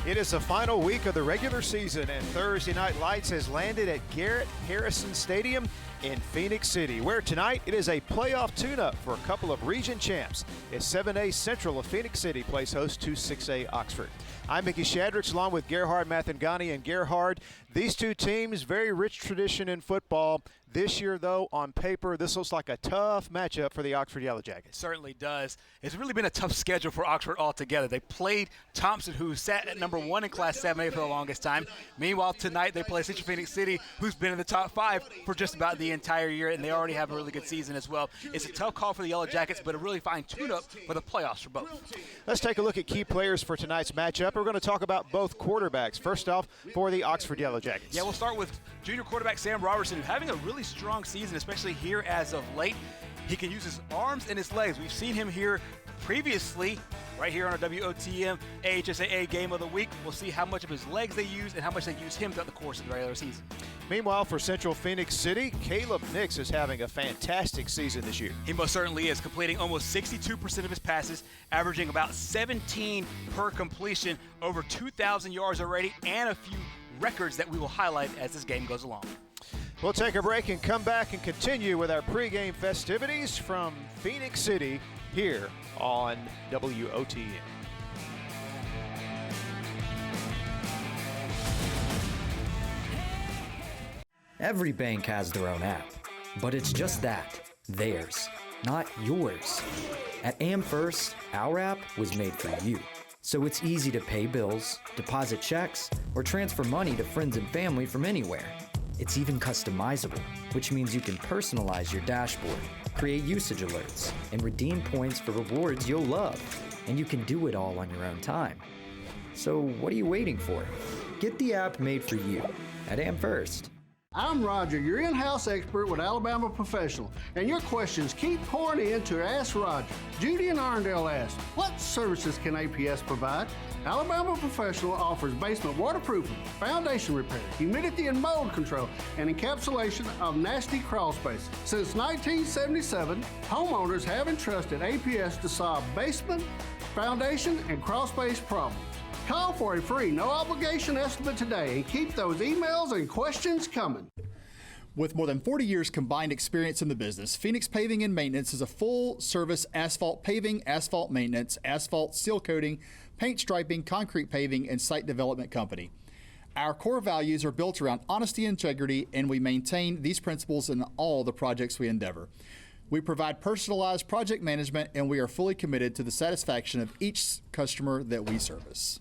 It is the final week of the regular season, and Thursday Night Lights has landed at Garrett Harrison Stadium in Phenix City, where tonight it is a playoff tune-up for a couple of region champs as 7A Central of Phenix City plays host to 6A Oxford. I'm Mickey Shadricks along with Gerhard Mathangani. And Gerhard, these two teams, very rich tradition in football. This year, though, on paper, this looks like a tough matchup for the Oxford Yellow Jackets. It certainly does. It's really been a tough schedule for Oxford altogether. They played Thompson, who sat at number 1 in Class 7A for the longest time. Meanwhile, tonight they play Central Phenix City, who's been in the top 5 for just about the entire year, and they already have a really good season as well. It's a tough call for the Yellow Jackets, but a really fine tune-up for the playoffs for both. Let's take a look at key players for tonight's matchup. We're going to talk about both quarterbacks. First off, for the Oxford Yellow Jackets. Yeah, we'll start with junior quarterback Sam Robertson, having a really strong season, especially here as of late. He can use his arms and his legs. We've seen him here previously, right here on our WOTM AHSAA Game of the Week. We'll see how much of his legs they use and how much they use him throughout the course of the regular season. Meanwhile, for Central Phenix City, Caleb Nix is having a fantastic season this year. He most certainly is, completing almost 62% of his passes, averaging about 17 per completion, over 2,000 yards already, and a few records that we will highlight as this game goes along. We'll take a break and come back and continue with our pregame festivities from Phenix City here on WOTM. Every bank has their own app, but it's just that, theirs, not yours. At AmFirst, our app was made for you. So it's easy to pay bills, deposit checks, or transfer money to friends and family from anywhere. It's even customizable, which means you can personalize your dashboard, create usage alerts, and redeem points for rewards you'll love. And you can do it all on your own time. So what are you waiting for? Get the app made for you at AmFirst. I'm Roger, your in-house expert with Alabama Professional, and your questions keep pouring in to Ask Roger. Judy in Arndale asked, what services can APS provide? Alabama Professional offers basement waterproofing, foundation repair, humidity and mold control, and encapsulation of nasty crawl spaces. Since 1977, homeowners have entrusted APS to solve basement, foundation, and crawl space problems. Call for a free, no-obligation estimate today and keep those emails and questions coming. With more than 40 years combined experience in the business, Phenix Paving and Maintenance is a full-service asphalt paving, asphalt maintenance, asphalt seal coating, paint striping, concrete paving, and site development company. Our core values are built around honesty and integrity, and we maintain these principles in all the projects we endeavor. We provide personalized project management, and we are fully committed to the satisfaction of each customer that we service.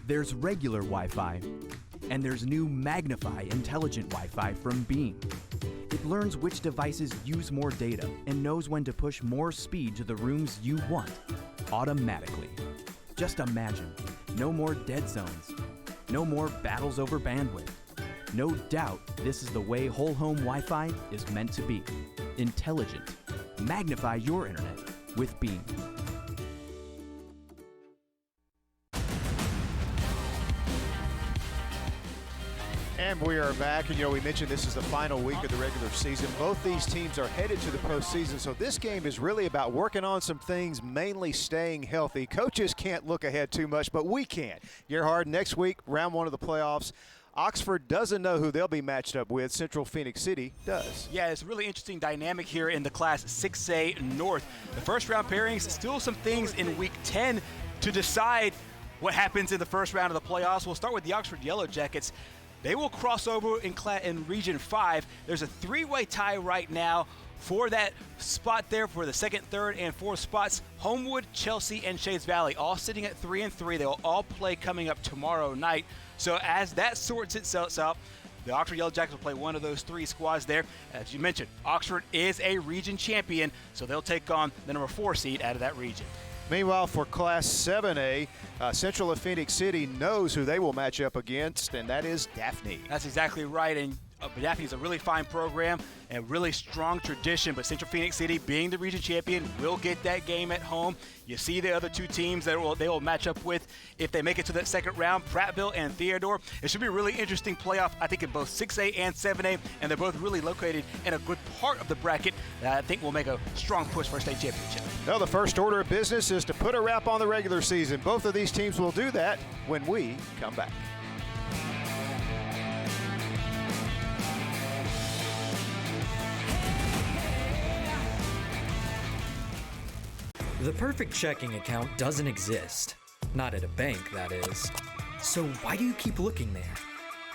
There's regular Wi-Fi, and there's new Magnify Intelligent Wi-Fi from Beam. It learns which devices use more data and knows when to push more speed to the rooms you want, automatically. Just imagine, no more dead zones, no more battles over bandwidth. No doubt this is the way whole home Wi-Fi is meant to be. Intelligent. Magnify your internet with Beam. And we are back, and we mentioned this is the final week of the regular season. Both these teams are headed to the postseason, so this game is really about working on some things, mainly staying healthy. Coaches can't look ahead too much, but we can. Gerhard, next week, round 1 of the playoffs. Oxford doesn't know who they'll be matched up with. Central Phenix City does. Yeah, it's a really interesting dynamic here in the Class 6A North. The first round pairings, still some things in Week 10 to decide what happens in the first round of the playoffs. We'll start with the Oxford Yellow Jackets. They will cross over in Region 5. There's a 3-way tie right now for that spot there for the 2nd, 3rd, and 4th spots. Homewood, Chelsea, and Shades Valley all sitting at 3-3. They will all play coming up tomorrow night. So as that sorts itself out, the Oxford Yellow Jackets will play one of those 3 squads there. As you mentioned, Oxford is a region champion, so they'll take on the number 4 seed out of that region. Meanwhile, for Class 7A, Central of Phenix City knows who they will match up against, and that is Daphne. That's exactly right, and Daphne is a really fine program and really strong tradition, but Central Phoenix City, being the region champion, will get that game at home. You see the other two teams that they will match up with if they make it to that second round, Prattville and Theodore. It should be a really interesting playoff, I think, in both 6A and 7A, and they're both really located in a good part of the bracket that I think will make a strong push for a state championship. Now, the first order of business is to put a wrap on the regular season. Both of these teams will do that when we come back. The perfect checking account doesn't exist. Not at a bank, that is. So why do you keep looking there?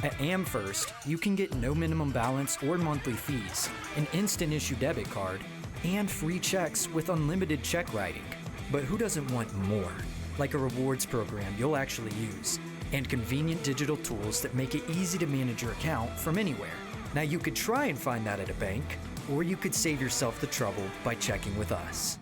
At AmFirst, you can get no minimum balance or monthly fees, an instant issue debit card, and free checks with unlimited check writing. But who doesn't want more? Like a rewards program you'll actually use, and convenient digital tools that make it easy to manage your account from anywhere. Now you could try and find that at a bank, or you could save yourself the trouble by checking with us.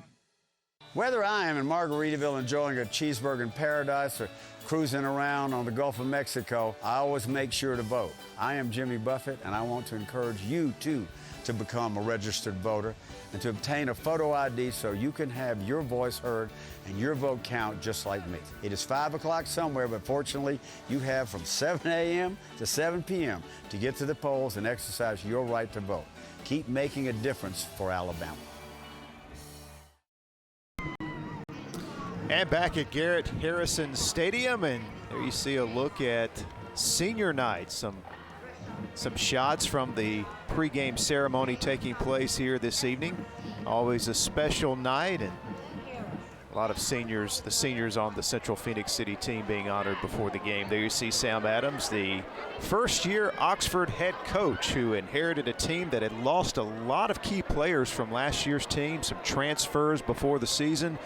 Whether I am in Margaritaville enjoying a cheeseburger in paradise or cruising around on the Gulf of Mexico, I always make sure to vote. I am Jimmy Buffett, and I want to encourage you, too, to become a registered voter and to obtain a photo ID so you can have your voice heard and your vote count just like me. It is 5 o'clock somewhere, but fortunately, you have from 7 a.m. to 7 p.m. to get to the polls and exercise your right to vote. Keep making a difference for Alabama. And back at Garrett Harrison Stadium, and there you see a look at senior night. Some shots from the pregame ceremony taking place here this evening. Always a special night, and a lot of seniors, the seniors on the Central Phoenix City team being honored before the game. There you see Sam Adams, the first-year Oxford head coach who inherited a team that had lost a lot of key players from last year's team, some transfers before the season.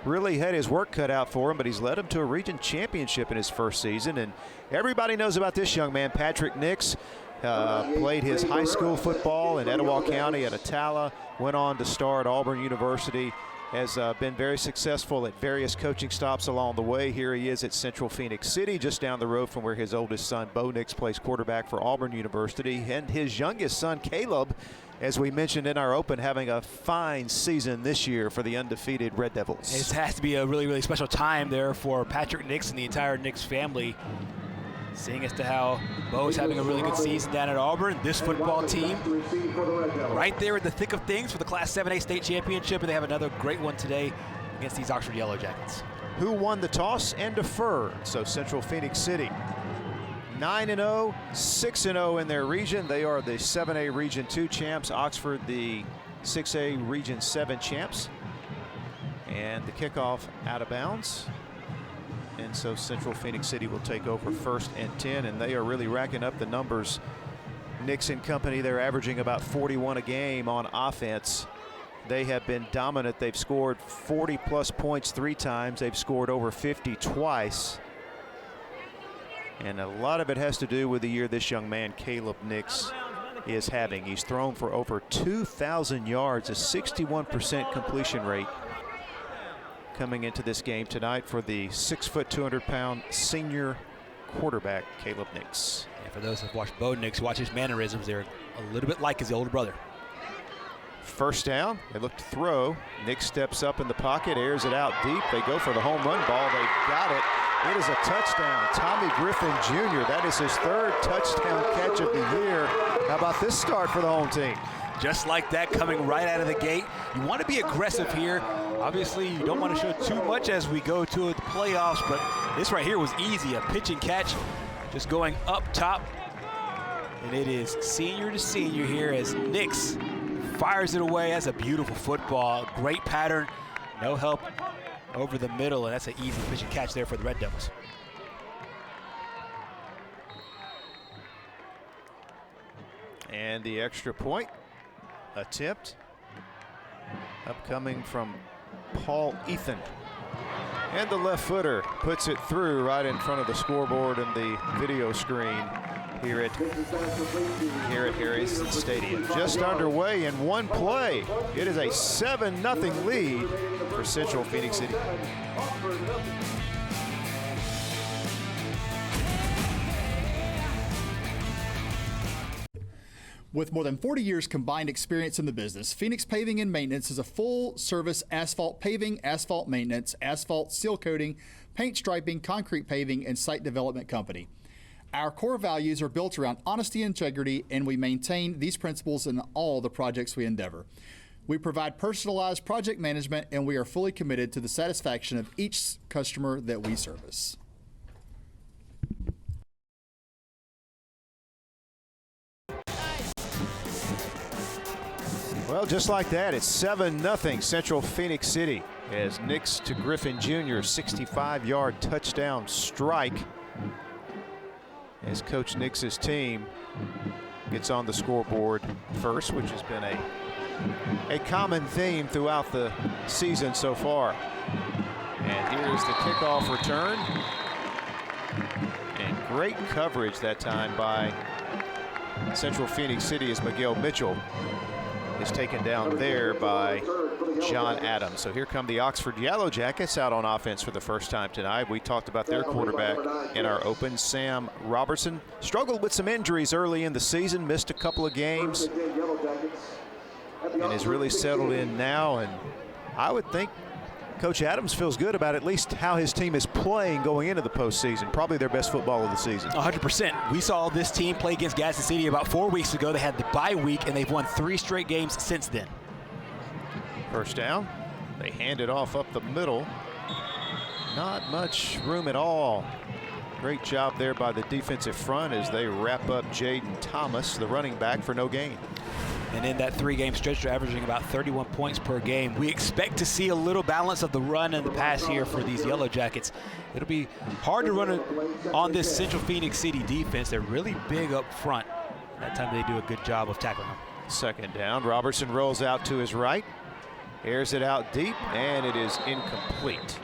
Really had his work cut out for him, but he's led him to a region championship in his first season. And everybody knows about this young man, Patrick Nix. Played his high school football in Etowah County at Atala, went on to start Auburn University, has been very successful at various coaching stops along the way. Here he is at Central Phoenix City, just down the road from where his oldest son, Bo Nix, plays quarterback for Auburn University. And his youngest son, Caleb, as we mentioned in our open, having a fine season this year for the undefeated Red Devils. It has to be a really, really special time there for Patrick Nix and the entire Nix family, seeing as to how Bo's having a really good season down at Auburn. This football team right there in the thick of things for the Class 7A state championship, and they have another great one today against these Oxford Yellow Jackets. Who won the toss and deferred? So Central Phoenix City 9-0, 6-0 in their region. They are the 7A Region 2 champs. Oxford, the 6A Region 7 champs. And the kickoff out of bounds. And so Central Phoenix City will take over 1st and 10, and they are really racking up the numbers. Nix and company, they're averaging about 41 a game on offense. They have been dominant. They've scored 40-plus points 3 times. They've scored over 50 twice. And a lot of it has to do with the year this young man, Caleb Nix, is having. He's thrown for over 2,000 yards, a 61% completion rate coming into this game tonight for the 6', 200-pound senior quarterback, Caleb Nix. And for those who've watched Bo Nix, watch his mannerisms. They're a little bit like his older brother. First down, they look to throw. Nix steps up in the pocket, airs it out deep. They go for the home run ball. They've got it. It is a touchdown. Tommy Griffin Jr., that is his 3rd touchdown catch of the year. How about this start for the home team? Just like that, coming right out of the gate. You want to be aggressive here. Obviously, you don't want to show too much as we go to the playoffs, but this right here was easy. A pitch and catch, just going up top. And it is senior to senior here as Nix fires it away. That's a beautiful football. Great pattern. No help over the middle, and that's an easy pitch and catch there for the Red Devils. And the extra point attempt upcoming from Paul Ethan. And the left footer puts it through right in front of the scoreboard and the video screen here at Harrison Stadium. Just underway in one play. It is a 7-0 lead for Central Phoenix City. With more than 40 years combined experience in the business, Phenix Paving and Maintenance is a full-service asphalt paving, asphalt maintenance, asphalt seal coating, paint striping, concrete paving, and site development company. Our core values are built around honesty and integrity, and we maintain these principles in all the projects we endeavor. We provide personalized project management, and we are fully committed to the satisfaction of each customer that we service. Well, just like that, it's 7-0 Central Phenix City as Nix to Griffin Jr. 65-yard touchdown strike as Coach Nix's team gets on the scoreboard first, which has been a common theme throughout the season so far. And here's the kickoff return. And great coverage that time by Central Phenix City as Miguel Mitchell is taken down there by John Adams. So here come the Oxford Yellow Jackets out on offense for the first time tonight. We talked about their quarterback in our open, Sam Robertson. Struggled with some injuries early in the season, missed a couple of games, and is really settled in now. And I would think Coach Adams feels good about at least how his team is playing going into the postseason. Probably their best football of the season. 100%. We saw this team play against Gadsden City about 4 weeks ago. They had the bye week, and they've won 3 straight games since then. First down. They hand it off up the middle. Not much room at all. Great job there by the defensive front as they wrap up Jaden Thomas, the running back, for no gain. And in that 3-game stretch, they're averaging about 31 points per game. We expect to see a little balance of the run and the pass here for these Yellow Jackets. It'll be hard to run on this Central Phenix City defense. They're really big up front. That time they do a good job of tackling them. Second down. Robertson rolls out to his right. Airs it out deep, and it is incomplete.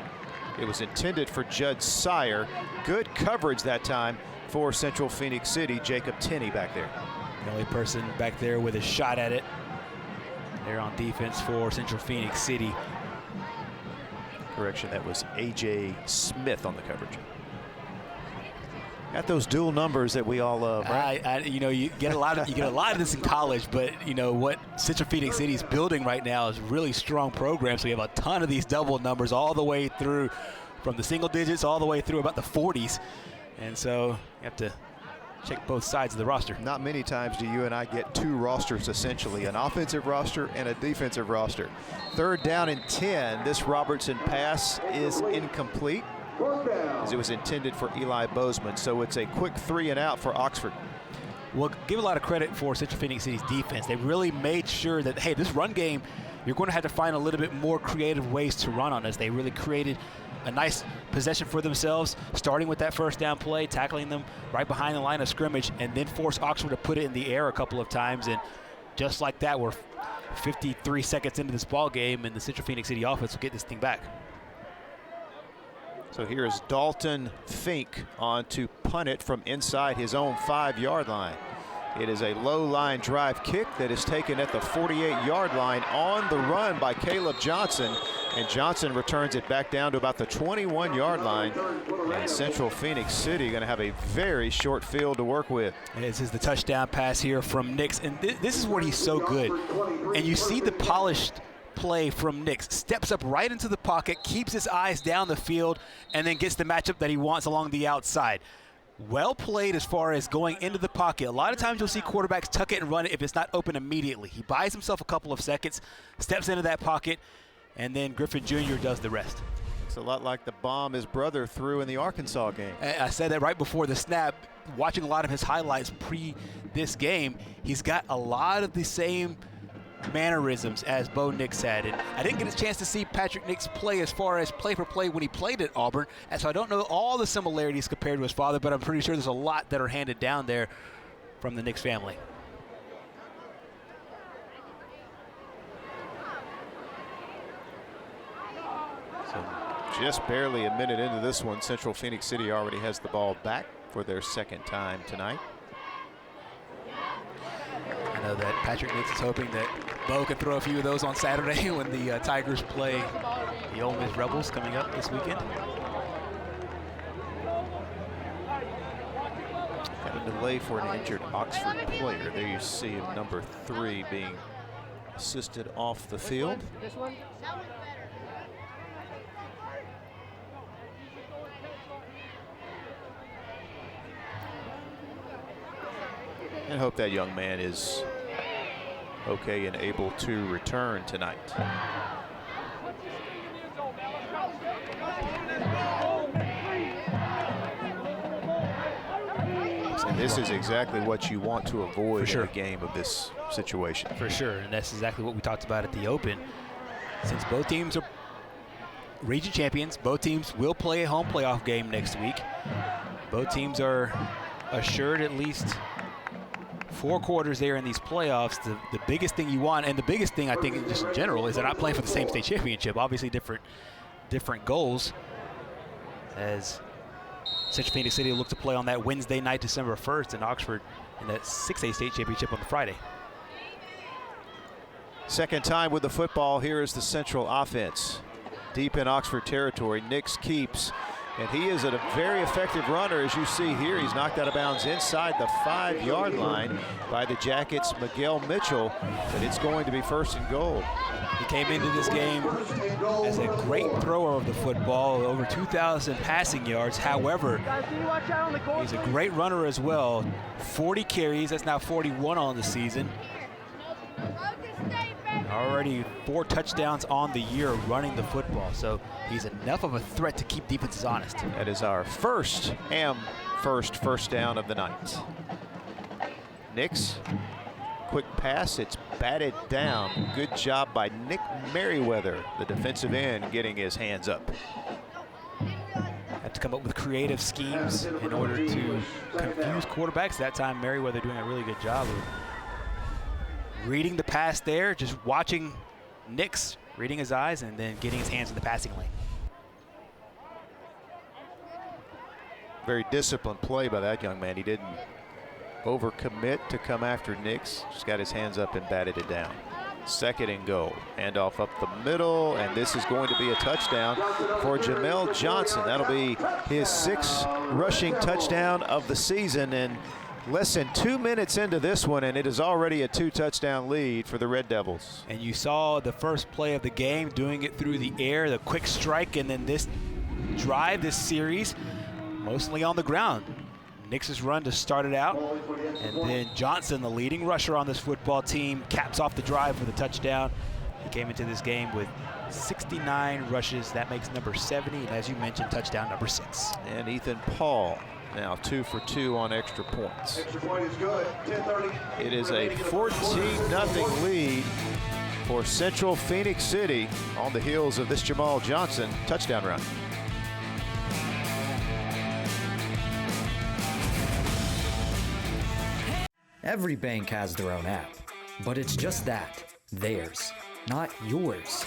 It was intended for Judd Sire. Good coverage that time for Central Phenix City. Jacob Tenney back there. The only person back there with a shot at it. They're on defense for Central Phenix City. Correction, that was A.J. Smith on the coverage. Got those dual numbers that we all love, right? You know, you get a lot of this in college, but you know what Central Phenix City is building right now is really strong programs. So we have a ton of these double numbers all the way through, from the single digits all the way through about the 40s, and so you have to check both sides of the roster. Not many times do you and I get 2 rosters, essentially, an offensive roster and a defensive roster. Third down and 10. This Robertson pass is incomplete, as it was intended for Eli Bozeman. So it's a quick 3 and out for Oxford. Well, give a lot of credit for Central Phenix City's defense. They really made sure that, hey, this run game, you're going to have to find a little bit more creative ways to run on us. They really created a nice possession for themselves, starting with that first down play, tackling them right behind the line of scrimmage, and then force Oxford to put it in the air a couple of times. And just like that, we're 53 seconds into this ball game, and the Central Phenix City offense will get this thing back. So here's Dalton Fink on to punt it from inside his own 5-yard line. It is a low line drive kick that is taken at the 48-yard line on the run by Caleb Johnson. And Johnson returns it back down to about the 21-yard line. And Central Phenix City going to have a very short field to work with. And this is the touchdown pass here from Nix. And this is where he's so good. And you see the polished play from Nix. Steps up right into the pocket, keeps his eyes down the field, and then gets the matchup that he wants along the outside. Well played as far as going into the pocket. A lot of times you'll see quarterbacks tuck it and run it if it's not open immediately. He buys himself a couple of seconds, steps into that pocket, and then Griffin Jr. does the rest. It's a lot like the bomb his brother threw in the Arkansas game. I said that right before the snap. Watching a lot of his highlights pre this game, he's got a lot of the same mannerisms as Bo Nix had. And I didn't get a chance to see Patrick Nix play as far as play for play when he played at Auburn, and so I don't know all the similarities compared to his father, but I'm pretty sure there's a lot that are handed down there from the Nix family. So just barely a minute into this one, Central Phenix City already has the ball back for their second time tonight. I know that Patrick Nix is hoping that Bo can throw a few of those on Saturday when the Tigers play the Ole Miss Rebels coming up this weekend. Having to delay for an injured Oxford player. There you see number 3 being assisted off the field. This one? And hope that young man is okay and able to return tonight. And this is exactly what you want to avoid in a game of this situation. For sure, and that's exactly what we talked about at the Open. Since both teams are region champions, both teams will play a home playoff game next week. Both teams are assured at least 4 quarters there in these playoffs. The biggest thing you want, and the biggest thing I think just in general, is they're not playing for the same state championship. Obviously different goals, as Central Phoenix City will look to play on that Wednesday night, December 1st, in Oxford in that 6A state championship on the Friday. Second time with the football. Here is the Central offense. Deep in Oxford territory, Nix keeps, and he is a very effective runner. As you see here, he's knocked out of bounds inside the 5-yard line by the Jackets' Miguel Mitchell, but it's going to be first and goal. He came into this game as a great thrower of the football, over 2,000 passing yards. However, he's a great runner as well. 40 carries, that's now 41 on the season. Already 4 touchdowns on the year running the football, so he's enough of a threat to keep defenses honest. That is our first first down of the night. Nix, quick pass, it's batted down. Good job by Nick Merriweather, the defensive end, getting his hands up. Have to come up with creative schemes in order to confuse quarterbacks. That time Merriweather doing a really good job of reading the pass there, just watching Nix, reading his eyes, and then getting his hands in the passing lane. Very disciplined play by that young man. He didn't overcommit to come after Nix. Just got his hands up and batted it down. Second and goal. Handoff up the middle, and this is going to be a touchdown for Jamel Johnson. That'll be his 6th rushing touchdown of the season, and less than 2 minutes into this one, and it is already a 2-touchdown lead for the Red Devils. And you saw the first play of the game, doing it through the air, the quick strike, and then this drive, this series, mostly on the ground. Nix's run to start it out, and then Johnson, the leading rusher on this football team, caps off the drive with a touchdown. He came into this game with 69 rushes. That makes number 70, and as you mentioned, touchdown number 6. And Ethan Paul now 2 for 2 on extra points. Extra point is good. 10:30. It is a 14-0 lead for Central Phoenix City on the heels of this Jamal Johnson touchdown run. Every bank has their own app, but it's just that, theirs, not yours.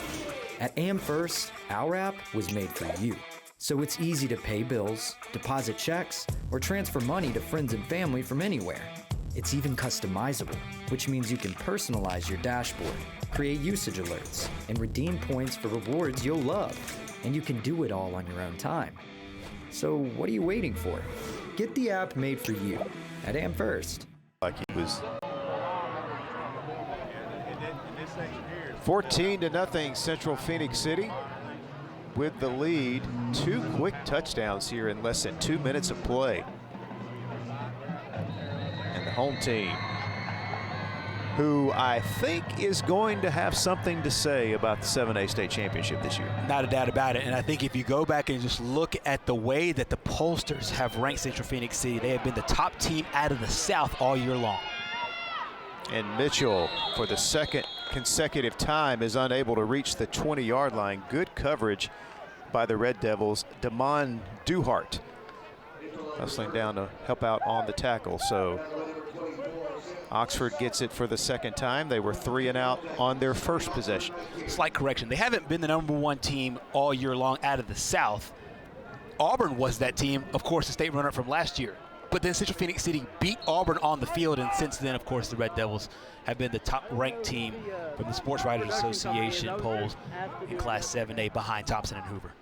At AmFirst, our app was made for you. So it's easy to pay bills, deposit checks, or transfer money to friends and family from anywhere. It's even customizable, which means you can personalize your dashboard, create usage alerts, and redeem points for rewards you'll love. And you can do it all on your own time. So what are you waiting for? Get the app made for you at AmFirst. Like he was 14-0 Central Phoenix City with the lead. 2 quick touchdowns here in less than 2 minutes of play. And the home team, who I think is going to have something to say about the 7A state championship this year. Not a doubt about it. And I think if you go back and just look at the way that the pollsters have ranked Central Phoenix City, they have been the top team out of the South all year long. And Mitchell, for the 2nd consecutive time, is unable to reach the 20-yard line. Good coverage by the Red Devils. Damon Duhart hustling down to help out on the tackle. So Oxford gets it for the 2nd time. They were 3 and out on their first possession. Slight correction. They haven't been the #1 team all year long out of the South. Auburn was that team, of course, the state runner from last year. But then Central Phoenix City beat Auburn on the field, and since then, of course, the Red Devils have been the top-ranked team from the Sports Writers Association polls in Class 7A behind Thompson and Hoover.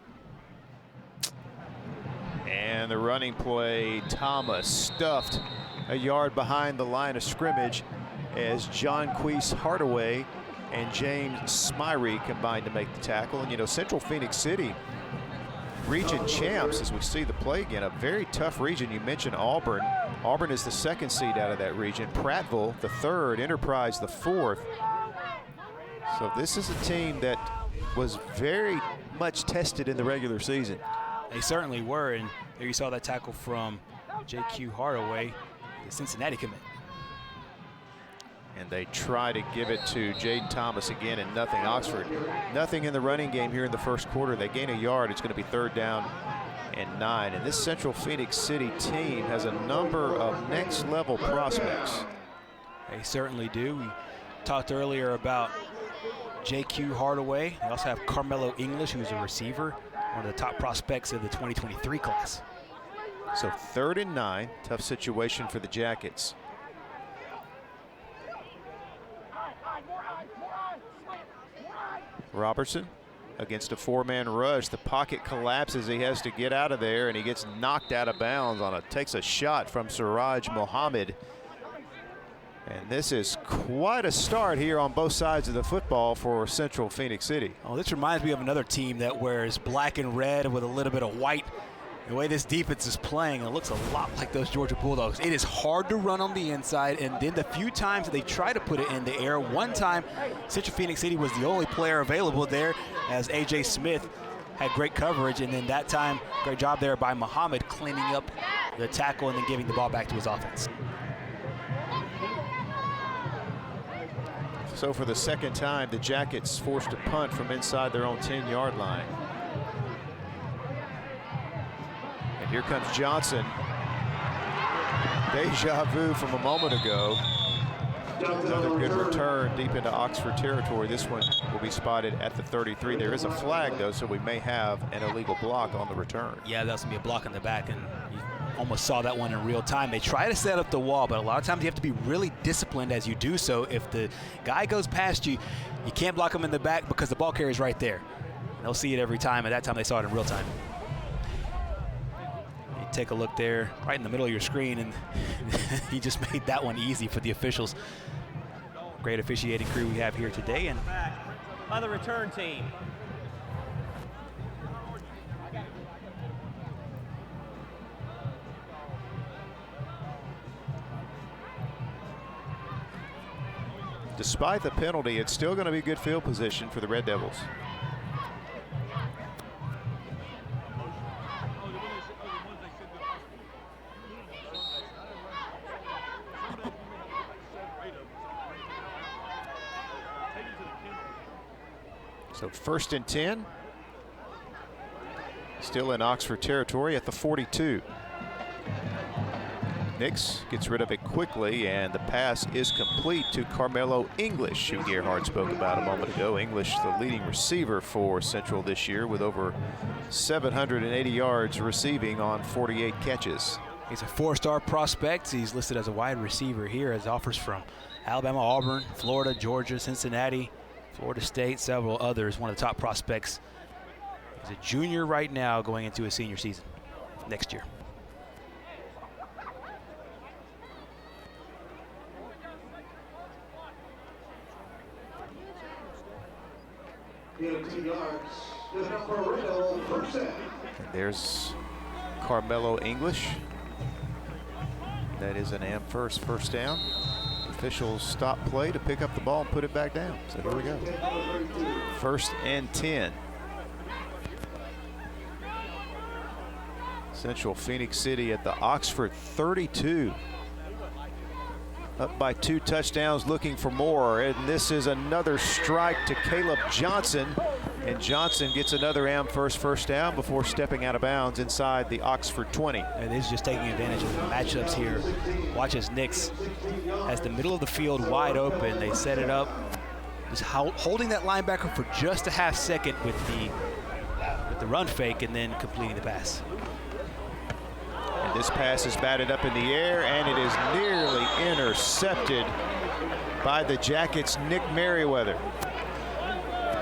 And the running play, Thomas stuffed a yard behind the line of scrimmage as John Queese Hardaway and James Smyrie combined to make the tackle. And, you know, Central Phenix City, region champs, as we see the play again, a very tough region. You mentioned Auburn. Auburn is the 2nd seed out of that region. Prattville, the 3rd. Enterprise, the 4th. So this is a team that was very much tested in the regular season. They certainly were, and there you saw that tackle from J.Q. Hardaway, the Cincinnati commit. And they try to give it to Jaden Thomas again, and nothing. Oxford, nothing in the running game here in the first quarter. They gain a yard. It's going to be 3rd down and 9. And this Central Phenix City team has a number of next-level prospects. They certainly do. We talked earlier about J.Q. Hardaway. They also have Carmelo English, who's a receiver, one of the top prospects of the 2023 class. So 3rd and 9, tough situation for the Jackets. Robertson against a 4-man rush. The pocket collapses. He has to get out of there, and he gets knocked out of bounds takes a shot from Siraj Mohammed. And this is quite a start here on both sides of the football for Central Phenix City. Oh, this reminds me of another team that wears black and red with a little bit of white. The way this defense is playing, it looks a lot like those Georgia Bulldogs. It is hard to run on the inside, and then the few times that they try to put it in the air, one time Central Phenix City was the only player available there as A.J. Smith had great coverage, and then that time, great job there by Muhammad cleaning up the tackle and then giving the ball back to his offense. So for the 2nd time, the Jackets forced to punt from inside their own 10-yard line. And here comes Johnson. Deja vu from a moment ago. Another good return deep into Oxford territory. This one will be spotted at the 33. There is a flag, though, so we may have an illegal block on the return. Yeah, that's going to be a block in the back, and you almost saw that one in real time. They try to set up the wall, but a lot of times you have to be really disciplined as you do so. If the guy goes past you, you can't block him in the back because the ball carrier's right there. And they'll see it every time, and that time they saw it in real time. You take a look there, right in the middle of your screen, and he just made that one easy for the officials. Great officiating crew we have here today. And by the return team. Despite the penalty, it's still going to be good field position for the Red Devils. So 1st and 10. Still in Oxford territory at the 42. Nix gets rid of it quickly, and the pass is complete to Carmelo English, who Gerhard spoke about a moment ago. English, the leading receiver for Central this year, with over 780 yards receiving on 48 catches. He's a 4-star prospect. He's listed as a wide receiver here, as offers from Alabama, Auburn, Florida, Georgia, Cincinnati, Florida State, several others. One of the top prospects. He's a junior right now, going into his senior season next year. And there's Carmelo English. That is an Amherst first down. Officials stop play to pick up the ball and put it back down. So here we go. 1st and 10. Central Phenix City at the Oxford 32. Up by 2 touchdowns, looking for more. And this is another strike to Caleb Johnson. And Johnson gets another Amherst first down before stepping out of bounds inside the Oxford 20. And he's just taking advantage of the matchups here. Watch as Nix has the middle of the field wide open. They set it up, just holding that linebacker for just a half second with the run fake, and then completing the pass. And this pass is batted up in the air, and it is nearly intercepted by the Jackets' Nick Merriweather.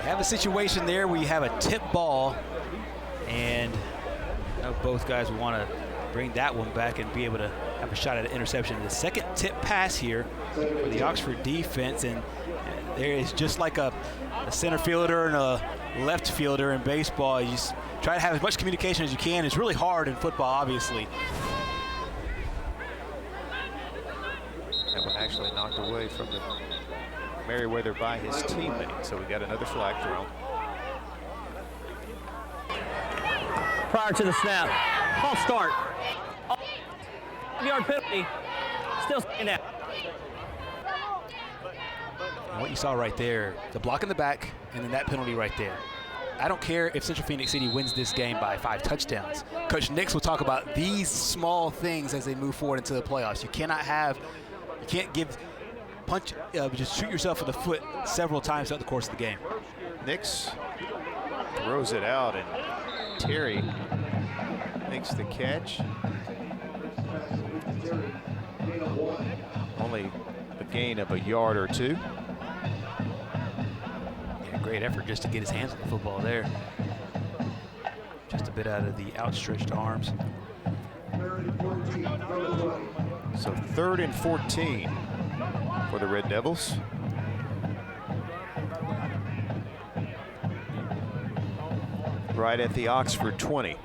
We have a situation there where you have a tip ball, and both guys want to bring that one back and be able to have a shot at an interception. The second tip pass here for the Oxford defense, and there is just like a center fielder and a left fielder in baseball. You just try to have as much communication as you can. It's really hard in football, obviously. That one actually knocked away from the Merriweather by his teammate. So we got another flag thrown. Prior to the snap, false start. 5-yard penalty, still staying out. And what you saw right there, the block in the back, and then that penalty right there. I don't care if Central Phoenix City wins this game by 5 touchdowns. Coach Nix will talk about these small things as they move forward into the playoffs. You can't just shoot yourself in the foot several times throughout the course of the game. Nix throws it out, and Terry makes the catch. Only a gain of a yard or two. Yeah, great effort just to get his hands on the football there. Just a bit out of the outstretched arms. So 3rd and 14 for the Red Devils. Right at the Oxford 20.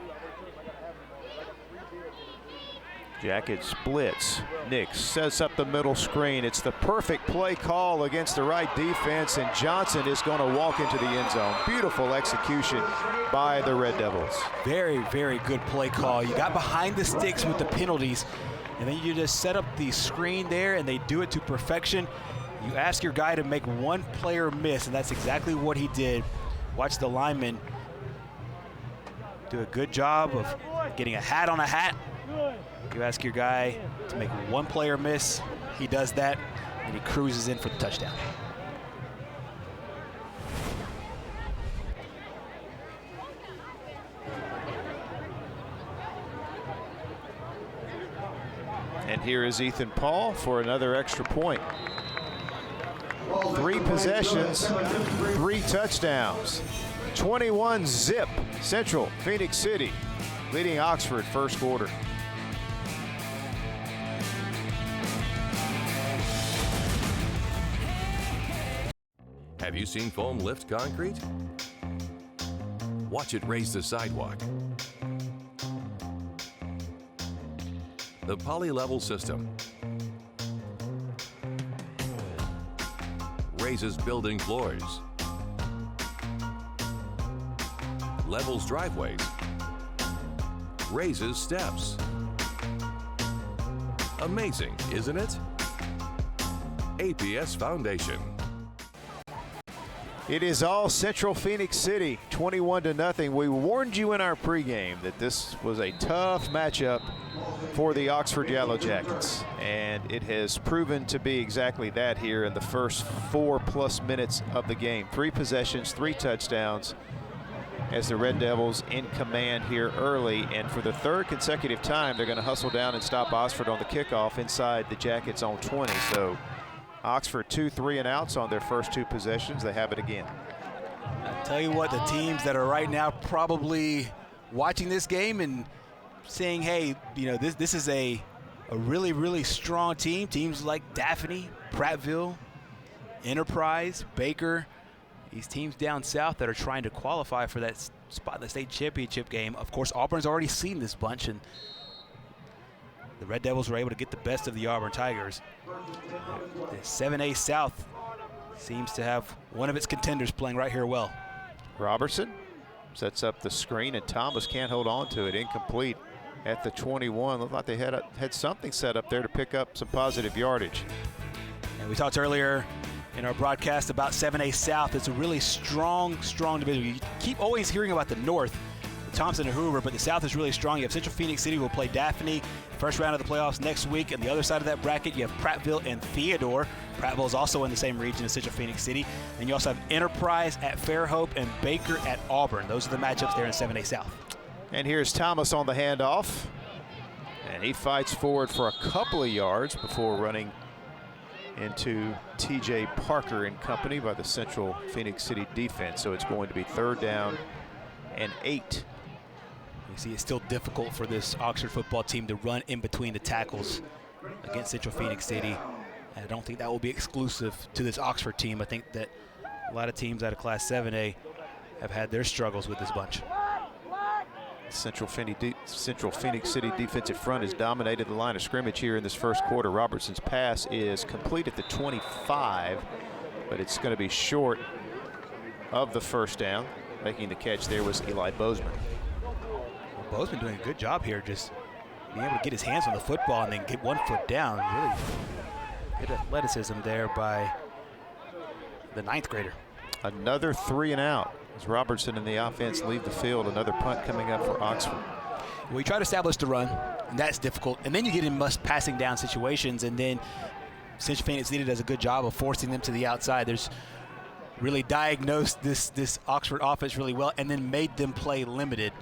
Jacket splits. Nix sets up the middle screen. It's the perfect play call against the right defense, and Johnson is going to walk into the end zone. Beautiful execution by the Red Devils. Very, very good play call. You got behind the sticks with the penalties, and then you just set up the screen there, and they do it to perfection. You ask your guy to make one player miss, and that's exactly what he did. Watch the lineman do a good job of getting a hat on a hat. You ask your guy to make one player miss, he does that, and he cruises in for the touchdown. And here is Ethan Paul for another extra point. 3 possessions, 3 touchdowns. 21-zip Central Phoenix City leading Oxford first quarter. Have you seen foam lift concrete? Watch it raise the sidewalk. The poly-level system raises building floors, levels driveways, raises steps. Amazing, isn't it? APS Foundation. It is all Central Phoenix City, 21-0. We warned you in our pregame that this was a tough matchup for the Oxford Yellow Jackets, and it has proven to be exactly that here in the first 4+ minutes of the game. 3 possessions, 3 touchdowns, as the Red Devils in command here early, and for the 3rd consecutive time, they're going to hustle down and stop Oxford on the kickoff inside the Jackets' own 20. So Oxford 2 3-and-outs on their first 2 possessions. They have it again. I'll tell you what, the teams that are right now probably watching this game and saying, hey, you know, this is a really, really strong team. Teams like Daphne, Prattville, Enterprise, Baker, these teams down south that are trying to qualify for that spot in the state championship game. Of course, Auburn's already seen this bunch, and the Red Devils were able to get the best of the Auburn Tigers. The 7A South seems to have one of its contenders playing right here well. Robertson sets up the screen, and Thomas can't hold on to it. Incomplete at the 21. Looked like they had something set up there to pick up some positive yardage. And we talked earlier in our broadcast about 7A South. It's a really strong division. You keep always hearing about the North, Thompson and Hoover, but the South is really strong. You have Central Phoenix City who will play Daphne first round of the playoffs next week. On the other side of that bracket, you have Prattville and Theodore. Prattville is also in the same region as Central Phoenix City. And you also have Enterprise at Fairhope and Baker at Auburn. Those are the matchups there in 7A South. And here's Thomas on the handoff. And he fights forward for a couple of yards before running into TJ Parker and company by the Central Phoenix City defense. So it's going to be 3rd down and 8. You see, it's still difficult for this Oxford football team to run in between the tackles against Central Phoenix City. And I don't think that will be exclusive to this Oxford team. I think that a lot of teams out of Class 7A have had their struggles with this bunch. Central Phoenix City defensive front has dominated the line of scrimmage here in this first quarter. Robertson's pass is complete at the 25, but it's going to be short of the first down. Making the catch there was Eli Bozeman. Bozeman doing a good job here, just being able to get his hands on the football and then get 1 foot down. Really good athleticism there by the 9th grader. Another 3 and out as Robertson and the offense leave the field. Another punt coming up for Oxford. Well, you try to establish the run, and that's difficult. And then you get in passing down situations, and then Central Phoenix City does a good job of forcing them to the outside. There's really diagnosed this Oxford offense really well and then made them play limited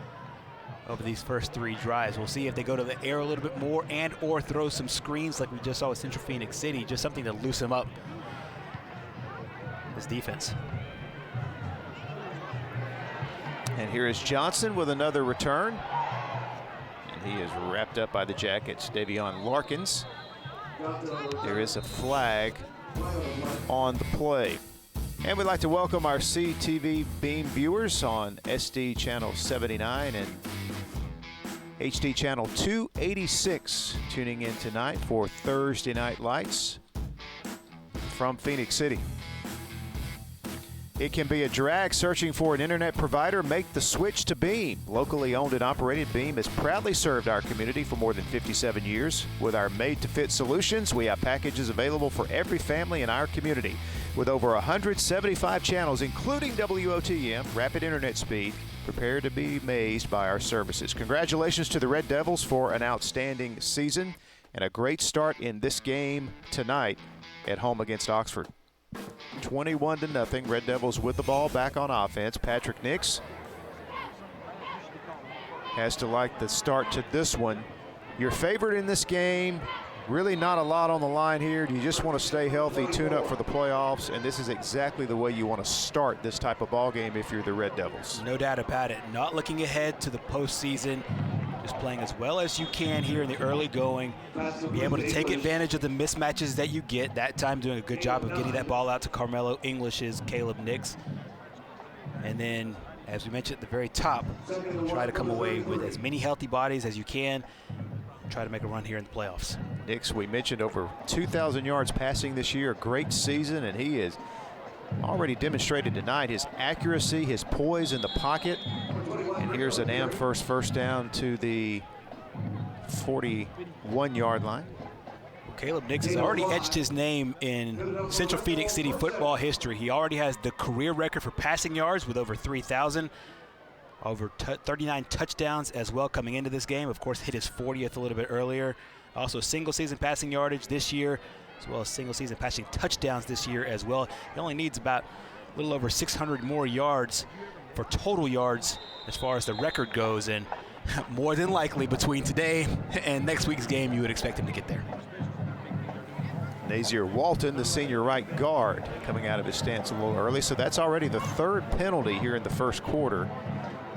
over these first 3 drives. We'll see if they go to the air a little bit more and or throw some screens like we just saw with Central Phoenix City, just something to loosen up this defense. And here is Johnson with another return. And he is wrapped up by the Jackets, Davion Larkins. There is a flag on the play. And we'd like to welcome our CTV Beam viewers on SD Channel 79 and HD Channel 286 tuning in tonight for Thursday Night Lights from Phoenix City. It can be a drag searching for an internet provider. Make the switch to Beam. Locally owned and operated, Beam has proudly served our community for more than 57 years. With our made-to-fit solutions, we have packages available for every family in our community. With over 175 channels, including WOTM, rapid internet speed, prepare to be amazed by our services. Congratulations to the Red Devils for an outstanding season and a great start in this game tonight at home against Oxford. 21-0, Red Devils with the ball back on offense. Patrick Nix has to like the start to this one. Your favorite in this game, really not a lot on the line here. You just want to stay healthy, tune up for the playoffs, and this is exactly the way you want to start this type of ball game if you're the Red Devils. No doubt about it. Not looking ahead to the postseason, just playing as well as you can here in the early going. Be able to take advantage of the mismatches that you get. That time doing a good job of getting that ball out to Carmelo English's Caleb Nix. And then, as we mentioned at the very top, try to come away with as many healthy bodies as you can. Try to make a run here in the playoffs. Nix, we mentioned, over 2,000 yards passing this year, a great season, and he has already demonstrated tonight his accuracy, his poise in the pocket. And here's an Amherst first down to the 41-yard line. Well, Caleb Nix has already etched his name in Central Phoenix City football history. He already has the career record for passing yards with over 3,000. Over 39 touchdowns as well coming into this game. Of course, hit his 40th a little bit earlier. Also single-season passing yardage this year, as well as single-season passing touchdowns this year as well. He only needs about a little over 600 more yards for total yards as far as the record goes. And more than likely, between today and next week's game, you would expect him to get there. Nazier Walton, the senior right guard, coming out of his stance a little early. So that's already the 3rd penalty here in the first quarter.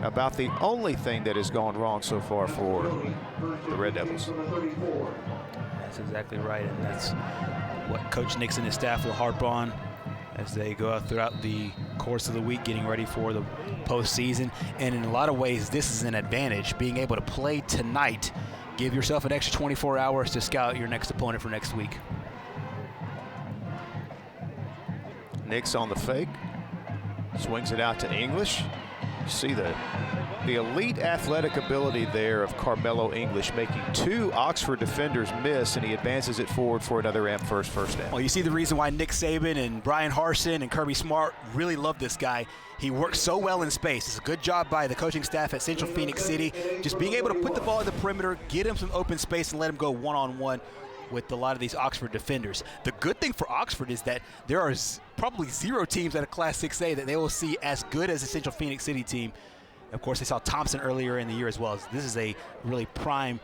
About the only thing that has gone wrong so far for the Red Devils. That's exactly right, and that's what Coach Nix and his staff will harp on as they go out throughout the course of the week, getting ready for the postseason. And in a lot of ways, this is an advantage, being able to play tonight. Give yourself an extra 24 hours to scout your next opponent for next week. Nix on the fake, swings it out to English. You see the elite athletic ability there of Carmelo English, making 2 Oxford defenders miss, and he advances it forward for another Amherst first down. Well, you see the reason why Nick Saban and Brian Harsin and Kirby Smart really love this guy. He works so well in space. It's a good job by the coaching staff at Central Phoenix City, just being able to put the ball in the perimeter, get him some open space, and let him go one-on-one with a lot of these Oxford defenders. The good thing for Oxford is that there are probably 0 teams out of Class 6A that they will see as good as the Central Phoenix City team. Of course, they saw Thompson earlier in the year as well. This is a really prime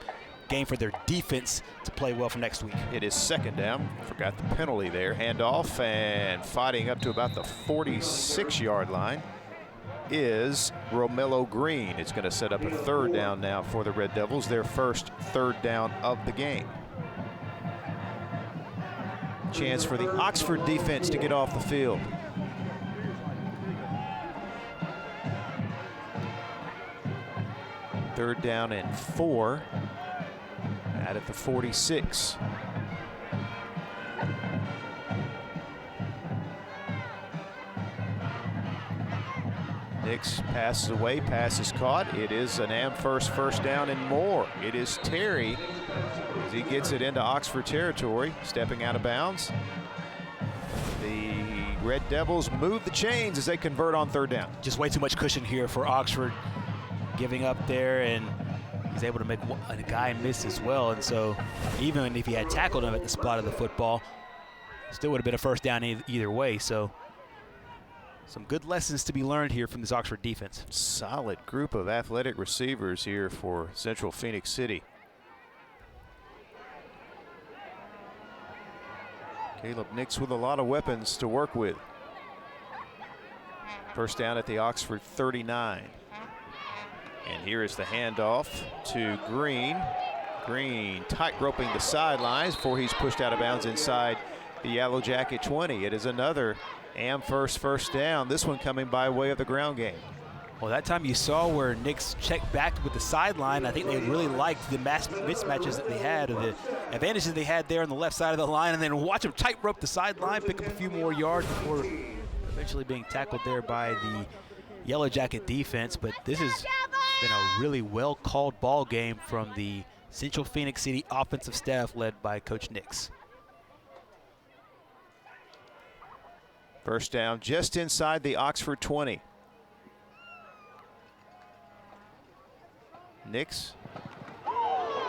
game for their defense to play well for next week. It is 2nd down. Forgot the penalty there. Handoff and fighting up to about the 46-yard line is Romello Green. It's going to set up a third down now for the Red Devils, their first third down of the game. Chance for the Oxford defense to get off the field. Third down and 4 out at the 46. Nix passes away, pass is caught. It is an Amherst first down and more. It is Terry as he gets it into Oxford territory, stepping out of bounds. The Red Devils move the chains as they convert on third down. Just way too much cushion here for Oxford, giving up there, and he's able to make a guy miss as well. And so even if he had tackled him at the spot of the football, still would have been a first down either way. So some good lessons to be learned here from this Oxford defense. Solid group of athletic receivers here for Central Phoenix City. Caleb Nix with a lot of weapons to work with. First down at the Oxford 39. And here is the handoff to Green. Green tight roping the sidelines before he's pushed out of bounds inside the Yellow Jacket 20. It is another Amherst first down, this one coming by way of the ground game. Well, that time you saw where Nix checked back with the sideline. I think they really liked the mismatches that they had, or the advantages they had there on the left side of the line, and then watch him tight rope the sideline, pick up a few more yards before eventually being tackled there by the Yellow Jacket defense. But this has been a really well-called ball game from the Central Phoenix City offensive staff led by Coach Nix. First down just inside the Oxford 20. Nix.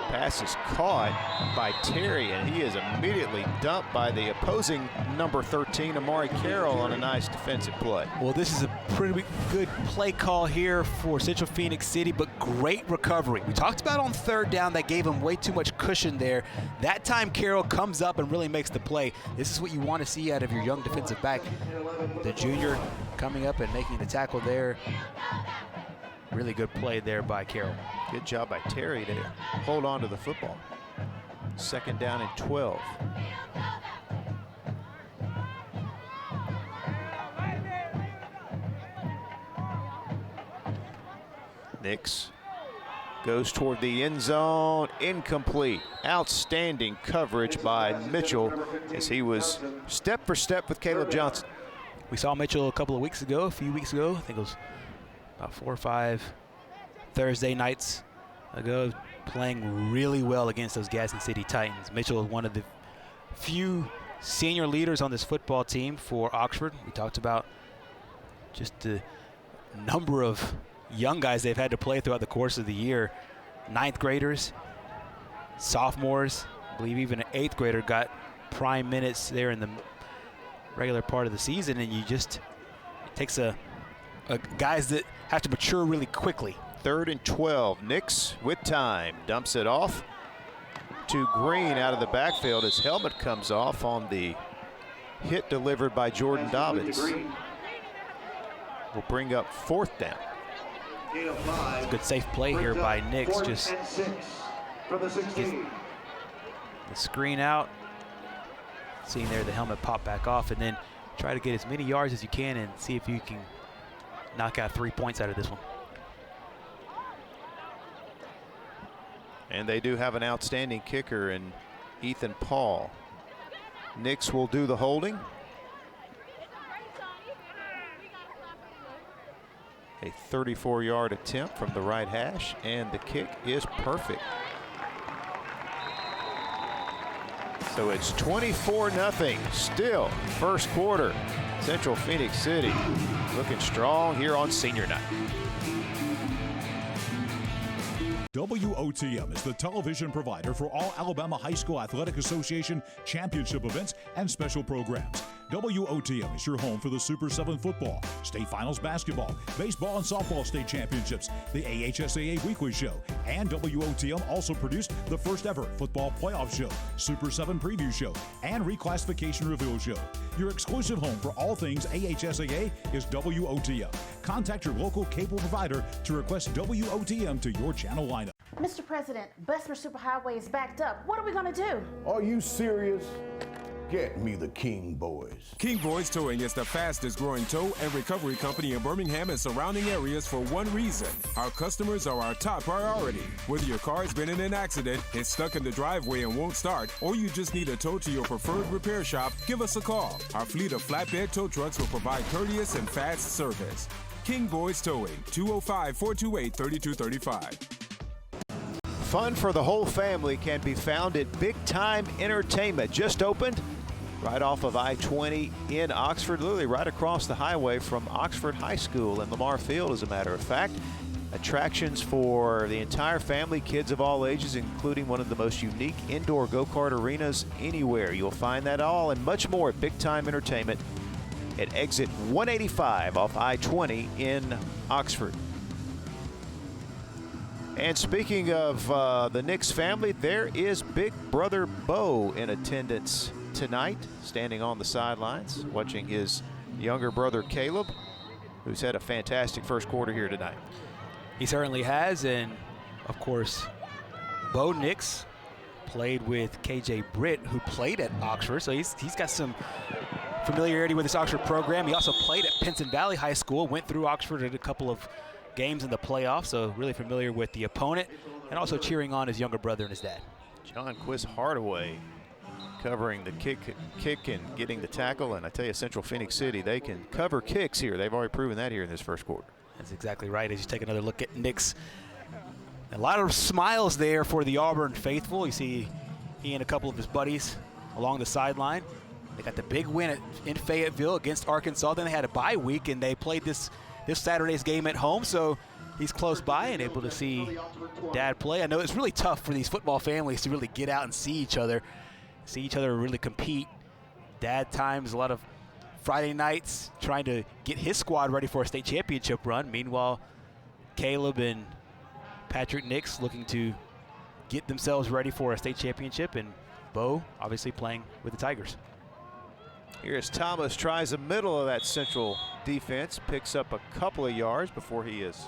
Pass is caught by Terry, and he is immediately dumped by the opposing number 13, Amari Carroll, on a nice defensive play. Well, this is a pretty good play call here for Central Phoenix City, but great recovery. We talked about on third down that gave him way too much cushion there. That time Carroll comes up and really makes the play. This is what you want to see out of your young defensive back. The junior coming up and making the tackle there. Really good play there by Carroll. Good job by Terry to hold on to the football. Second down and 12. Nix goes toward the end zone, incomplete. Outstanding coverage by Mitchell as he was step for step with Caleb Johnson. We saw Mitchell a few weeks ago, I think it was about 4 or 5 Thursday nights ago, playing really well against those Gadsden City Titans. Mitchell is one of the few senior leaders on this football team for Oxford. We talked about just the number of young guys they've had to play throughout the course of the year. 9th graders, sophomores, I believe even an 8th grader got prime minutes there in the regular part of the season, and it takes guys that have to mature really quickly. 3rd and 12. Nix with time dumps it off to Green out of the backfield. His helmet comes off on the hit delivered by Jordan Dobbins. Will bring up 4th down. It's a good safe play here by Nix. Just get the screen out. Seeing there the helmet pop back off, and then try to get as many yards as you can and see if you can knock out 3 points out of this one. And they do have an outstanding kicker in Ethan Paul. Nix will do the holding. A 34-yard attempt from the right hash, and the kick is perfect. So it's 24-0 still first quarter. Central Phoenix City looking strong here on senior night. WOTM is the television provider for all Alabama High School Athletic Association championship events and special programs. WOTM is your home for the Super 7 football, state finals basketball, baseball and softball state championships, the AHSAA weekly show, and WOTM also produced the first ever football playoff show, Super 7 preview show, and reclassification reveal show. Your exclusive home for all things AHSAA is WOTM. Contact your local cable provider to request WOTM to your channel lineup. Mr. President, Bessemer Superhighway is backed up. What are we going to do? Are you serious? Get me the King Boys. King Boys Towing is the fastest growing tow and recovery company in Birmingham and surrounding areas for one reason. Our customers are our top priority. Whether your car has been in an accident, is stuck in the driveway and won't start, or you just need a tow to your preferred repair shop, give us a call. Our fleet of flatbed tow trucks will provide courteous and fast service. King Boys Towing, 205-428-3235. Fun for the whole family can be found at Big Time Entertainment. Just opened right off of I-20 in Oxford, literally right across the highway from Oxford High School and Lamar Field, as a matter of fact. Attractions for the entire family, kids of all ages, including one of the most unique indoor go-kart arenas anywhere. You'll find that all and much more at Big Time Entertainment at exit 185 off I-20 in Oxford. And speaking of the Nix family, there is big brother Bo in attendance tonight, standing on the sidelines, watching his younger brother Caleb, who's had a fantastic first quarter here tonight. He certainly has, and of course, Bo Nix played with KJ Britt, who played at Oxford, so he's got some familiarity with this Oxford program. He also played at Pinson Valley High School, went through Oxford at a couple of games in the playoffs, so really familiar with the opponent, and also cheering on his younger brother and his dad. John Quist Hardaway covering the kick and getting the tackle, and I tell you, Central Phoenix City, they can cover kicks here. They've already proven that here in this first quarter. That's exactly right. As you take another look at Nix, a lot of smiles there for the Auburn faithful. You see he and a couple of his buddies along the sideline. They got the big win in Fayetteville against Arkansas. Then they had a bye week, and they played this Saturday's game at home, so he's close by and able to see Dad play. I know it's really tough for these football families to really get out and see each other really compete. Dad times a lot of Friday nights trying to get his squad ready for a state championship run. Meanwhile, Caleb and Patrick Nix looking to get themselves ready for a state championship, and Bo obviously playing with the Tigers. Here's Thomas, tries the middle of that Central defense, picks up a couple of yards before he is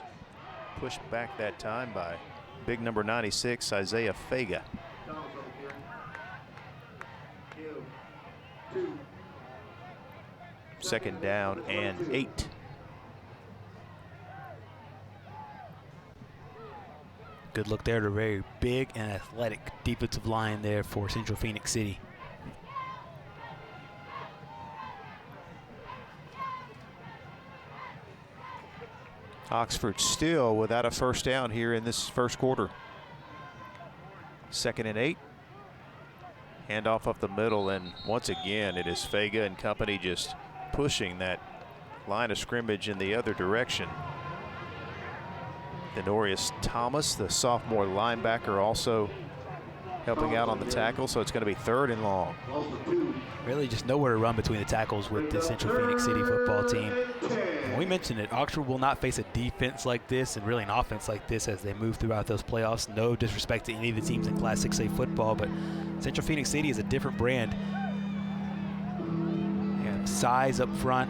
pushed back that time by big number 96, Isaiah Fega. Second down and 8. Good look there to a very big and athletic defensive line there for Central Phoenix City. Oxford still without a first down here in this first quarter. Second and 8. Handoff up the middle, and once again it is Fega and company just pushing that line of scrimmage in the other direction. Denorius Thomas, the sophomore linebacker, also helping out on the tackle, so it's going to be third and long. Really just nowhere to run between the tackles with the Central Phoenix City football team. And we mentioned it, Oxford will not face a defense like this and really an offense like this as they move throughout those playoffs. No disrespect to any of the teams in Class 6A football, but Central Phoenix City is a different brand. Size up front.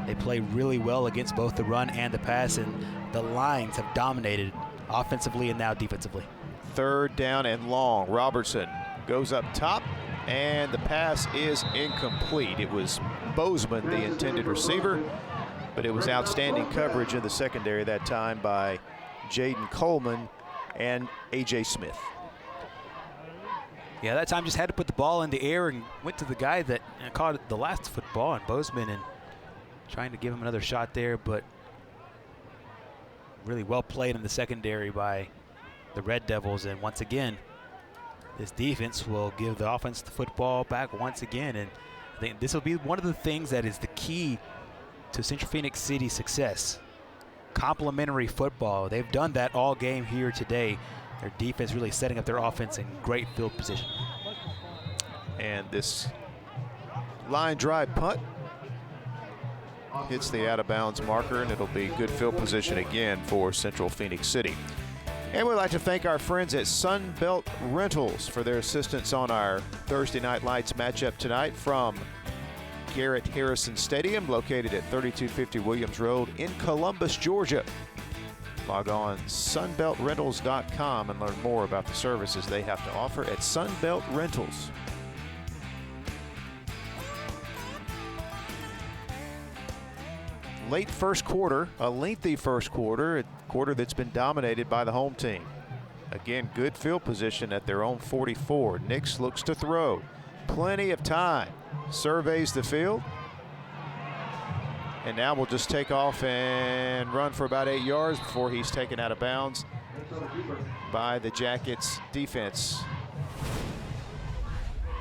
They play really well against both the run and the pass, and the lines have dominated offensively and now defensively. Third down and long. Robertson goes up top, and the pass is incomplete. It was Bozeman, the intended receiver, but it was outstanding coverage in the secondary that time by Jaden Coleman and A.J. Smith. Yeah, that time just had to put the ball in the air and went to the guy that caught the last football on Bozeman and trying to give him another shot there, but really well played in the secondary by the Red Devils. And once again, this defense will give the offense the football back once again. And I think this will be one of the things that is the key to Central Phoenix City's success. Complementary football. They've done that all game here today. Their defense really setting up their offense in great field position. And this line drive punt. Hits the out-of-bounds marker, and it'll be good field position again for Central Phenix City. And we'd like to thank our friends at Sunbelt Rentals for their assistance on our Thursday Night Lights matchup tonight from Garrett Harrison Stadium, located at 3250 Williams Road in Columbus, Georgia. Log on sunbeltrentals.com and learn more about the services they have to offer at Sunbelt Rentals. Late first quarter, a lengthy first quarter, a quarter that's been dominated by the home team. Again, good field position at their own 44. Nix looks to throw. Plenty of time. Surveys the field. And now we'll just take off and run for about 8 yards before he's taken out of bounds by the Jackets defense.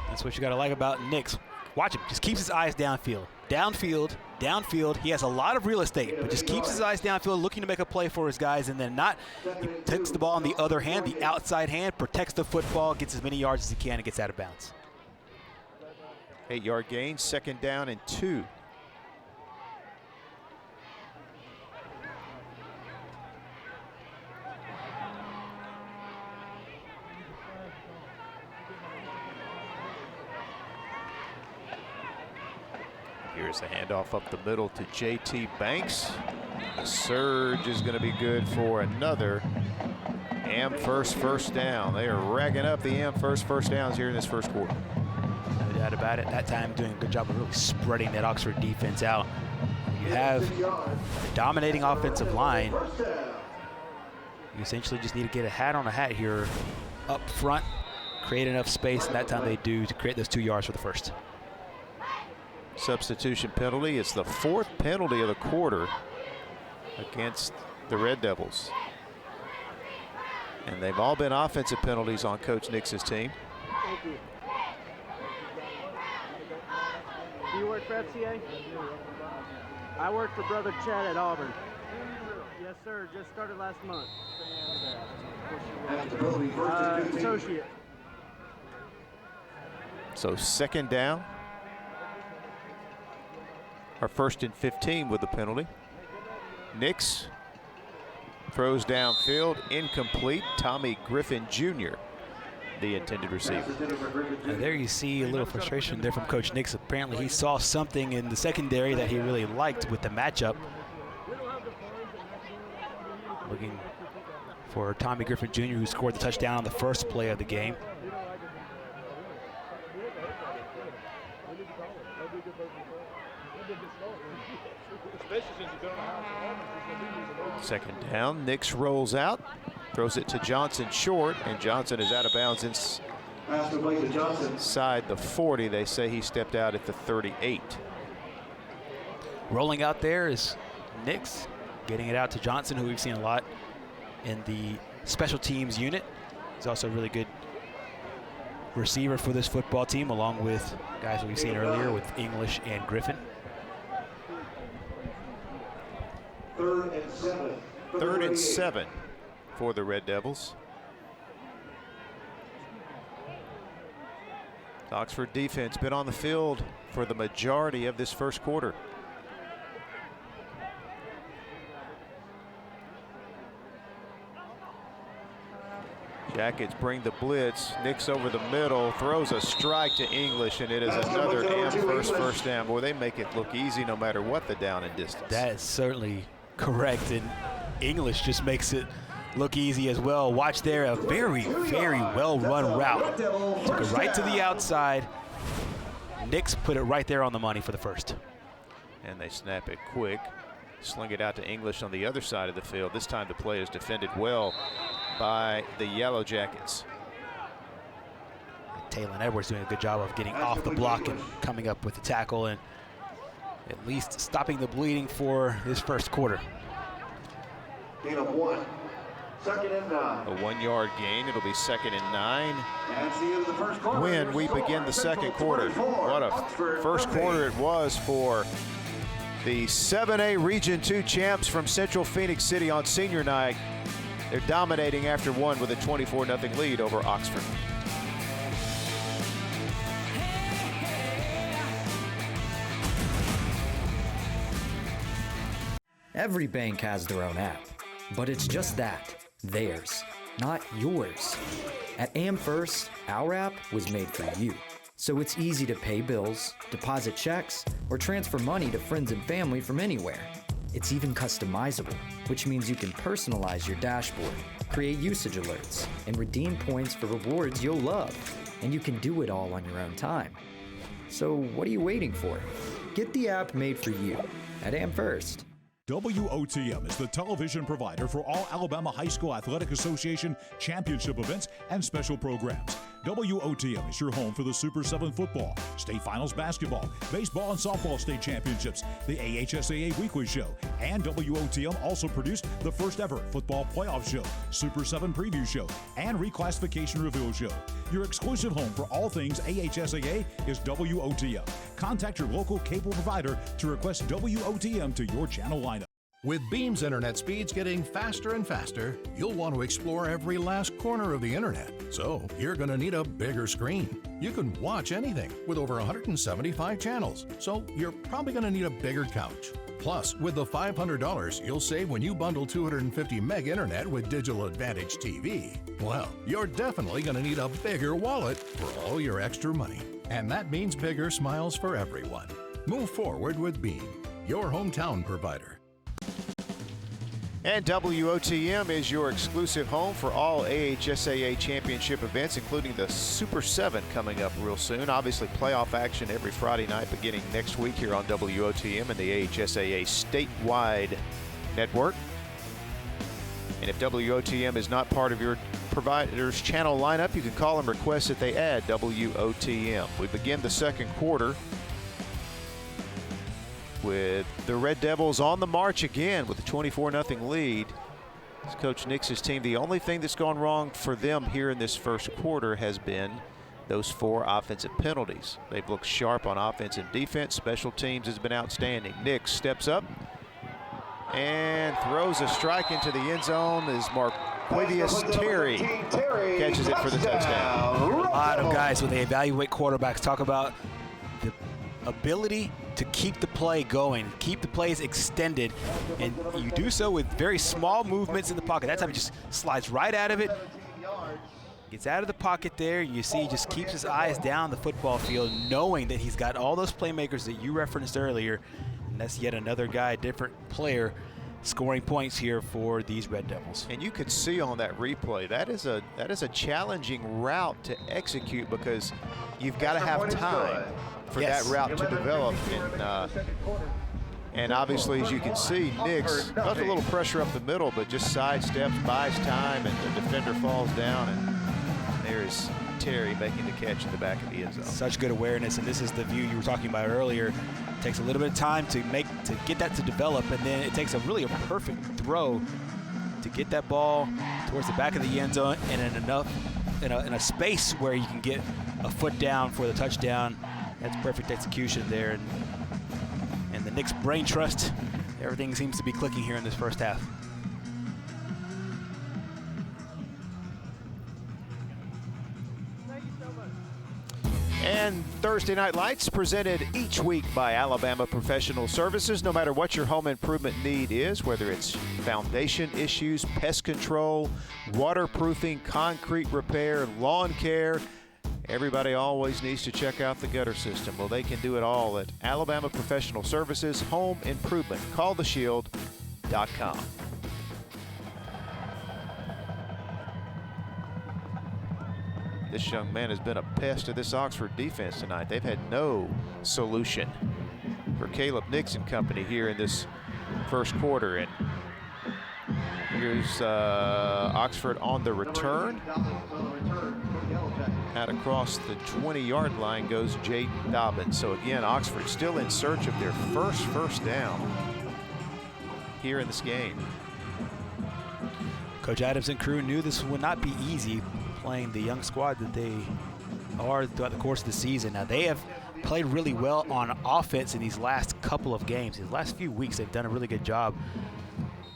That's what you got to like about Nix. Watch him, just keeps his eyes downfield. Downfield, downfield. He has a lot of real estate, but just keeps his eyes downfield, looking to make a play for his guys, and then he takes the ball in the other hand, the outside hand, protects the football, gets as many yards as he can, and gets out of bounds. 8-yard gain, 2nd down and 2. Here's a handoff up the middle to J.T. Banks. The surge is going to be good for another Amherst first down. They are racking up the Amherst first downs here in this first quarter. No doubt about it. That time doing a good job of really spreading that Oxford defense out. You have a dominating offensive line. You essentially just need to get a hat on a hat here up front, create enough space, and that time they do, to create those 2 yards for the first. Substitution penalty. It's the 4th penalty of the quarter against the Red Devils. And they've all been offensive penalties on Coach Nix's team. Thank you. Do you work for FCA? I work for Brother Chad at Auburn. Yes, sir. Just started last month. Associate. So 2nd down. Our 1st and 15 with the penalty. Nix throws downfield, incomplete. Tommy Griffin Jr., the intended receiver. Now there you see a little frustration there from Coach Nix. Apparently he saw something in the secondary that he really liked with the matchup. Looking for Tommy Griffin Jr., who scored the touchdown on the first play of the game. Second down, Nix rolls out, throws it to Johnson short, and Johnson is out of bounds inside the 40. They say he stepped out at the 38. Rolling out there is Nix, getting it out to Johnson, who we've seen a lot in the special teams unit. He's also a really good receiver for this football team, along with guys that we've seen earlier with English and Griffin. 3rd and 7. 3rd and 7 for the Red Devils. The Oxford defense been on the field for the majority of this first quarter. Jackets bring the blitz. Nix over the middle, throws a strike to English, and it is another Amherst first down. Boy, they make it look easy no matter what the down and distance. That is certainly correct, and English just makes it look easy as well. Watch there, a very, very well-run route. Took it right to the outside. Nix put it right there on the money for the first. And they snap it quick, sling it out to English on the other side of the field. This time the play is defended well by the Yellow Jackets. Taylor Edwards doing a good job of getting off the block and coming up with the tackle and at least stopping the bleeding for this first quarter. Gain of 1. 2nd and 9. A 1-yard gain. It'll be 2nd and 9. That's the end of the first quarter. When we begin the second quarter. What a first quarter it was for the 7A Region 2 champs from Central Phenix City on senior night. They're dominating after one with a 24-0 lead over Oxford. Every bank has their own app, but it's just that, theirs, not yours. At AmFirst, our app was made for you. So it's easy to pay bills, deposit checks, or transfer money to friends and family from anywhere. It's even customizable, which means you can personalize your dashboard, create usage alerts, and redeem points for rewards you'll love. And you can do it all on your own time. So what are you waiting for? Get the app made for you at AmFirst. WOTM is the television provider for all Alabama High School Athletic Association championship events and special programs. WOTM is your home for the Super 7 football, state finals basketball, baseball and softball state championships, the AHSAA weekly show, and WOTM also produced the first ever football playoff show, Super 7 preview show, and reclassification reveal show. Your exclusive home for all things AHSAA is WOTM. Contact your local cable provider to request WOTM to your channel lineup. With Beam's internet speeds getting faster and faster, you'll want to explore every last corner of the internet. So you're going to need a bigger screen. You can watch anything with over 175 channels. So you're probably going to need a bigger couch. Plus, with the $500 you'll save when you bundle 250 meg internet with Digital Advantage TV, well, you're definitely going to need a bigger wallet for all your extra money. And that means bigger smiles for everyone. Move forward with Beam, your hometown provider. And WOTM is your exclusive home for all AHSAA championship events, including the Super 7 coming up real soon. Obviously, playoff action every Friday night beginning next week here on WOTM and the AHSAA statewide network. And if WOTM is not part of your provider's channel lineup, you can call and request that they add WOTM. We begin the second quarter with the Red Devils on the march again with a 24-0 lead. It's Coach Nix's team. The only thing that's gone wrong for them here in this first quarter has been those 4 offensive penalties. They've looked sharp on offense and defense. Special teams has been outstanding. Nix steps up and throws a strike into the end zone as Marquavius Terry catches it for the touchdown. A lot of guys, when they evaluate quarterbacks, talk about the ability to keep the play going, keep the plays extended, and you do so with very small movements in the pocket. That time he just slides right out of it, gets out of the pocket there. You see he just keeps his eyes down the football field, knowing that he's got all those playmakers that you referenced earlier, and that's yet another guy, different player, scoring points here for these Red Devils. And you could see on that replay, that is a challenging route to execute because you've got to have time for that route to develop. And obviously, as you can see, Nix felt a little pressure up the middle, but just sidesteps, buys time, and the defender falls down, and there's Terry making the catch in the back of the end zone. Such good awareness, and this is the view you were talking about earlier. It takes a little bit of time to get that to develop, and then it takes a perfect throw to get that ball towards the back of the end zone and in a space where you can get a foot down for the touchdown. That's perfect execution there, and the Knicks brain trust, everything seems to be clicking here in this first half. And Thursday Night Lights presented each week by Alabama Professional Services. No matter what your home improvement need is, whether it's foundation issues, pest control, waterproofing, concrete repair, lawn care, everybody always needs to check out the gutter system. Well, they can do it all at Alabama Professional Services Home Improvement. CallTheShield.com. This young man has been a pest to this Oxford defense tonight. They've had no solution for Caleb Nix and company here in this first quarter. And here's Oxford on the return. Out across the 20-yard line goes Jaden Dobbins. So again, Oxford still in search of their first down here in this game. Coach Adams and crew knew this would not be easy, playing the young squad that they are throughout the course of the season. Now, they have played really well on offense in these last couple of games. These last few weeks, they've done a really good job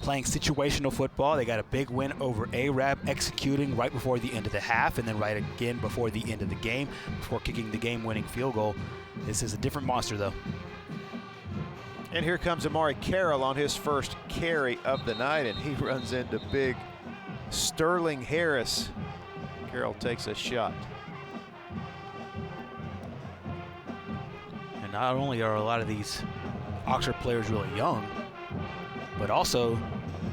playing situational football. They got a big win over Arab, executing right before the end of the half, and then right again before the end of the game, before kicking the game-winning field goal. This is a different monster, though. And here comes Amari Carroll on his first carry of the night, and he runs into big Sterling Harris. Carroll takes a shot. And not only are a lot of these Oxford players really young, but also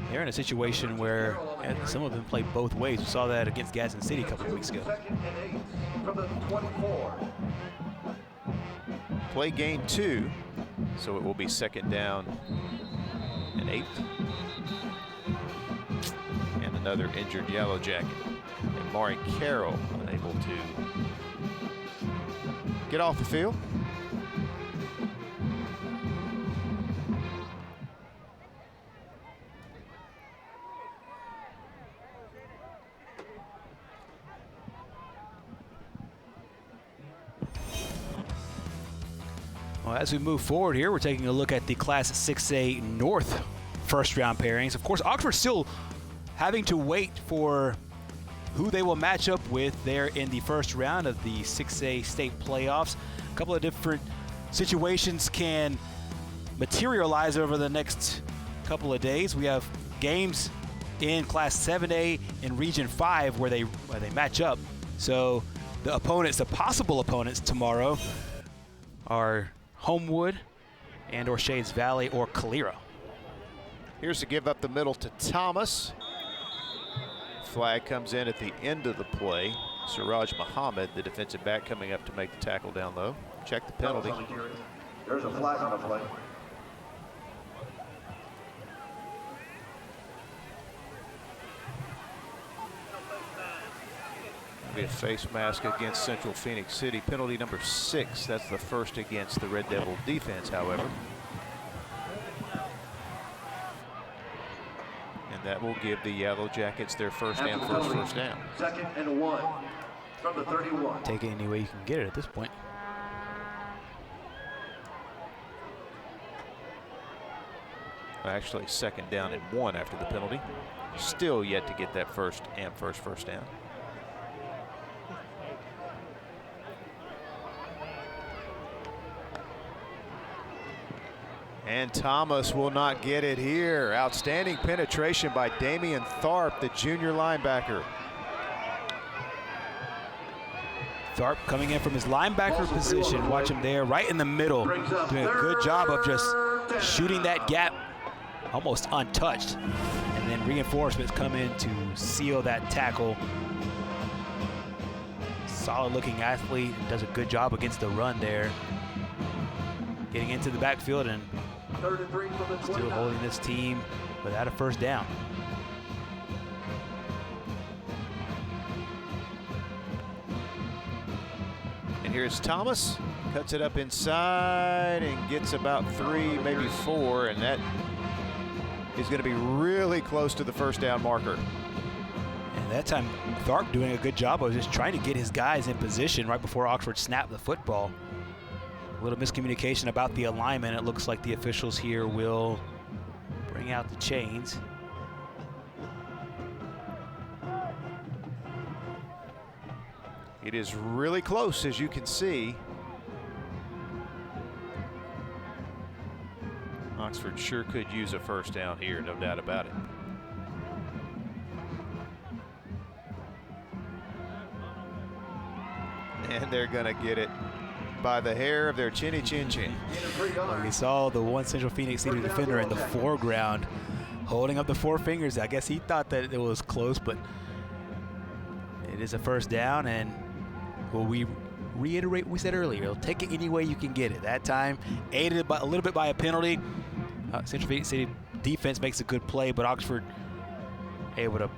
they're in a situation where some of them play both ways. We saw that against Gadsden City a couple of weeks ago. Play gain 2, so it will be 2nd down and 8. And another injured Yellow Jacket. And Maury Carroll unable to get off the field. Well, as we move forward here, we're taking a look at the Class 6A North first-round pairings. Of course, Oxford's still having to wait for who they will match up with there in the first round of the 6A state playoffs. A couple of different situations can materialize over the next couple of days. We have games in Class 7A and Region 5 where they match up. So the opponents, the possible opponents tomorrow are Homewood and or Shades Valley or Calera. Here's to give up the middle to Thomas. Flag comes in at the end of the play. Siraj Muhammad, the defensive back, coming up to make the tackle down low. Check the penalty. There's a flag on the play. Be a face mask against Central Phoenix City. Penalty number 6. That's the first against the Red Devil defense, however. And that will give the Yellow Jackets their first down. 2nd and 1 from the 31. Take it any way you can get it at this point. Actually, 2nd down and 1 after the penalty. Still yet to get that first down. And Thomas will not get it here. Outstanding penetration by Damian Tharp, the junior linebacker. Tharp coming in from his linebacker position. Watch him there, right in the middle. Doing a good job of just shooting that gap almost untouched. And then reinforcements come in to seal that tackle. Solid looking athlete, does a good job against the run there. Getting into the backfield and still holding this team without a first down. And here's Thomas, cuts it up inside and gets about 3, maybe 4, and that is going to be really close to the first down marker. And that time, Tharp doing a good job of just trying to get his guys in position right before Oxford snapped the football. A little miscommunication about the alignment. It looks like the officials here will bring out the chains. It is really close, as you can see. Oxford sure could use a first down here, no doubt about it. And they're going to get it by the hair of their chinny chin chin. Well, we saw the one Central Phoenix City defender in the foreground holding up the 4 fingers. I guess he thought that it was close, but it is a first down. And will we reiterate what we said earlier? You'll take it any way you can get it. That time, aided by a little bit by a penalty. Central Phoenix City defense makes a good play, but Oxford able to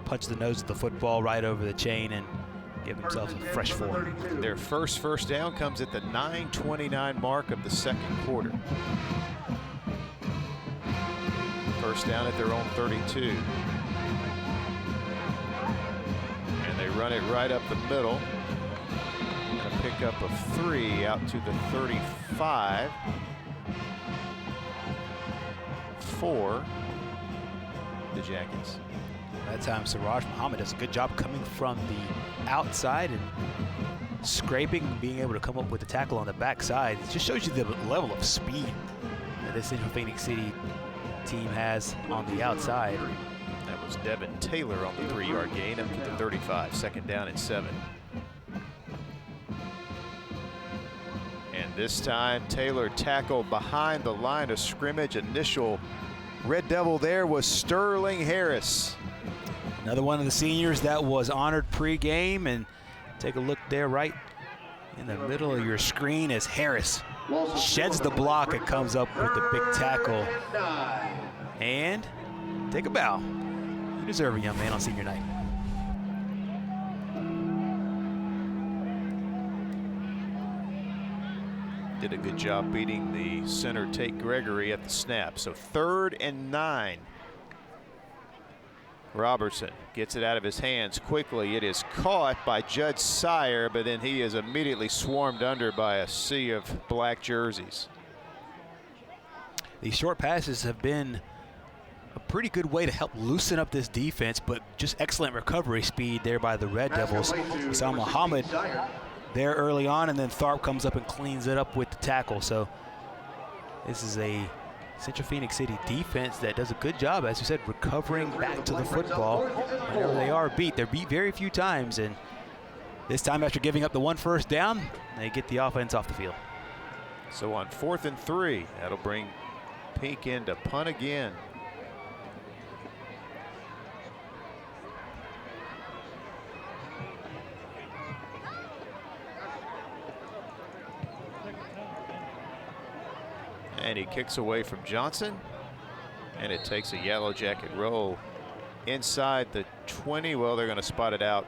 punch the nose of the football right over the chain and give themselves a fresh 4. Their first down comes at the 9:29 mark of the second quarter. First down at their own 32. And they run it right up the middle. And a pickup of 3 out to the 35. For the Jackets. That time, Siraj Muhammad does a good job coming from the outside and scraping and being able to come up with the tackle on the backside. It just shows you the level of speed that this Central Phoenix City team has on the outside. That was Devin Taylor on the 3-yard gain up to the 35, 2nd down and 7. And this time Taylor tackled behind the line of scrimmage. Initial Red Devil there was Sterling Harris. Another one of the seniors that was honored pre-game, and take a look there right in the middle of your screen as Harris sheds the block and comes up with the big tackle. And take a bow. You deserve it, young man, on senior night. Did a good job beating the center Tate Gregory at the snap. So 3rd and 9. Robertson gets it out of his hands quickly. It is caught by Judge Sire, but then he is immediately swarmed under by a sea of black jerseys. These short passes have been a pretty good way to help loosen up this defense, but just excellent recovery speed there by the Red Devils. We saw Muhammad there early on, and then Tharp comes up and cleans it up with the tackle. So this is a Central Phoenix City defense that does a good job, as you said, recovering back to the football whenever they are beat. They're beat very few times, and this time after giving up the 1 first down, they get the offense off the field. So on 4th and 3, that'll bring Pink in to punt again. And he kicks away from Johnson, and it takes a Yellow Jacket roll inside the 20. Well, they're going to spot it out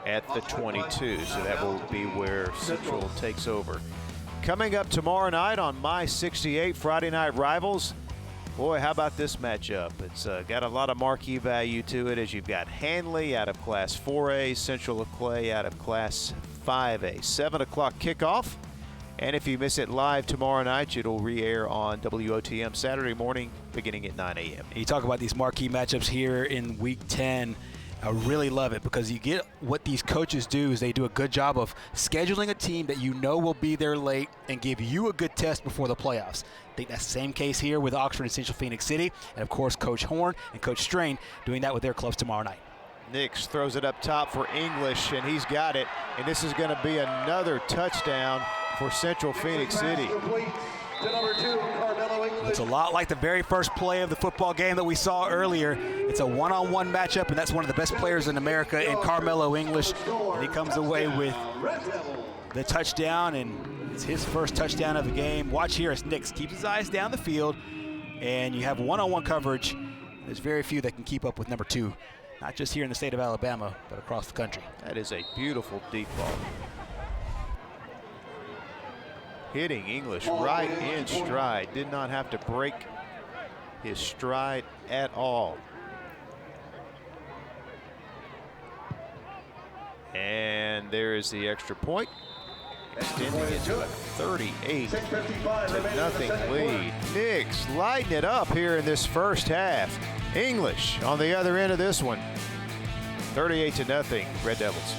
at the 22, so that will be where Central takes over. Coming up tomorrow night on My 68 Friday Night Rivals. Boy, how about this matchup? It's got a lot of marquee value to it, as you've got Hanley out of Class 4A, Central Clay out of Class 5A. 7 o'clock kickoff. And if you miss it live tomorrow night, it'll re-air on WOTM Saturday morning beginning at 9 a.m. You talk about these marquee matchups here in Week 10. I really love it because you get what these coaches do is they do a good job of scheduling a team that you know will be there late and give you a good test before the playoffs. I think that's the same case here with Oxford and Central Phoenix City. And, of course, Coach Horn and Coach Strain doing that with their clubs tomorrow night. Nix throws it up top for English, and he's got it. And this is going to be another touchdown for Central Phoenix City. It's a lot like the very first play of the football game that we saw earlier. It's a one-on-one matchup, and that's one of the best players in America in Carmelo English. And he comes away with the touchdown, and it's his first touchdown of the game. Watch here as Nix keeps his eyes down the field, and you have one-on-one coverage. There's very few that can keep up with number 2, not just here in the state of Alabama, but across the country. That is a beautiful deep ball. Hitting English right in stride. Did not have to break his stride at all. And there is the extra point, extending it to a 38-0 lead. Nix lighting it up here in this first half. English on the other end of this one. 38-0, Red Devils.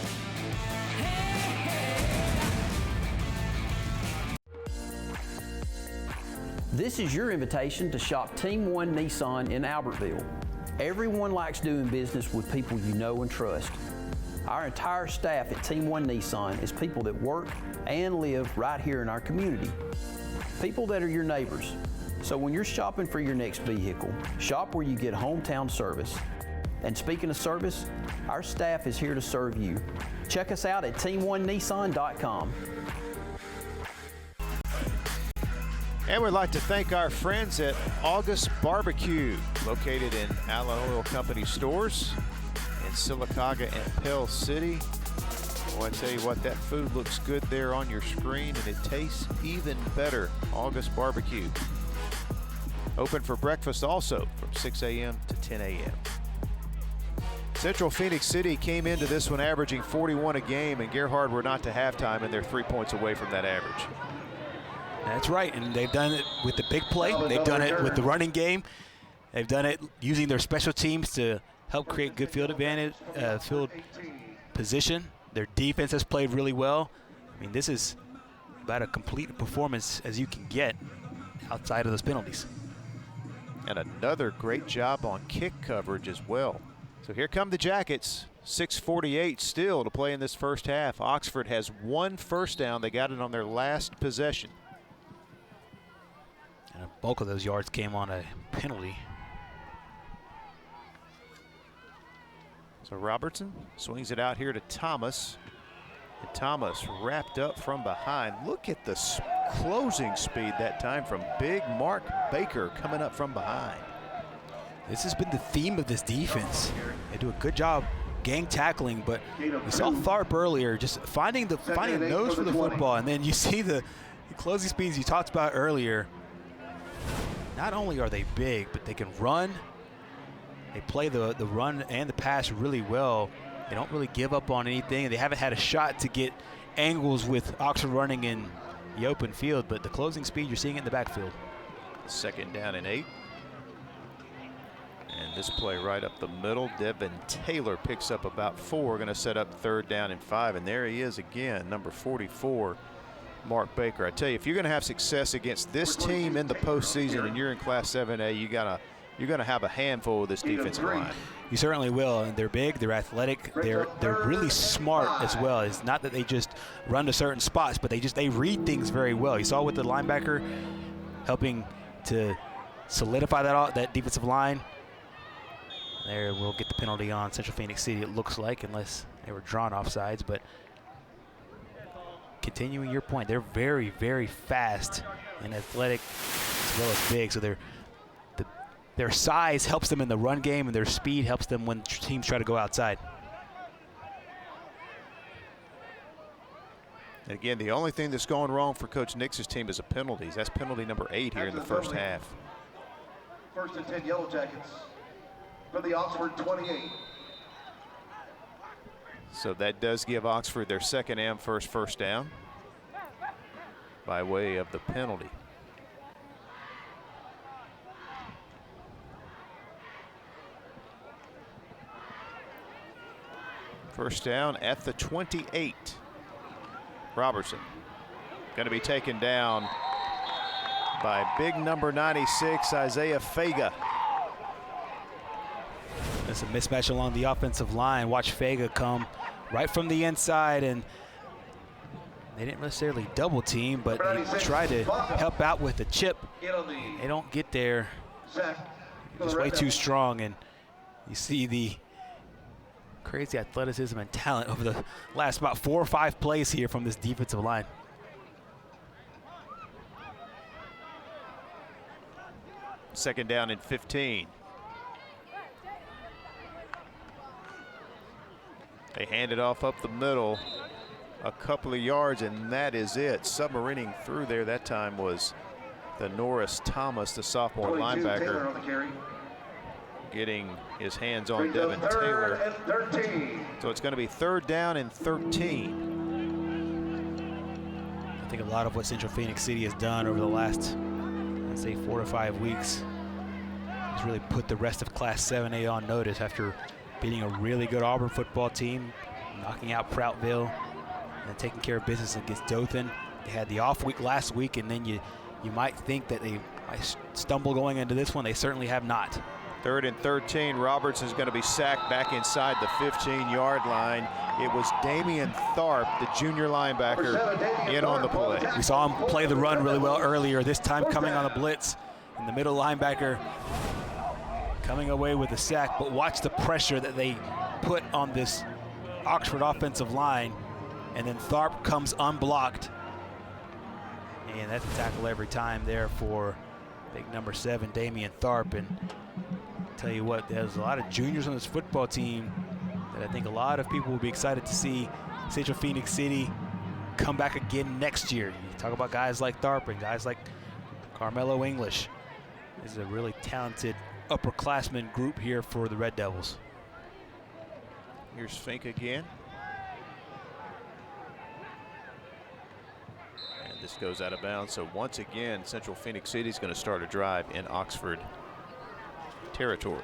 This is your invitation to shop Team 1 Nissan in Albertville. Everyone likes doing business with people you know and trust. Our entire staff at Team 1 Nissan is people that work and live right here in our community. People that are your neighbors. So when you're shopping for your next vehicle, shop where you get hometown service. And speaking of service, our staff is here to serve you. Check us out at team1nissan.com. And we'd like to thank our friends at August Barbecue, located in Allen Oil Company stores in Sylacauga and Pell City. Well, I tell you what, that food looks good there on your screen, and it tastes even better. August Barbecue. Open for breakfast also from 6 a.m. to 10 a.m. Central Phoenix City came into this one averaging 41 a game, and Gerhard were not to halftime, and they're 3 points away from that average. That's right, and they've done it with the big play. They've done it with the running game. They've done it using their special teams to help create good field advantage, field position. Their defense has played really well. I mean, this is about a complete performance as you can get. outside of those penalties. And another great job on kick coverage as well. So here come the Jackets. 6:48 still to play in this first half. Oxford has 1 first down. They got it on their last possession. And a bulk of those yards came on a penalty. So Robertson swings it out here to Thomas. And Thomas wrapped up from behind. Look at the closing speed that time from big Mark Baker coming up from behind. This has been the theme of this defense. They do a good job gang tackling, but we saw Tharp earlier just finding a nose for the football, and then you see the closing speeds you talked about earlier. Not only are they big, but they can run. They play the run and the pass really well. They don't really give up on anything. They haven't had a shot to get angles with Oxford running in the open field, but the closing speed, you're seeing it in the backfield. 2nd down and 8. And this play right up the middle. Devin Taylor picks up about 4. Going to set up 3rd down and 5. And there he is again, number 44, Mark Baker. I tell you, if you're going to have success against this team in the postseason and you're in Class 7A, you're going to have a handful of this defensive line. You certainly will. And they're big, they're athletic, they're really smart as well. It's not that they just run to certain spots, but they read things very well. You saw with the linebacker helping to solidify that defensive line. There, we'll get the penalty on Central Phoenix City, it looks like, unless they were drawn offsides. But continuing your point, they're very, very fast and athletic as well as big. So their size helps them in the run game, and their speed helps them when teams try to go outside. And again, the only thing that's going wrong for Coach Nix's team is the penalties. That's penalty number 8 here in the first half. 1st and 10 Yellow Jackets for the Oxford 28. So that does give Oxford their 2nd and first down by way of the penalty. First down at the 28. Robertson going to be taken down by big number 96, Isaiah Fega. There's a mismatch along the offensive line. Watch Fega come right from the inside, and they didn't necessarily double team, but they tried to help out with the chip. They don't get there. It's way too strong, and you see the crazy athleticism and talent over the last about 4 or 5 plays here from this defensive line. Second down and 15. They hand it off up the middle a couple of yards, and that is it. Submarining through there that time was the Norris Thomas, the sophomore linebacker, getting his hands on Devin Taylor. So it's going to be 3rd down and 13. I think a lot of what Central Phoenix City has done over the last, I'd say, 4 to 5 weeks has really put the rest of Class 7A on notice after beating a really good Auburn football team, knocking out Proutville, and taking care of business against Dothan. They had the off week last week, and then you might think that they might stumble going into this one. They certainly have not. 3rd and 13. Robertson's going to be sacked back inside the 15-yard line. It was Damian Tharp, the junior linebacker, in on the play. We saw him play the run really well earlier, this time coming on a blitz. And the middle linebacker coming away with a sack, but watch the pressure that they put on this Oxford offensive line. And then Tharp comes unblocked. And that's a tackle every time there for big number 7, Damian Tharp. And tell you what, there's a lot of juniors on this football team that I think a lot of people will be excited to see Central Phoenix City come back again next year. You talk about guys like Tharp and guys like Carmelo English. This is a really talented upperclassmen group here for the Red Devils. Here's Fink again. And this goes out of bounds. So once again, Central Phoenix City is going to start a drive in Oxford territory.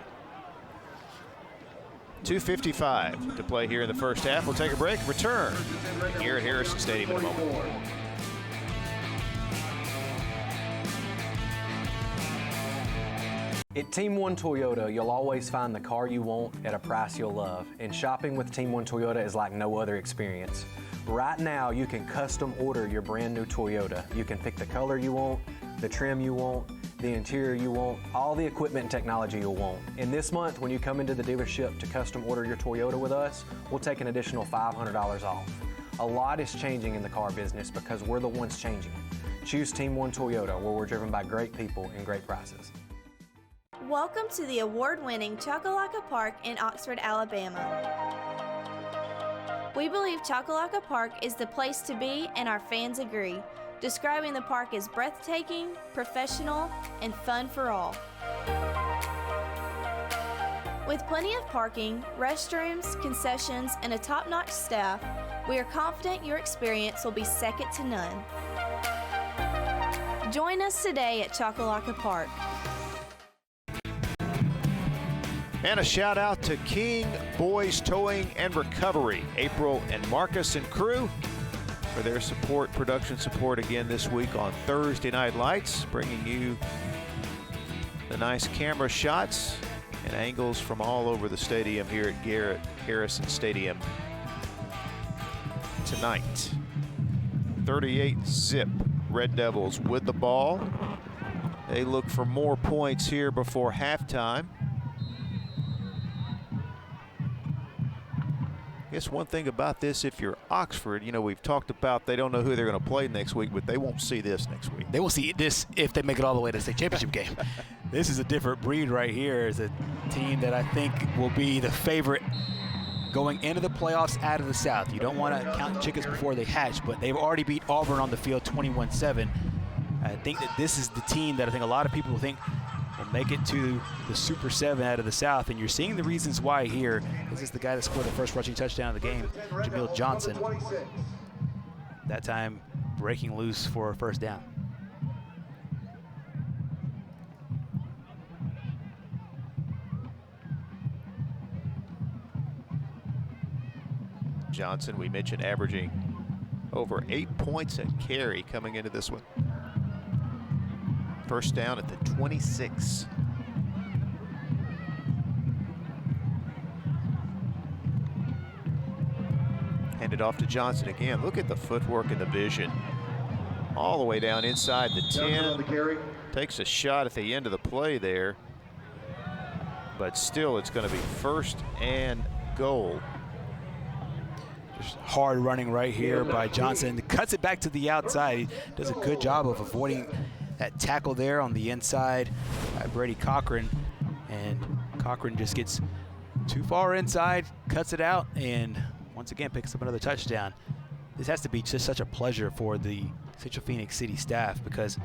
2:55 to play here in the first half. We'll take a break, return here at Harrison Stadium in a moment. At Team One Toyota, you'll always find the car you want at a price you'll love. And shopping with Team One Toyota is like no other experience. Right now, you can custom order your brand new Toyota. You can pick the color you want, the trim you want, the interior you want, all the equipment and technology you'll want. And this month, when you come into the dealership to custom order your Toyota with us, we'll take an additional $500 off. A lot is changing in the car business because we're the ones changing it. Choose Team One Toyota, where we're driven by great people and great prices. Welcome to the award-winning Chocolaca Park in Oxford, Alabama. We believe Chocolaca Park is the place to be, and our fans agree, describing the park as breathtaking, professional, and fun for all. With plenty of parking, restrooms, concessions, and a top-notch staff, we are confident your experience will be second to none. Join us today at Chocolaca Park. And a shout out to King Boys Towing and Recovery, April and Marcus and crew, for their support, production support again this week on Thursday Night Lights, bringing you the nice camera shots and angles from all over the stadium here at Garrett Harrison Stadium tonight. 38-zip Red Devils with the ball. They look for more points here before halftime. I guess one thing about this, if you're Oxford, you know, we've talked about they don't know who they're going to play next week, but they won't see this next week. They will see this if they make it all the way to the state championship game. This is a different breed right here. It's a team that I think will be the favorite going into the playoffs out of the South. You don't want to count chickens before they hatch, but they've already beat Auburn on the field 21-7. I think that this is the team that I think a lot of people think will make it to the Super 7 out of the South, and you're seeing the reasons why here. This is the guy that scored the first rushing touchdown of the game, Jamil Johnson. That time breaking loose for a first down. Johnson, we mentioned, averaging over 8 points a carry coming into this one. First down at the 26. Handed off to Johnson again. Look at the footwork and the vision. All the way down inside the 10. Takes a shot at the end of the play there. But still, it's going to be first and goal. Just hard running right here by Johnson. Cuts it back to the outside. He does a good job of avoiding that tackle there on the inside by Brady Cochran, and Cochran just gets too far inside, cuts it out, and once again picks up another touchdown. This has to be just such a pleasure for the Central Phoenix City staff, because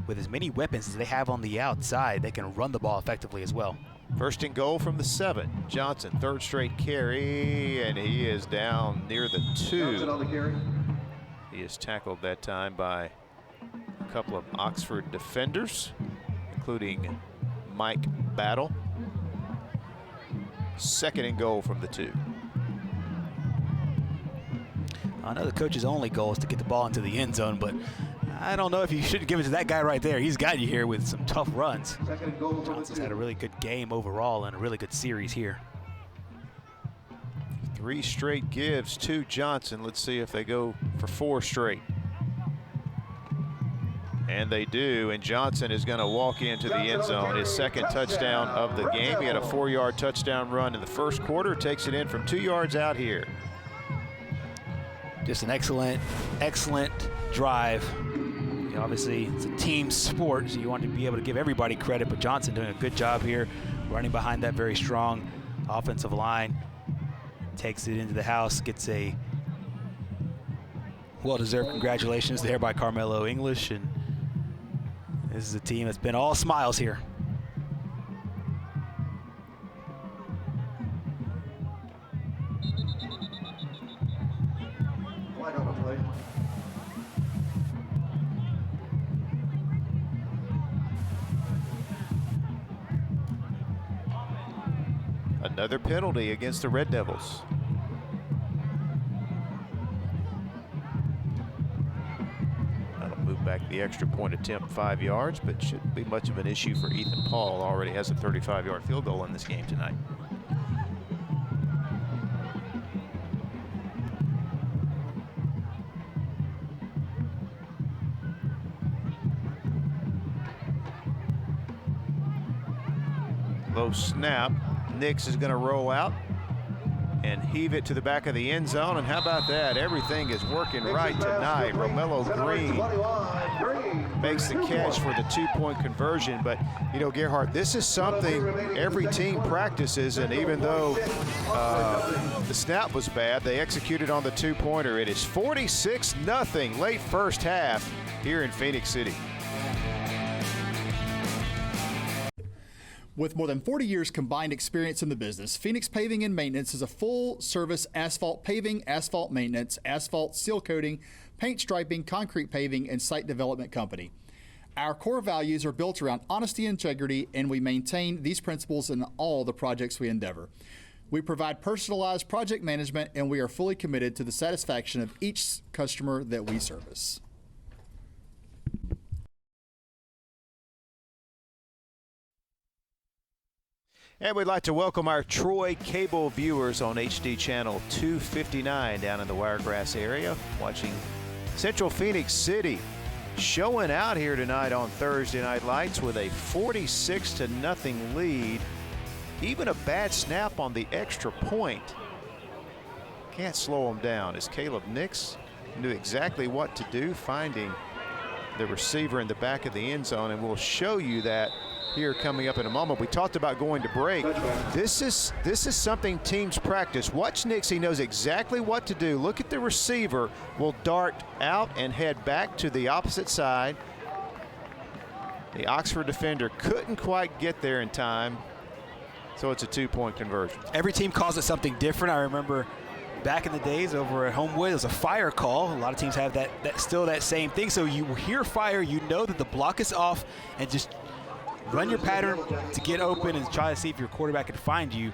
with as many weapons as they have on the outside, they can run the ball effectively as well. First and goal from the 7. Johnson, third straight carry, and he is down near the 2. He is tackled that time by a couple of Oxford defenders, including Mike Battle. Second and goal from the 2. I know the coach's only goal is to get the ball into the end zone, but I don't know if you should give it to that guy right there. He's got you here with some tough runs. Johnson's had a really good game overall and a really good series here. 3 straight gives to Johnson. Let's see if they go for 4 straight. And they do, and Johnson is going to walk into the end zone. His second touchdown of the game. He had a 4-yard touchdown run in the first quarter. Takes it in from 2 yards out here. Just an excellent drive. You know, obviously, it's a team sport, so you want to be able to give everybody credit, but Johnson doing a good job here, running behind that very strong offensive line. Takes it into the house, gets a well-deserved congratulations there by Carmelo English, and this is a team that's been all smiles here. Another penalty against the Red Devils. That'll move back quarterback. The extra point attempt 5 yards, but shouldn't be much of an issue for Ethan Paul. Already has a 35-yard field goal in this game tonight. Low snap. Nix is going to roll out and heave it to the back of the end zone. And how about that? Everything is working right tonight. Romello Green makes the catch for the 2-point conversion. But, you know, Gerhard, this is something every team practices. And even though the snap was bad, they executed on the 2-pointer. It is 46-0 late first half here in Phenix City. With more than 40 years combined experience in the business, Phenix Paving and Maintenance is a full-service asphalt paving, asphalt maintenance, asphalt seal coating, paint striping, concrete paving, and site development company. Our core values are built around honesty and integrity, and we maintain these principles in all the projects we endeavor. We provide personalized project management, and we are fully committed to the satisfaction of each customer that we service. And we'd like to welcome our Troy cable viewers on HD channel 259 down in the Wiregrass area, watching Central Phenix City showing out here tonight on Thursday Night Lights with a 46-0 lead. Even a bad snap on the extra point can't slow them down, as Caleb Nix knew exactly what to do, finding the receiver in the back of the end zone, and we'll show you that here coming up in a moment. We talked about going to break. This is something teams practice. Watch Nix. He knows exactly what to do. Look at the receiver. Will dart out and head back to the opposite side. The Oxford defender couldn't quite get there in time, so it's a 2-point conversion. Every team calls it something different. I remember back in the days over at Homewood, it was a fire call. A lot of teams have that still that same thing. So you hear fire, you know that the block is off, and just run your pattern to get open and try to see if your quarterback can find you.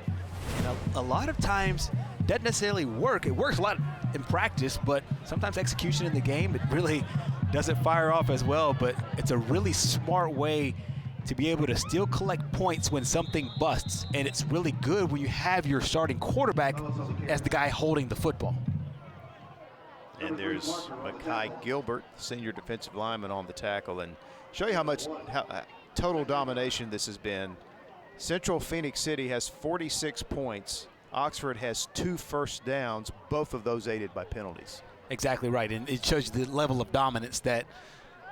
And a lot of times doesn't necessarily work. It works a lot in practice, but sometimes execution in the game, it really doesn't fire off as well. But it's a really smart way to be able to still collect points when something busts. And it's really good when you have your starting quarterback as the guy holding the football. And there's Makai Gilbert, senior defensive lineman, on the tackle. And show you how much total domination this has been. Central Phenix City has 46 points. Oxford has 2 first downs, both of those aided by penalties. Exactly right, and it shows you the level of dominance that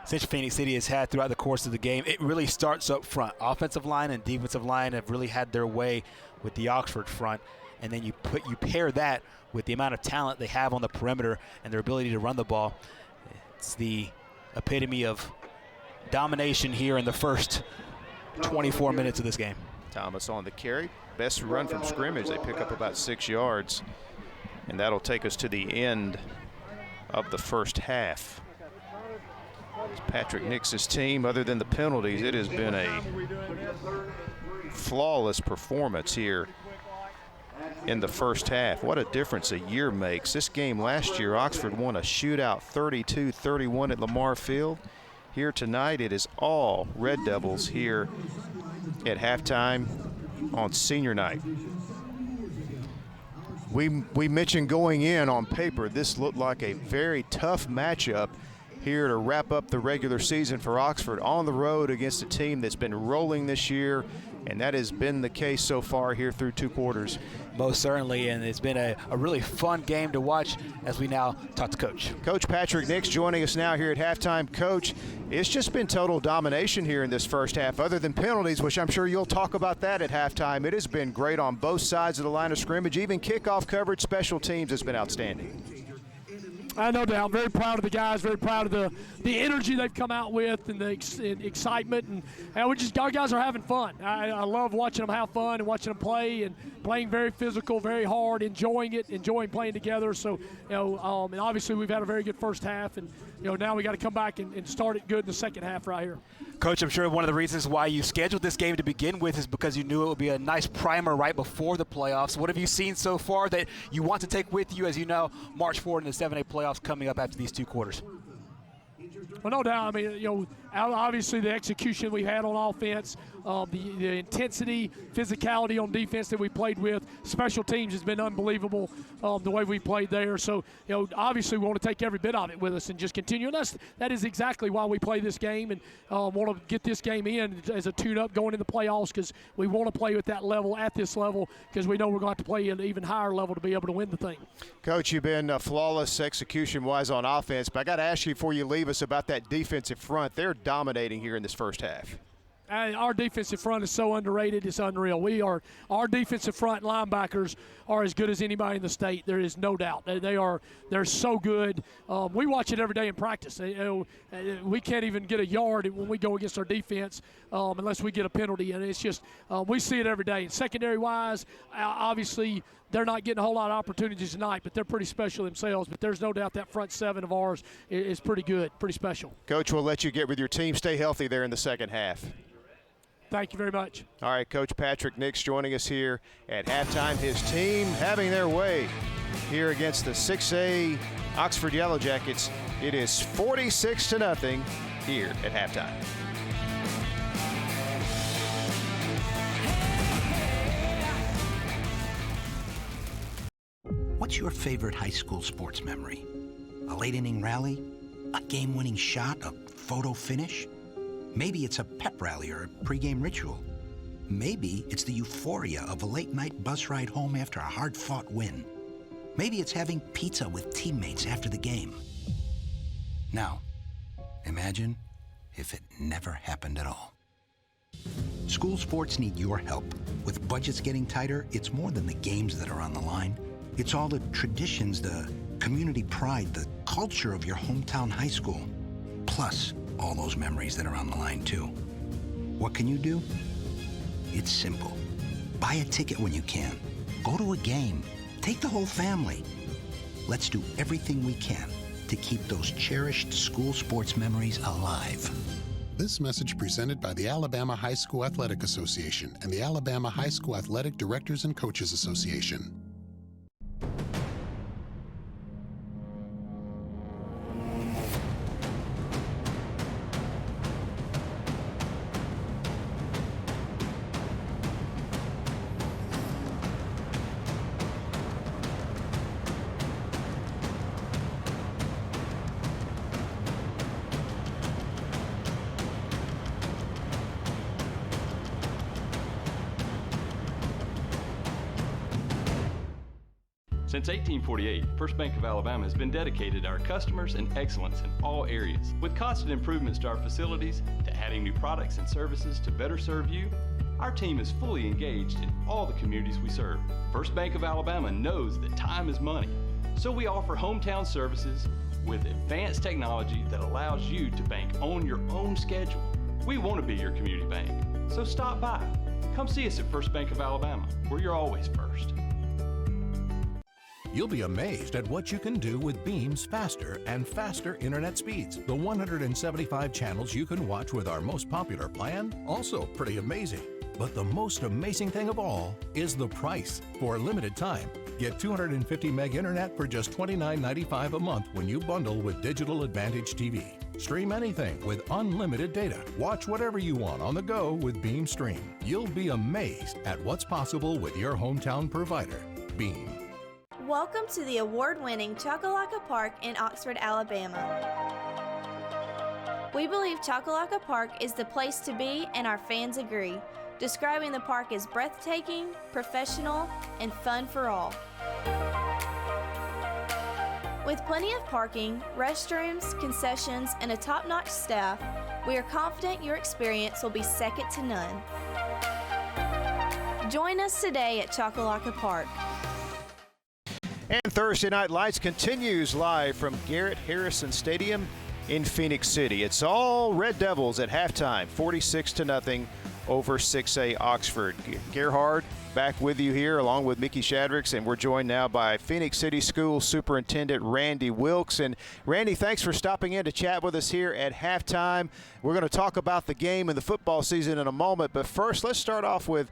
Central Phenix City has had throughout the course of the game. It really starts up front. Offensive line and defensive line have really had their way with the Oxford front, and then you pair that with the amount of talent they have on the perimeter and their ability to run the ball. It's the epitome of domination here in the first 24 minutes of this game. Thomas on the carry. Best run from scrimmage. They pick up about 6 yards, and that'll take us to the end of the first half. It's Patrick Nix's team, other than the penalties, it has been a flawless performance here in the first half. What a difference a year makes. This game last year, Oxford won a shootout 32-31 at Lamar Field. Here tonight, it is all Red Devils here at halftime on senior night. We mentioned going in on paper, this looked like a very tough matchup here to wrap up the regular season for Oxford on the road against a team that's been rolling this year, and that has been the case so far here through 2 quarters. Most certainly, and it's been a really fun game to watch as we now talk to Coach. Coach Patrick Nix joining us now here at halftime. Coach, it's just been total domination here in this first half, other than penalties, which I'm sure you'll talk about that at halftime. It has been great on both sides of the line of scrimmage. Even kickoff coverage, special teams has been outstanding. No doubt. Very proud of the guys, very proud of the energy they've come out with and the excitement. And our guys are having fun. I love watching them have fun and watching them play and playing very physical, very hard, enjoying it, enjoying playing together. So, and obviously we've had a very good first half, and now we got to come back and start it good in the second half right here. Coach, I'm sure one of the reasons why you scheduled this game to begin with is because you knew it would be a nice primer right before the playoffs. What have you seen so far that you want to take with you as you know march forward in the 7A playoffs coming up after these 2 quarters? Well, no doubt. I mean, obviously the execution we had on offense, the intensity, physicality on defense that we played with, special teams has been unbelievable, the way we played there. So, obviously we want to take every bit of it with us and just continue. And that is exactly why we play this game and want to get this game in as a tune-up going in the playoffs, because we want to play at that level, at this level, because we know we're going to have to play at an even higher level to be able to win the thing. Coach, you've been flawless execution-wise on offense, but I got to ask you before you leave us about that defensive front. They're dominating here in this first half. Our defensive front is so underrated, it's unreal. Our defensive front linebackers are as good as anybody in the state. There is no doubt. They're so good. We watch it every day in practice. We can't even get a yard when we go against our defense unless we get a penalty, and it's just we see it every day. And secondary-wise, obviously they're not getting a whole lot of opportunities tonight, but they're pretty special themselves. But there's no doubt that front seven of ours is pretty good, pretty special. Coach, we'll let you get with your team. Stay healthy there in the second half. Thank you very much. All right, Coach Patrick Nix joining us here at halftime. His team having their way here against the 6A Oxford Yellow Jackets. It is 46-0 here at halftime. What's your favorite high school sports memory? A late inning rally? A game-winning shot? A photo finish? Maybe it's a pep rally or a pregame ritual. Maybe it's the euphoria of a late-night bus ride home after a hard-fought win. Maybe it's having pizza with teammates after the game. Now, imagine if it never happened at all. School sports need your help. With budgets getting tighter, it's more than the games that are on the line. It's all the traditions, the community pride, the culture of your hometown high school. Plus, all those memories that are on the line, too. What can you do? It's simple. Buy a ticket when you can. Go to a game. Take the whole family. Let's do everything we can to keep those cherished school sports memories alive. This message presented by the Alabama High School Athletic Association and the Alabama High School Athletic Directors and Coaches Association. Since 1848, First Bank of Alabama has been dedicated to our customers and excellence in all areas. With constant improvements to our facilities, to adding new products and services to better serve you, our team is fully engaged in all the communities we serve. First Bank of Alabama knows that time is money, so we offer hometown services with advanced technology that allows you to bank on your own schedule. We want to be your community bank, so stop by. Come see us at First Bank of Alabama, where you're always first. You'll be amazed at what you can do with Beam's faster and faster internet speeds. The 175 channels you can watch with our most popular plan, also pretty amazing. But the most amazing thing of all is the price. For a limited time, get 250 meg internet for just $29.95 a month when you bundle with Digital Advantage TV. Stream anything with unlimited data. Watch whatever you want on the go with Beam Stream. You'll be amazed at what's possible with your hometown provider, Beam. Welcome to the award-winning Chocolaca Park in Oxford, Alabama. We believe Chocolaca Park is the place to be, and our fans agree, describing the park as breathtaking, professional, and fun for all. With plenty of parking, restrooms, concessions, and a top-notch staff, we are confident your experience will be second to none. Join us today at Chocolaca Park. And Thursday Night Lights continues live from Garrett Harrison Stadium in Phenix City. It's all Red Devils at halftime, 46-0 over 6A Oxford. Gerhard back with you here along with Mickey Shadricks, and we're joined now by Phenix City School Superintendent Randy Wilkes. And Randy, thanks for stopping in to chat with us here at halftime. We're going to talk about the game and the football season in a moment, but first let's start off with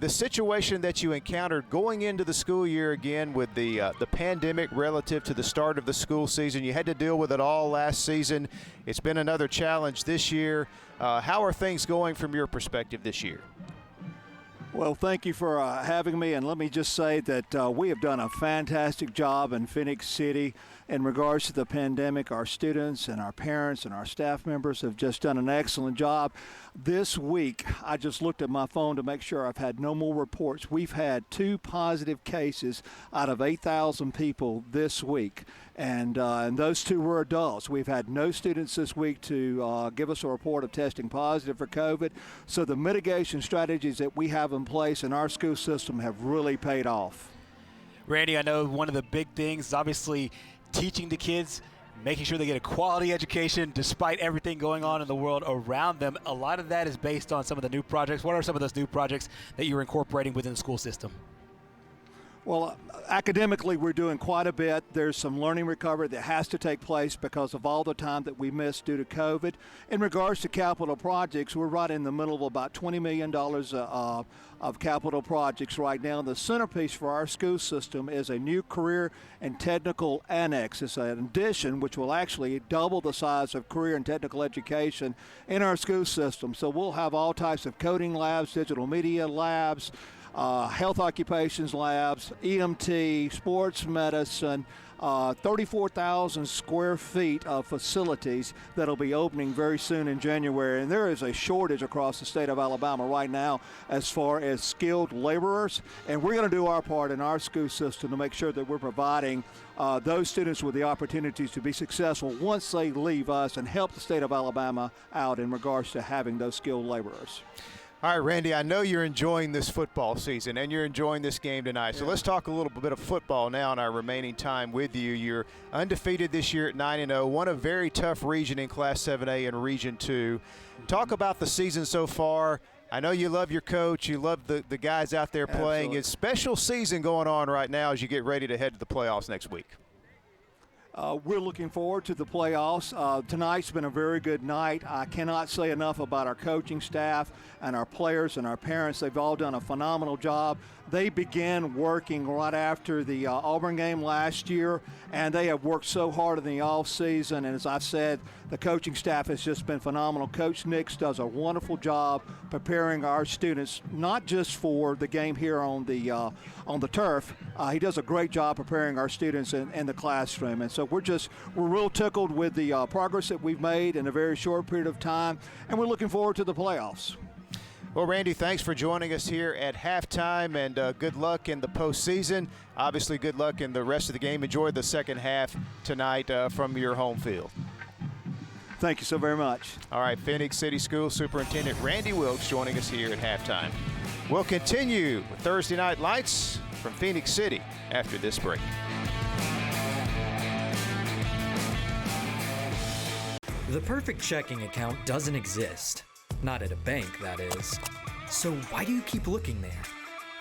the situation that you encountered going into the school year again with the pandemic relative to the start of the school season. You had to deal with it all last season. It's been another challenge this year. How are things going from your perspective this year? Well, thank you for having me, and let me just say that we have done a fantastic job in Phenix City in regards to the pandemic. Our students and our parents and our staff members have just done an excellent job. This week, I just looked at my phone to make sure I've had no more reports. We've had 2 positive cases out of 8,000 people this week, and those 2 were adults. We've had no students this week to give us a report of testing positive for COVID. So the mitigation strategies that we have in place in our school system have really paid off. Randy, I know one of the big things is obviously teaching the kids, making sure they get a quality education despite everything going on in the world around them. A lot of that is based on some of the new projects. What are some of those new projects that you're incorporating within the school system? Well, academically, we're doing quite a bit. There's some learning recovery that has to take place because of all the time that we missed due to COVID. In regards to capital projects, we're right in the middle of about $20 million of capital projects right now. The centerpiece for our school system is a new career and technical annex. It's an addition which will actually double the size of career and technical education in our school system. So we'll have all types of coding labs, digital media labs, health occupations labs, EMT, sports medicine, 34,000 square feet of facilities that'll be opening very soon in January. And there is a shortage across the state of Alabama right now as far as skilled laborers. And we're going to do our part in our school system to make sure that we're providing those students with the opportunities to be successful once they leave us and help the state of Alabama out in regards to having those skilled laborers. All right, Randy, I know you're enjoying this football season and you're enjoying this game tonight. So let's talk a little bit of football now in our remaining time with you. You're undefeated this year at 9-0, won a very tough region in Class 7A and Region 2. Talk about the season so far. I know you love your coach. You love the guys out there playing. Absolutely. It's a special season going on right now as you get ready to head to the playoffs next week. We're looking forward to the playoffs. Tonight's been a very good night. I cannot say enough about our coaching staff and our players and our parents. They've all done a phenomenal job. They began working right after the Auburn game last year, and they have worked so hard in the offseason. And as I said, the coaching staff has just been phenomenal. Coach Nix does a wonderful job preparing our students, not just for the game here on the turf. He does a great job preparing our students in the classroom. And so we're real tickled with the progress that we've made in a very short period of time, and we're looking forward to the playoffs. Well, Randy, thanks for joining us here at halftime, and good luck in the postseason. Obviously, good luck in the rest of the game. Enjoy the second half tonight from your home field. Thank you so very much. All right, Phenix City School Superintendent Randy Wilkes joining us here at halftime. We'll continue with Thursday Night Lights from Phenix City after this break. The perfect checking account doesn't exist. Not at a bank, that is. So why do you keep looking there?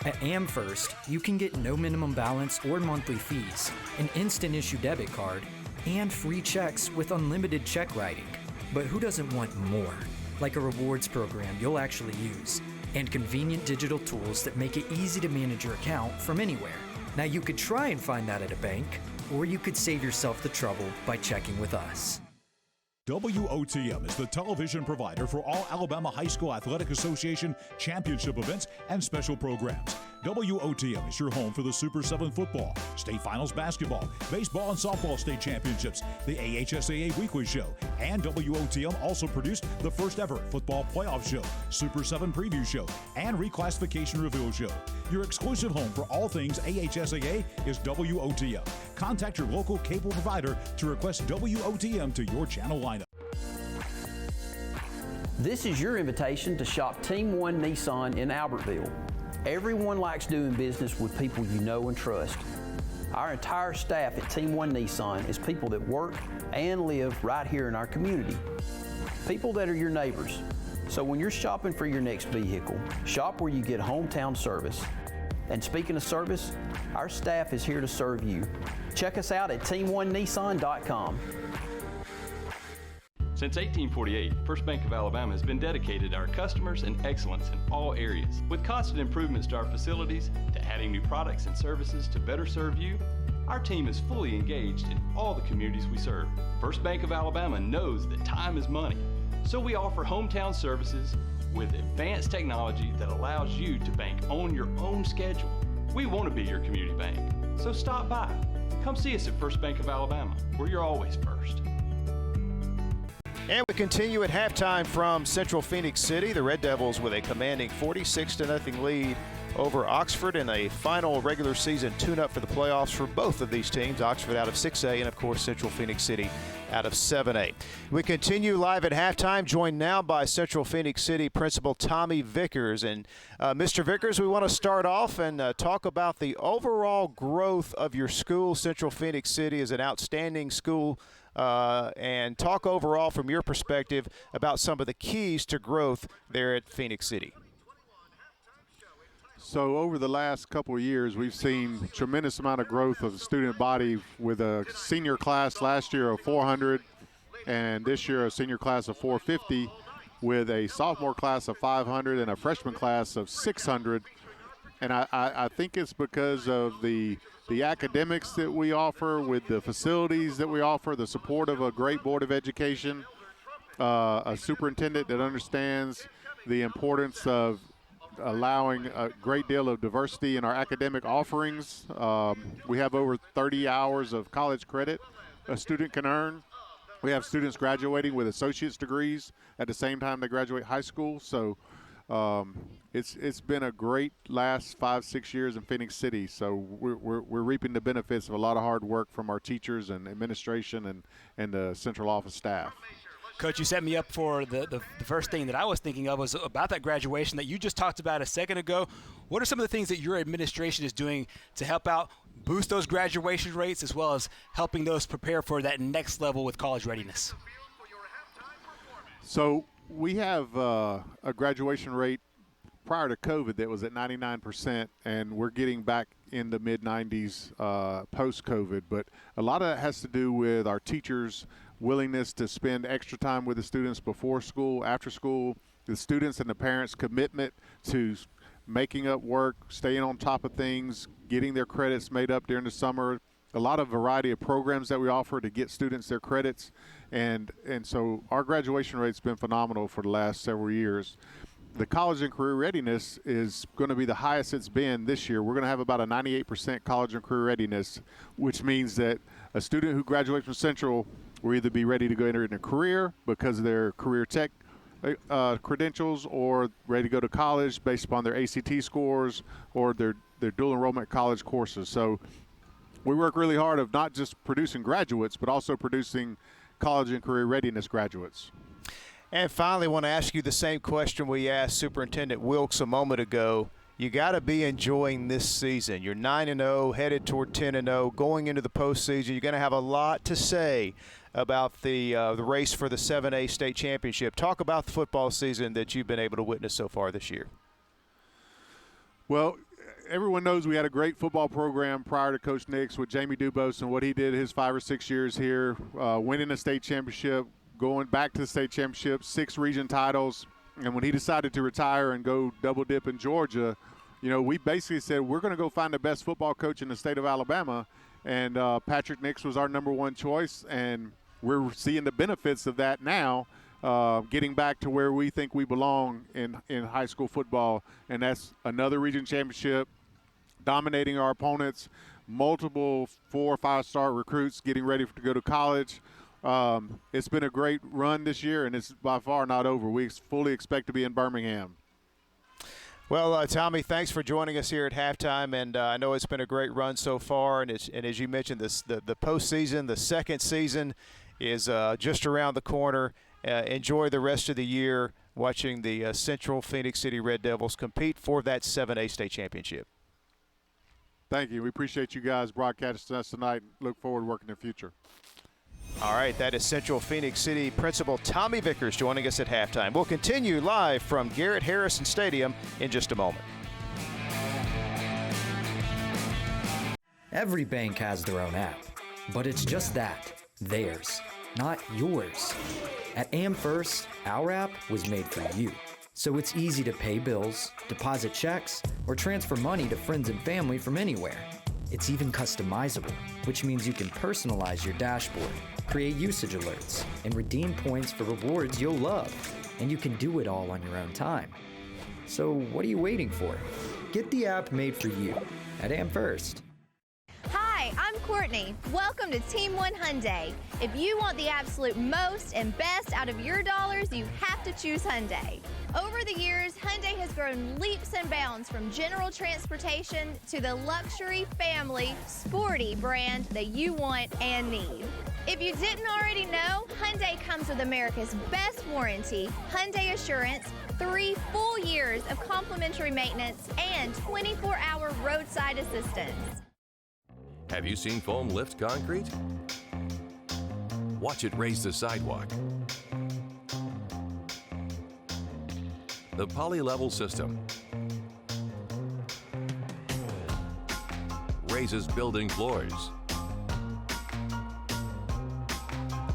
At AmFirst, you can get no minimum balance or monthly fees, an instant issue debit card, and free checks with unlimited check writing. But who doesn't want more? Like a rewards program you'll actually use, and convenient digital tools that make it easy to manage your account from anywhere. Now you could try and find that at a bank, or you could save yourself the trouble by checking with us. WOTM is the television provider for all Alabama High School Athletic Association championship events and special programs. WOTM is your home for the Super 7 football, state finals basketball, baseball and softball state championships, the AHSAA weekly show, and WOTM also produced the first ever football playoff show, Super 7 preview show, and reclassification reveal show. Your exclusive home for all things AHSAA is WOTM. Contact your local cable provider to request WOTM to your channel lineup. This is your invitation to shop Team 1 Nissan in Albertville. Everyone likes doing business with people you know and trust. Our entire staff at Team 1 Nissan is people that work and live right here in our community. People that are your neighbors. So when you're shopping for your next vehicle, shop where you get hometown service. And speaking of service, our staff is here to serve you. Check us out at team1nissan.com. Since 1848, First Bank of Alabama has been dedicated to our customers and excellence in all areas. With constant improvements to our facilities, to adding new products and services to better serve you, our team is fully engaged in all the communities we serve. First Bank of Alabama knows that time is money, so we offer hometown services with advanced technology that allows you to bank on your own schedule. We want to be your community bank, so stop by. Come see us at First Bank of Alabama, where you're always first. And we continue at halftime from Central Phenix City. The Red Devils with a commanding 46-0 lead over Oxford in a final regular season tune-up for the playoffs for both of these teams. Oxford out of 6A and, of course, Central Phenix City out of 7A. We continue live at halftime, joined now by Central Phenix City Principal Tommy Vickers. And Mr. Vickers, we want to start off and talk about the overall growth of your school. Central Phenix City is an outstanding school. And talk overall from your perspective about some of the keys to growth there at Phenix City. So over the last couple of years, we've seen tremendous amount of growth of the student body with a senior class last year of 400 and this year a senior class of 450 with a sophomore class of 500 and a freshman class of 600. And I think it's because of the academics that we offer, with the facilities that we offer, the support of a great Board of Education, a superintendent that understands the importance of allowing a great deal of diversity in our academic offerings. We have over 30 hours of college credit a student can earn. We have students graduating with associate's degrees at the same time they graduate high school. So it's been a great last 5-6 years in Phenix City. So we're reaping the benefits of a lot of hard work from our teachers and administration and the central office staff. Coach, you set me up for the first thing that I was thinking of was about that graduation that you just talked about a second ago. What are some of the things that your administration is doing to help out boost those graduation rates as well as helping those prepare for that next level with college readiness? So we have a graduation rate prior to COVID that was at 99%, and we're getting back in the mid-90s post-COVID. But a lot of that has to do with our teachers' willingness to spend extra time with the students before school, after school, the students and the parents' commitment to making up work, staying on top of things, getting their credits made up during the summer. A lot of variety of programs that we offer to get students their credits. And so our graduation rate's been phenomenal for the last several years. The college and career readiness is going to be the highest it's been this year. We're going to have about a 98% college and career readiness, which means that a student who graduates from Central will either be ready to go enter in a career because of their career tech credentials, or ready to go to college based upon their ACT scores or their dual enrollment college courses. So we work really hard of not just producing graduates, but also producing college and career readiness graduates. And finally, I want to ask you the same question we asked Superintendent Wilkes a moment ago. You got to be enjoying this season. You're 9-0, headed toward 10-0, going into the postseason. You're going to have a lot to say about the race for the 7A state championship. Talk about the football season that you've been able to witness so far this year. Well, everyone knows we had a great football program prior to Coach Nix with Jamie Dubose and what he did his 5 or 6 years here, winning a state championship, going back to the state championship, 6 region titles. And when he decided to retire and go double dip in Georgia, you know, we basically said we're going to go find the best football coach in the state of Alabama. And Patrick Nix was our number one choice. And we're seeing the benefits of that now, getting back to where we think we belong in high school football. And that's another region championship, dominating our opponents, multiple 4- or 5-star recruits getting ready to go to college. It's been a great run this year, and it's by far not over. We fully expect to be in Birmingham. Well, Tommy, thanks for joining us here at halftime, and I know it's been a great run so far. And as you mentioned, the postseason, the second season, is just around the corner. Enjoy the rest of the year watching the Central Phenix City Red Devils compete for that 7A state championship. Thank you. We appreciate you guys broadcasting us tonight. Look forward to working in the future. All right, that is Central Phenix City Principal Tommy Vickers joining us at halftime. We'll continue live from Garrett Harrison Stadium in just a moment. Every bank has their own app, but it's just that, theirs. not yours. At AmFirst, our app was made for you. So it's easy to pay bills, deposit checks, or transfer money to friends and family from anywhere. It's even customizable, which means you can personalize your dashboard, create usage alerts, and redeem points for rewards you'll love. And you can do it all on your own time. So what are you waiting for? Get the app made for you at AmFirst. Hi, I'm Courtney. Welcome to Team One Hyundai. If you want the absolute most and best out of your dollars, you have to choose Hyundai. Over the years, Hyundai has grown leaps and bounds from general transportation to the luxury, family, sporty brand that you want and need. If you didn't already know, Hyundai comes with America's best warranty, Hyundai Assurance, 3 full years of complimentary maintenance, and 24-hour roadside assistance. Have you seen foam lift concrete? Watch it raise the sidewalk. The poly-level system raises building floors,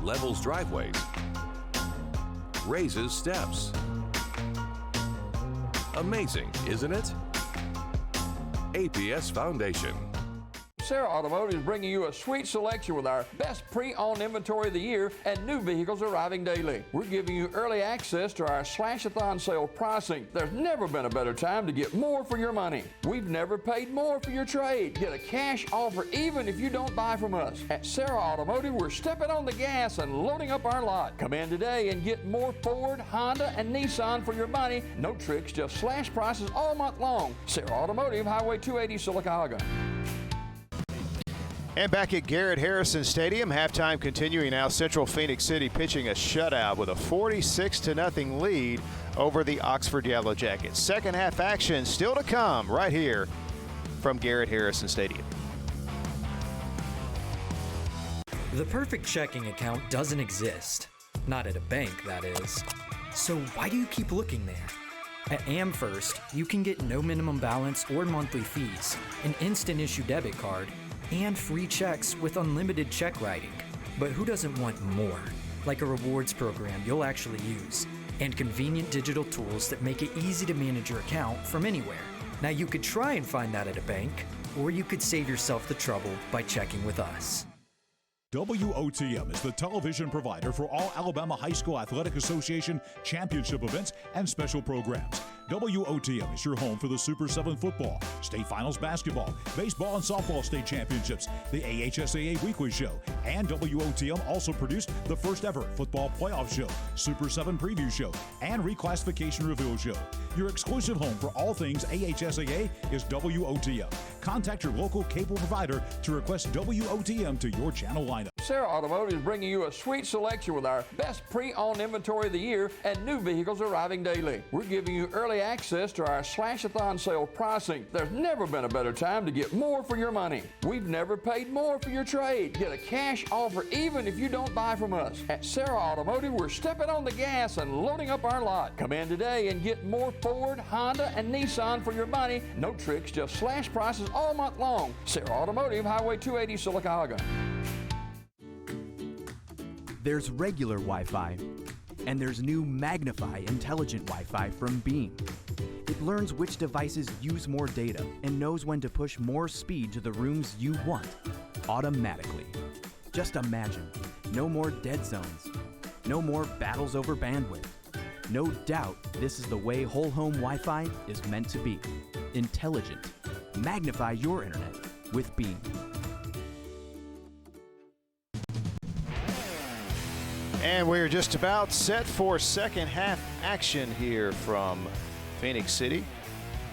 levels driveways, raises steps. Amazing, isn't it? APS Foundation. Sarah Automotive is bringing you a sweet selection with our best pre-owned inventory of the year and new vehicles arriving daily. We're giving you early access to our Slash-a-thon sale pricing. There's never been a better time to get more for your money. We've never paid more for your trade. Get a cash offer even if you don't buy from us. At Sarah Automotive, we're stepping on the gas and loading up our lot. Come in today and get more Ford, Honda, and Nissan for your money. No tricks, just slash prices all month long. Sarah Automotive, Highway 280, Sylacauga. And back at Garrett Harrison Stadium, halftime continuing now. Central Phenix City pitching a shutout with a 46-0 lead over the Oxford Yellow Jackets. Second half action still to come right here from Garrett Harrison Stadium. The perfect checking account doesn't exist. Not at a bank, that is. So why do you keep looking there? At AmFirst, you can get no minimum balance or monthly fees, an instant issue debit card, and free checks with unlimited check writing. But who doesn't want more? Like a rewards program you'll actually use, and convenient digital tools that make it easy to manage your account from anywhere. Now you could try and find that at a bank, or you could save yourself the trouble by checking with us. WOTM is the television provider for all Alabama High School Athletic Association championship events and special programs. WOTM is your home for the Super 7 football, state finals basketball, baseball and softball state championships, the AHSAA weekly show, and WOTM also produced the first ever football playoff show, Super 7 preview show, and reclassification reveal show. Your exclusive home for all things AHSAA is WOTM. Contact your local cable provider to request WOTM to your channel lineup. Sarah Automotive is bringing you a sweet selection with our best pre-owned inventory of the year and new vehicles arriving daily. We're giving you early access to our Slash-a-thon sale pricing. There's never been a better time to get more for your money. We've never paid more for your trade. Get a cash offer even if you don't buy from us. At Sarah Automotive, we're stepping on the gas and loading up our lot. Come in today and get more Ford, Honda, and Nissan for your money. No tricks, just slash prices all month long. Sarah Automotive, Highway 280, Sylacauga. There's regular Wi-Fi, and there's new Magnify Intelligent Wi-Fi from Beam. It learns which devices use more data and knows when to push more speed to the rooms you want, automatically. Just imagine, no more dead zones, no more battles over bandwidth. No doubt this is the way whole home Wi-Fi is meant to be. Intelligent. Magnify your internet with Beam. And we're just about set for second half action here from Phenix City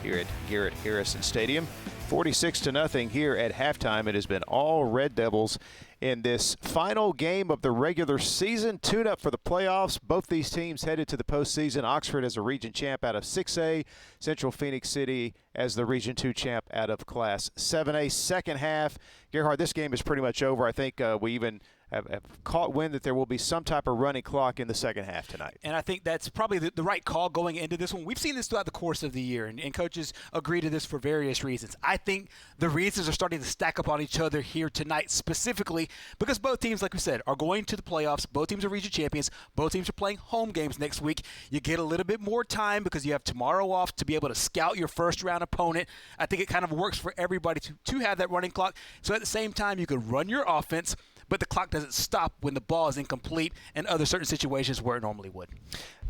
here at Garrett Harrison Stadium. 46-0 here at halftime. It has been all Red Devils in this final game of the regular season. Tune-up for the playoffs. Both these teams headed to the postseason. Oxford as a Region champ out of 6A. Central Phenix City as the Region 2 champ out of Class 7A. Second half, Gerhard, this game is pretty much over. I think we even have caught wind that there will be some type of running clock in the second half tonight. And I think that's probably the right call going into this one. We've seen this throughout the course of the year, and coaches agree to this for various reasons. I think the reasons are starting to stack up on each other here tonight, specifically because both teams, like we said, are going to the playoffs. Both teams are region champions. Both teams are playing home games next week. You get a little bit more time because you have tomorrow off to be able to scout your first-round opponent. I think it kind of works for everybody to have that running clock. So at the same time, you can run your offense, but the clock doesn't stop when the ball is incomplete and other certain situations where it normally would.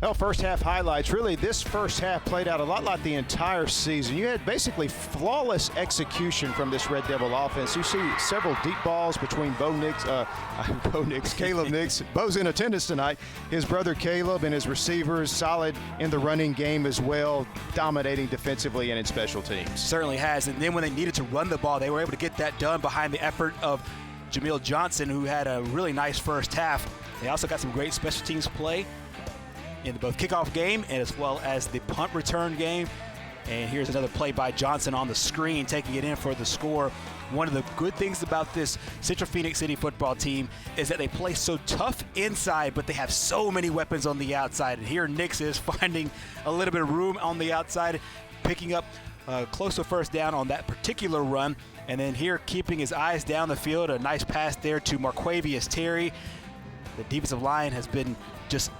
Well, first half highlights. Really, this first half played out a lot like the entire season. You had basically flawless execution from this Red Devil offense. You see several deep balls between Caleb Nix. Bo's in attendance tonight. His brother Caleb and his receivers solid in the running game as well, dominating defensively and in special teams. Certainly has. And then when they needed to run the ball, they were able to get that done behind the effort of Jameel Johnson, who had a really nice first half. They also got some great special teams play in both kickoff game and as well as the punt return game. And here's another play by Johnson on the screen, taking it in for the score. One of the good things about this Central Phoenix City football team is that they play so tough inside, but they have so many weapons on the outside. And here Nix is finding a little bit of room on the outside, picking up close to first down on that particular run. And then here, keeping his eyes down the field, a nice pass there to Marquavius Terry. The defensive line has been just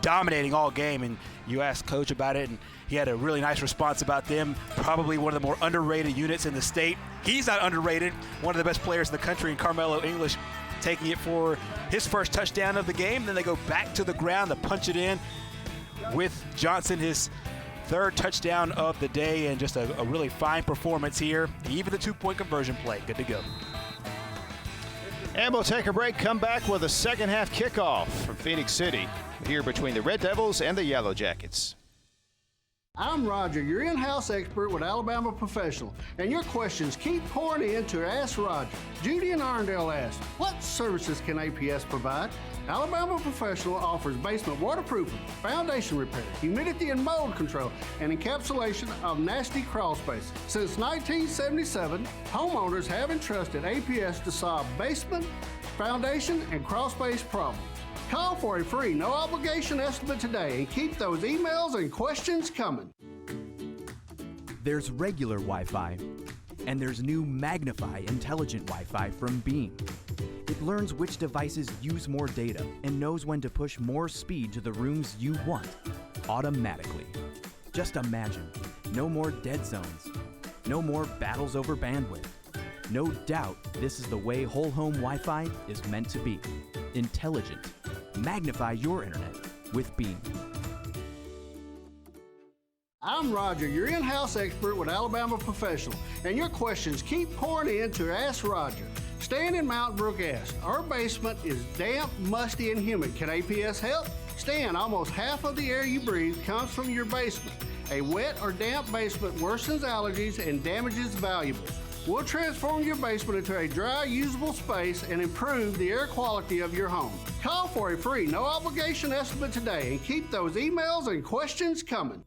dominating all game, and you asked Coach about it, and he had a really nice response about them. Probably one of the more underrated units in the state. He's not underrated. One of the best players in the country in Carmelo English, taking it for his first touchdown of the game. Then they go back to the ground to punch it in with Johnson, his third touchdown of the day, and just a really fine performance here. Even the two-point conversion play, good to go. And we'll take a break, come back with a second half kickoff from Phenix City here between the Red Devils and the Yellow Jackets. I'm Roger, your in-house expert with Alabama Professional, and your questions keep pouring in to Ask Roger. Judy in Arndale asked, what services can APS provide? Alabama Professional offers basement waterproofing, foundation repair, humidity and mold control, and encapsulation of nasty crawl spaces. Since 1977, homeowners have entrusted APS to solve basement, foundation, and crawl space problems. Call for a free, no-obligation estimate today and keep those emails and questions coming. There's regular Wi-Fi, and there's new Magnify Intelligent Wi-Fi from Beam. It learns which devices use more data and knows when to push more speed to the rooms you want, automatically. Just imagine, no more dead zones, no more battles over bandwidth. No doubt this is the way whole home Wi-Fi is meant to be. Intelligent. Magnify your internet with Beam. I'm Roger, your in-house expert with Alabama Professional, and your questions keep pouring in to Ask Roger. Stan in Mountain Brook asked, our basement is damp, musty, and humid. Can APS help? Stan, almost half of the air you breathe comes from your basement. A wet or damp basement worsens allergies and damages valuables. We'll transform your basement into a dry, usable space and improve the air quality of your home. Call for a free, no-obligation estimate today and keep those emails and questions coming.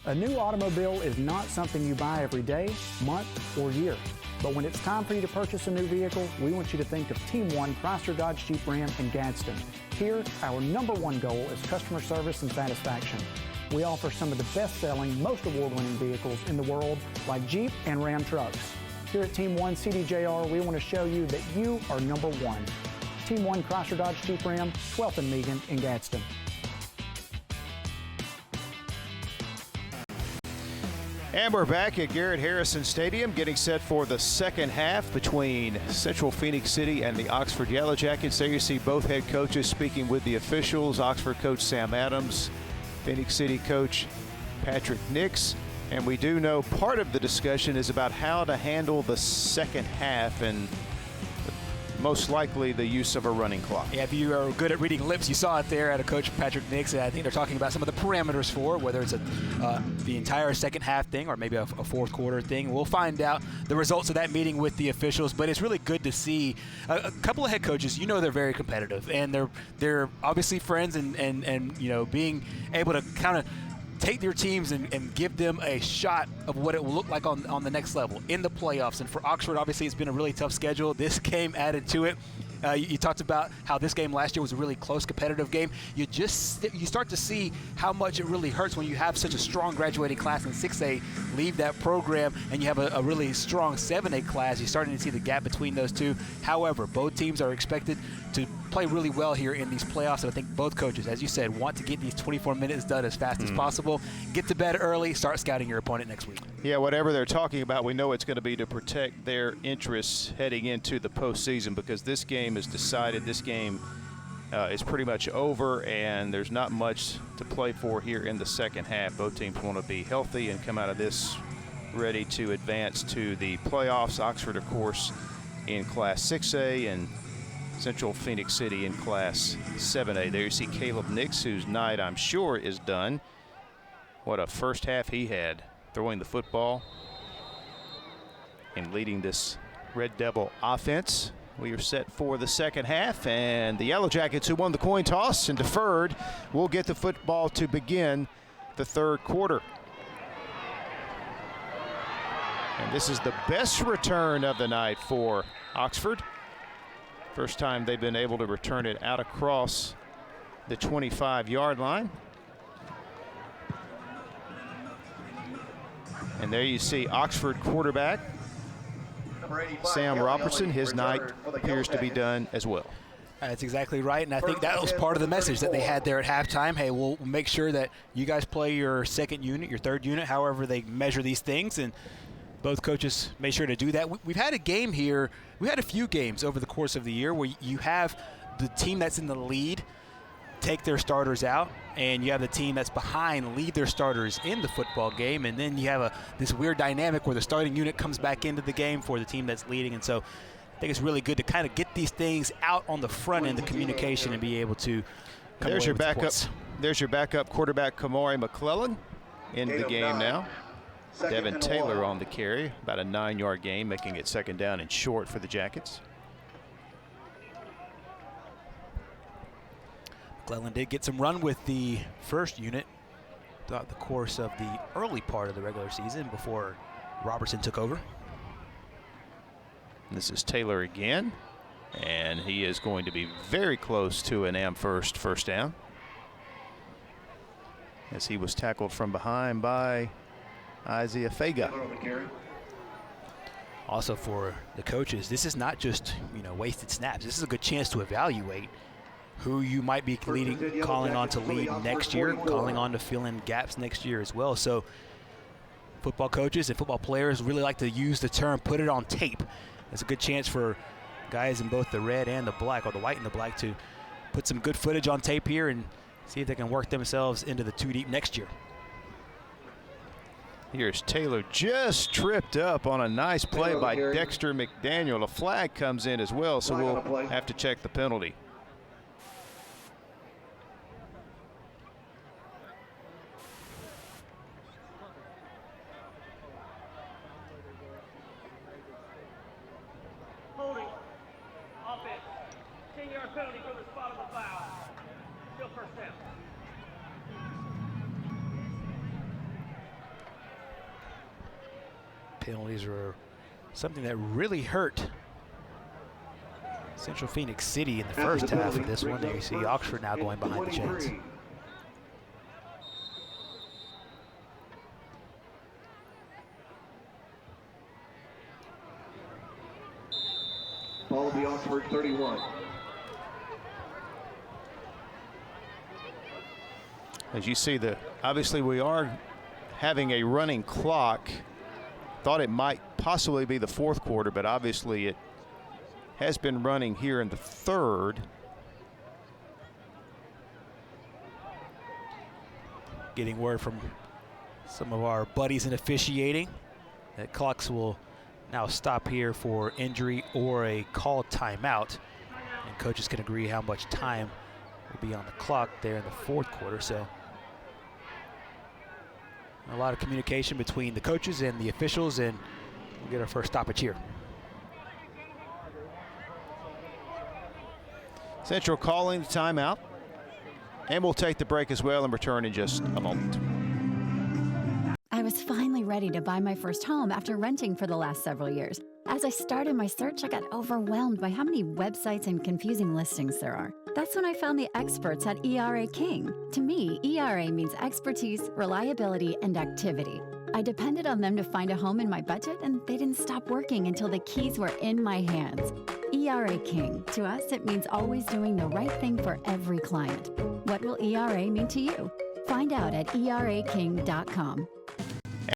A new automobile is not something you buy every day, month, or year. But when it's time for you to purchase a new vehicle, we want you to think of Team 1 Chrysler Dodge Jeep Ram in Gadsden. Here, our #1 goal is customer service and satisfaction. We offer some of the best-selling, most award-winning vehicles in the world, like Jeep and Ram trucks. Here at Team 1 CDJR, we want to show you that you are #1. Team 1 Chrysler Dodge Jeep Ram, 12th and Megan in Gadsden. And we're back at Garrett Harrison Stadium, getting set for the second half between Central Phoenix City and the Oxford Yellow Jackets. There you see both head coaches speaking with the officials. Oxford coach Sam Adams, Phoenix City coach Patrick Nix. And we do know part of the discussion is about how to handle the second half and most likely the use of a running clock. Yeah, if you are good at reading lips, you saw it there out of Coach Patrick Nix. And I think they're talking about some of the parameters for whether it's the entire second half thing or maybe a fourth quarter thing. We'll find out the results of that meeting with the officials, but it's really good to see a couple of head coaches. You know, they're very competitive, and they're obviously friends, and you know, being able to kind of take their teams and give them a shot of what it will look like on the next level in the playoffs. And for Oxford, obviously, it's been a really tough schedule. This game added to it. You talked about how this game last year was a really close competitive game. You start to see how much it really hurts when you have such a strong graduating class in 6A leave that program and you have a really strong 7A class. You're starting to see the gap between those two. However, both teams are expected to play really well here in these playoffs. And I think both coaches, as you said, want to get these 24 minutes done as fast as possible. Get to bed early, start scouting your opponent next week. Yeah, whatever they're talking about, we know it's going to be to protect their interests heading into the postseason, because this game is decided. This game is pretty much over, and there's not much to play for here in the second half. Both teams want to be healthy and come out of this ready to advance to the playoffs. Oxford, of course, in Class 6A, and Central Phenix City in Class 7A. There you see Caleb Nix, whose night I'm sure is done. What a first half he had, throwing the football and leading this Red Devil offense. We are set for the second half, and the Yellow Jackets, who won the coin toss and deferred, will get the football to begin the third quarter. And this is the best return of the night for Oxford. First time they've been able to return it out across the 25-yard line. And there you see Oxford quarterback Sam Robertson. His night appears to be done as well. That's exactly right, and I think that was part of the message that they had there at halftime. Hey, we'll make sure that you guys play your second unit, your third unit, however they measure these things, and both coaches made sure to do that. We've had a game here. We had a few games over the course of the year where you have the team that's in the lead take their starters out, and you have the team that's behind lead their starters in the football game, and then you have this weird dynamic where the starting unit comes back into the game for the team that's leading. And so I think it's really good to kind of get these things out on the front end, the communication, and be able to come There's away your with the backup. points. There's your backup quarterback Kamari McClellan in the game now. Devin Taylor on the carry, about a 9-yard gain, making it second down and short for the Jackets. McClellan did get some run with the first unit throughout the course of the early part of the regular season before Robertson took over. This is Taylor again, and he is going to be very close to an Amherst first down, as he was tackled from behind by Isaiah Fega. Also for the coaches, this is not just wasted snaps. This is a good chance to evaluate who you might be calling on to lead next year, calling on to fill in gaps next year as well. So football coaches and football players really like to use the term "put it on tape." It's a good chance for guys in both the red and the black, or the white and the black, to put some good footage on tape here and see if they can work themselves into the 2 deep next year. Here's Taylor, just tripped up on a nice play by Dexter McDaniel. A flag comes in as well, so we'll have to check the penalty. Holding. Offense. 10-yard penalty for the spot of the foul. Still first down. Penalties were something that really hurt Central Phenix City in the first half of this one. There you see Oxford now going behind the chains. Ball will be Oxford 31. As you see, obviously we are having a running clock. Thought it might possibly be the fourth quarter, but obviously it has been running here in the third. Getting word from some of our buddies in officiating that clocks will now stop here for injury or a called timeout, and coaches can agree how much time will be on the clock there in the fourth quarter. So a lot of communication between the coaches and the officials, and we'll get our first stoppage here. Central calling the timeout, and we'll take the break as well and return in just a moment. I was finally ready to buy my first home after renting for the last several years. As I started my search, I got overwhelmed by how many websites and confusing listings there are. That's when I found the experts at ERA King. To me, ERA means expertise, reliability, and activity. I depended on them to find a home in my budget, and they didn't stop working until the keys were in my hands. ERA King. To us, it means always doing the right thing for every client. What will ERA mean to you? Find out at eraking.com.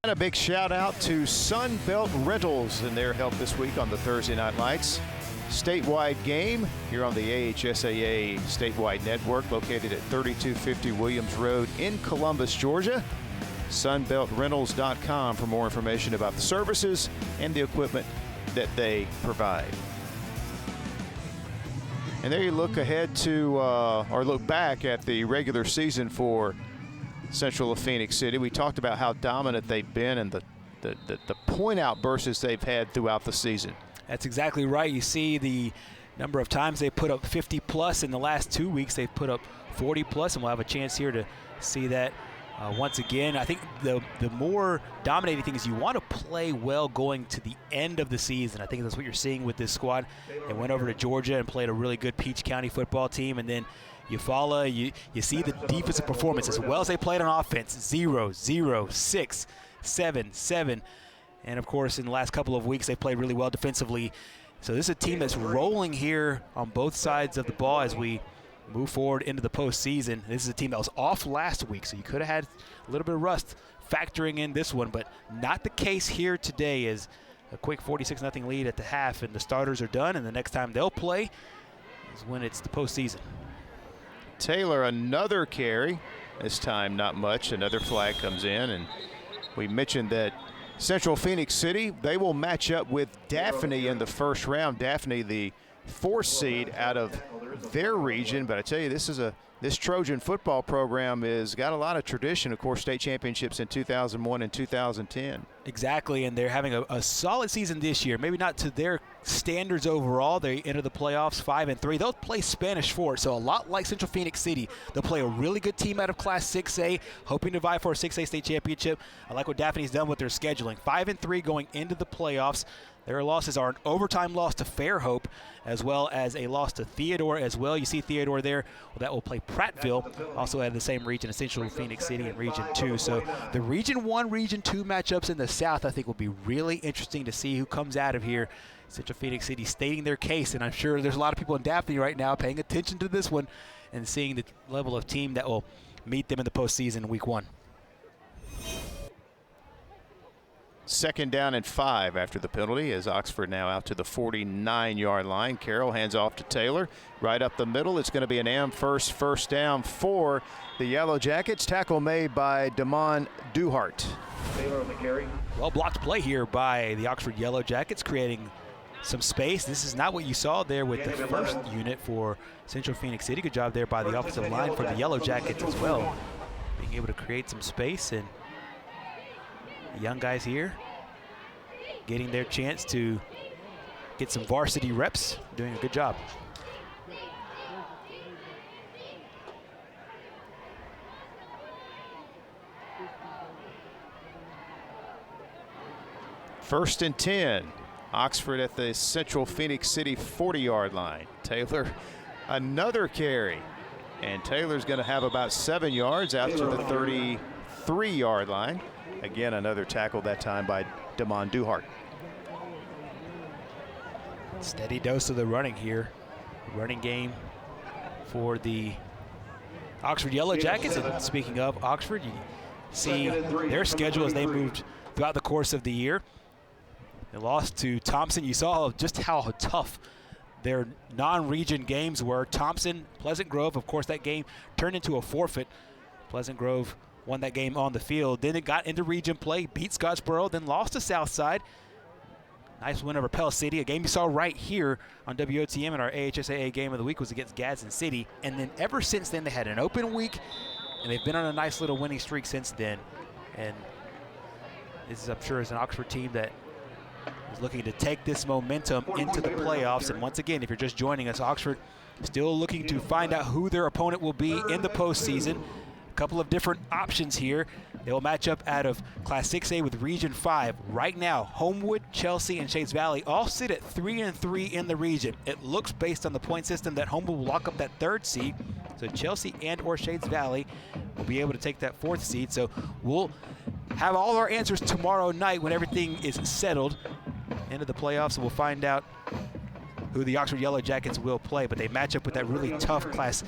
And a big shout out to Sunbelt Rentals and their help this week on the Thursday Night Lights statewide game here on the AHSAA statewide network, located at 3250 Williams Road in Columbus, Georgia. Sunbeltrentals.com for more information about the services and the equipment that they provide. And there you look ahead to, or look back at the regular season for Central of Phenix City. We talked about how dominant they've been and the point outbursts they've had throughout the season. That's exactly right. You see the number of times they put up 50 plus. In the last 2 weeks they've put up 40 plus, and we'll have a chance here to see that once again. I think the more dominating thing is you want to play well going to the end of the season. I think that's what you're seeing with this squad. They went over to Georgia and played a really good Peach County football team, and then you see the defensive performance as well as they played on offense. 0, 0, 6, 7, 7. And, of course, in the last couple of weeks, they played really well defensively. So this is a team that's rolling here on both sides of the ball as we move forward into the postseason. This is a team that was off last week, so you could have had a little bit of rust factoring in this one, but not the case here today. As a quick 46-0 lead at the half, and the starters are done, and the next time they'll play is when it's the postseason. Taylor, another carry. This time not much. Another flag comes in, and we mentioned that Central Phenix City, they will match up with Daphne in the first round. Daphne, the 4th seed out of their region, but I tell you, this Trojan football program has got a lot of tradition. Of course, state championships in 2001 and 2010. Exactly, and they're having a solid season this year. Maybe not to their standards overall. They enter the playoffs 5-3. They'll play Spanish Fort, so a lot like Central Phenix City. They'll play a really good team out of Class 6A, hoping to vie for a 6A state championship. I like what Daphne's done with their scheduling. 5-3 going into the playoffs. Their losses are an overtime loss to Fairhope, as well as a loss to Theodore as well. You see Theodore there. Well, that will play Prattville, also out of the same region as Central Phenix City in Region 2. So the Region 1, Region 2 matchups in the South, I think, will be really interesting to see who comes out of here. Central Phenix City stating their case, and I'm sure there's a lot of people in Daphne right now paying attention to this one and seeing the level of team that will meet them in the postseason in Week 1. 2nd down and 5 after the penalty, as Oxford now out to the 49-yard line. Carroll hands off to Taylor. Right up the middle, it's going to be an first down for the Yellow Jackets. Tackle made by Damon Duhart. Taylor on the carry. Well blocked play here by the Oxford Yellow Jackets, creating some space. This is not what you saw there with the first unit for Central Phenix City. Good job there by the offensive line for the Yellow Jackets as well, being able to create some space, and the young guys here getting their chance to get some varsity reps, doing a good job. First and 10. Oxford at the Central Phenix City 40-yard line. Taylor, another carry. And Taylor's going to have about 7 yards out to the 33-yard line. Again, another tackle that time by Damon Duhart. Steady dose of the running here. Running game for the Oxford Yellow Jackets. And speaking of Oxford, you see their schedule as they moved throughout the course of the year. They lost to Thompson. You saw just how tough their non-region games were. Thompson, Pleasant Grove, of course, that game turned into a forfeit. Pleasant Grove won that game on the field. Then it got into region play, beat Scottsboro, then lost to Southside. Nice win over Pell City. A game you saw right here on WOTM in our AHSAA game of the week was against Gadsden City. And then ever since then, they had an open week, and they've been on a nice little winning streak since then. And this is, I'm sure, is an Oxford team that is looking to take this momentum into the playoffs. And once again, if you're just joining us, Oxford still looking to find out who their opponent will be in the postseason. A couple of different options here. They will match up out of Class 6A with Region 5. Right now, Homewood, Chelsea, and Shades Valley all sit at 3-3 in the region. It looks, based on the point system, that Homewood will lock up that 3rd seed. So Chelsea and or Shades Valley will be able to take that 4th seed. So we'll have all our answers tomorrow night when everything is settled. Into the playoffs, and we'll find out who the Oxford Yellow Jackets will play. But they match up with that really tough Class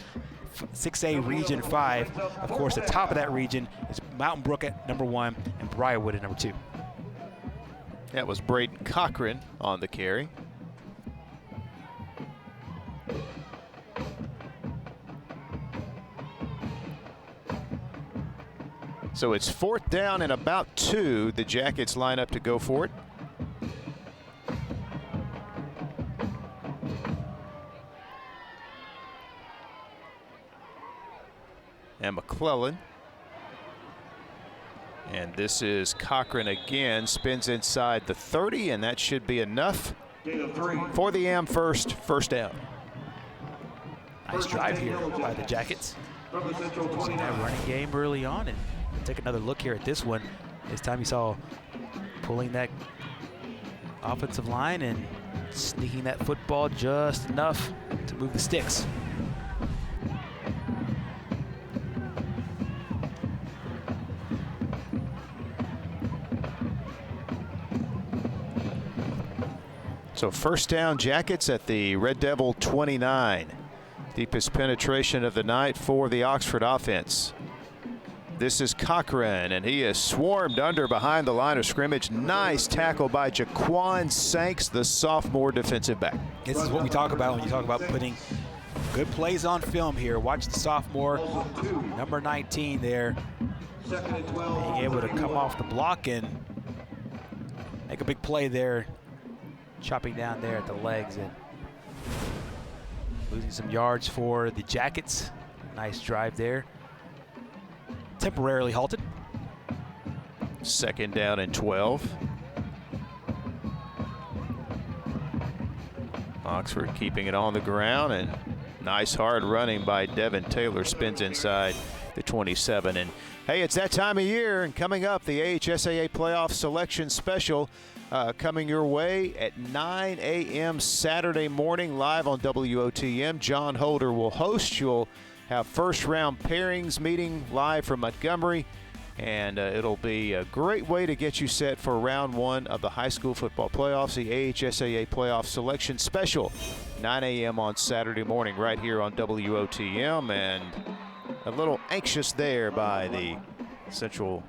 6A Region 5. Of course, the top of that region is Mountain Brook at number 1 and Briarwood at number 2. That was Braden Cochran on the carry. So it's 4th down and about 2. The Jackets line up to go for it. And McClellan. And this is Cochran again, spins inside the 30, and that should be enough for the Amherst first down. Nice drive here by the Jackets. Using that running game early on, and take another look here at this one. This time you saw pulling that offensive line and sneaking that football just enough to move the sticks. So first down, Jackets at the Red Devil 29. Deepest penetration of the night for the Oxford offense. This is Cochran, and he is swarmed under behind the line of scrimmage. Nice tackle by Jaquan Sanks, the sophomore defensive back. This is what we talk about when you talk about putting good plays on film here. Watch the sophomore, number 19 there, being able to come off the block and make a big play there, chopping down there at the legs and losing some yards for the Jackets. Nice drive there. Temporarily halted. 2nd down and 12. Oxford keeping it on the ground, and nice hard running by Devin Taylor, spins inside the 27. And hey, it's that time of year, and coming up, the AHSAA Playoff Selection Special coming your way at 9 a.m. Saturday morning live on WOTM. John Holder will host. You'll have first round pairings meeting live from Montgomery, and it'll be a great way to get you set for round 1 of the high school football playoffs, the AHSAA Playoff Selection Special, 9 a.m. on Saturday morning right here on WOTM. And a little anxious there by the Central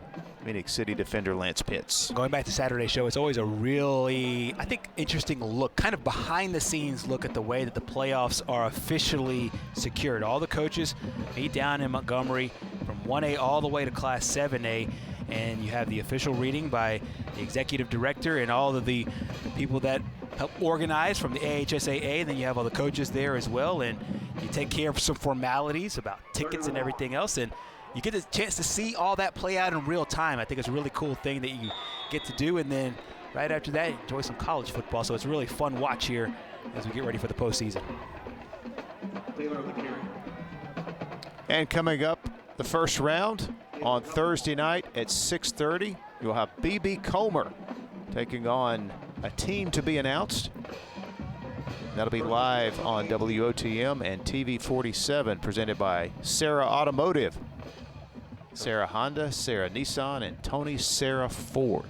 Phoenix City defender Lance Pitts. Going back to Saturday's show, it's always a really, I think, interesting look, kind of behind the scenes look at the way that the playoffs are officially secured. All the coaches meet down in Montgomery from 1A all the way to Class 7A, and you have the official reading by the executive director and all of the people that help organize from the AHSAA. Then you have all the coaches there as well, and you take care of some formalities about tickets and everything else, and you get a chance to see all that play out in real time. I think it's a really cool thing that you get to do, and then right after that, enjoy some college football. So it's a really fun watch here as we get ready for the postseason. And coming up, the first round on Thursday night at 6:30, you'll have BB Comer taking on a team to be announced. That'll be live on WOTM and TV 47, presented by Sarah Automotive. Sarah Honda, Sarah Nissan, and Tony Sarah Ford.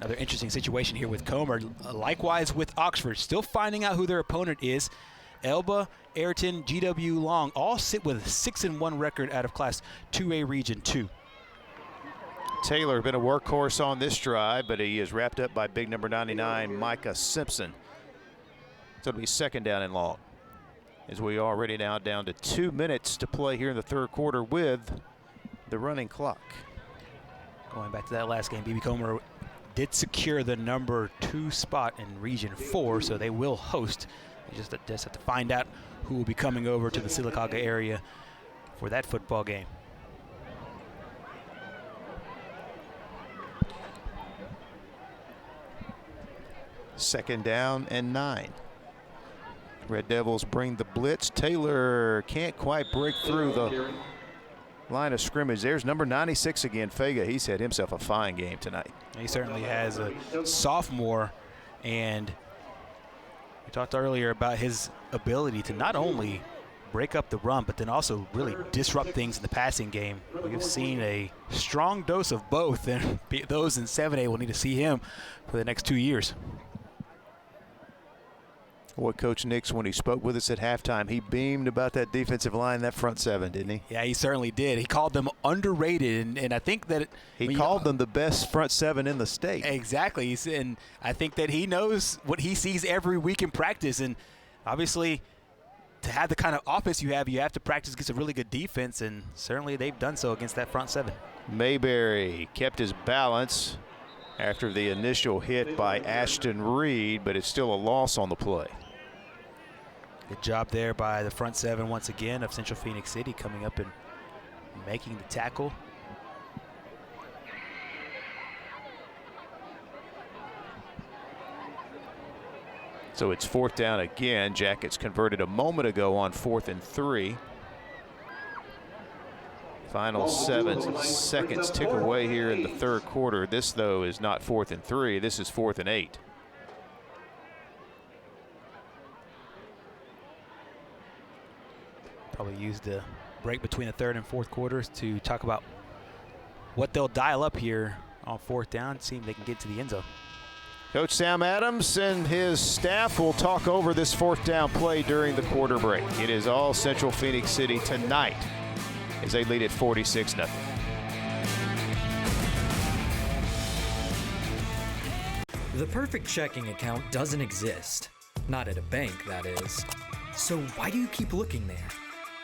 Another interesting situation here with Comer. Likewise with Oxford, still finding out who their opponent is. Elba, Ayrton, GW Long all sit with a 6-1 record out of Class 2A Region 2. Taylor been a workhorse on this drive, but he is wrapped up by big number 99, Micah Simpson. So it'll be 2nd down and long, as we are already now down to 2 minutes to play here in the 3rd quarter with the running clock. Going back to that last game, BB Comer did secure the number 2 spot in Region 4, so they will host. They just have to find out who will be coming over to the Sylacauga area for that football game. Second down and 9. Red Devils bring the blitz. Taylor can't quite break through the line of scrimmage. There's number 96 again, Fega. He's had himself a fine game tonight. He certainly has. A sophomore, and we talked earlier about his ability to not only break up the run, but then also really disrupt things in the passing game. We've seen a strong dose of both, and those in 7A will need to see him for the next 2 years. What Coach Nix, when he spoke with us at halftime, he beamed about that defensive line, that front seven, didn't he? Yeah, he certainly did. He called them underrated, and I think that he called them the best front seven in the state. Exactly, and I think that he knows what he sees every week in practice, and obviously to have the kind of offense you have to practice against a really good defense, and certainly they've done so against that front seven. Mayberry kept his balance after the initial hit by Ashton Reed, but it's still a loss on the play. Good job there by the front seven once again of Central Phoenix City, coming up and making the tackle. So it's 4th down again. Jackets converted a moment ago on 4th and 3. Final 7 seconds tick away here in the 3rd quarter. This, though, is not 4th and 3. This is 4th and 8. Probably used the break between the 3rd and 4th quarters to talk about what they'll dial up here on 4th down, see if they can get to the end zone. Coach Sam Adams and his staff will talk over this 4th down play during the quarter break. It is all Central Phoenix City tonight as they lead at 46-0. The perfect checking account doesn't exist. Not at a bank, that is. So why do you keep looking there?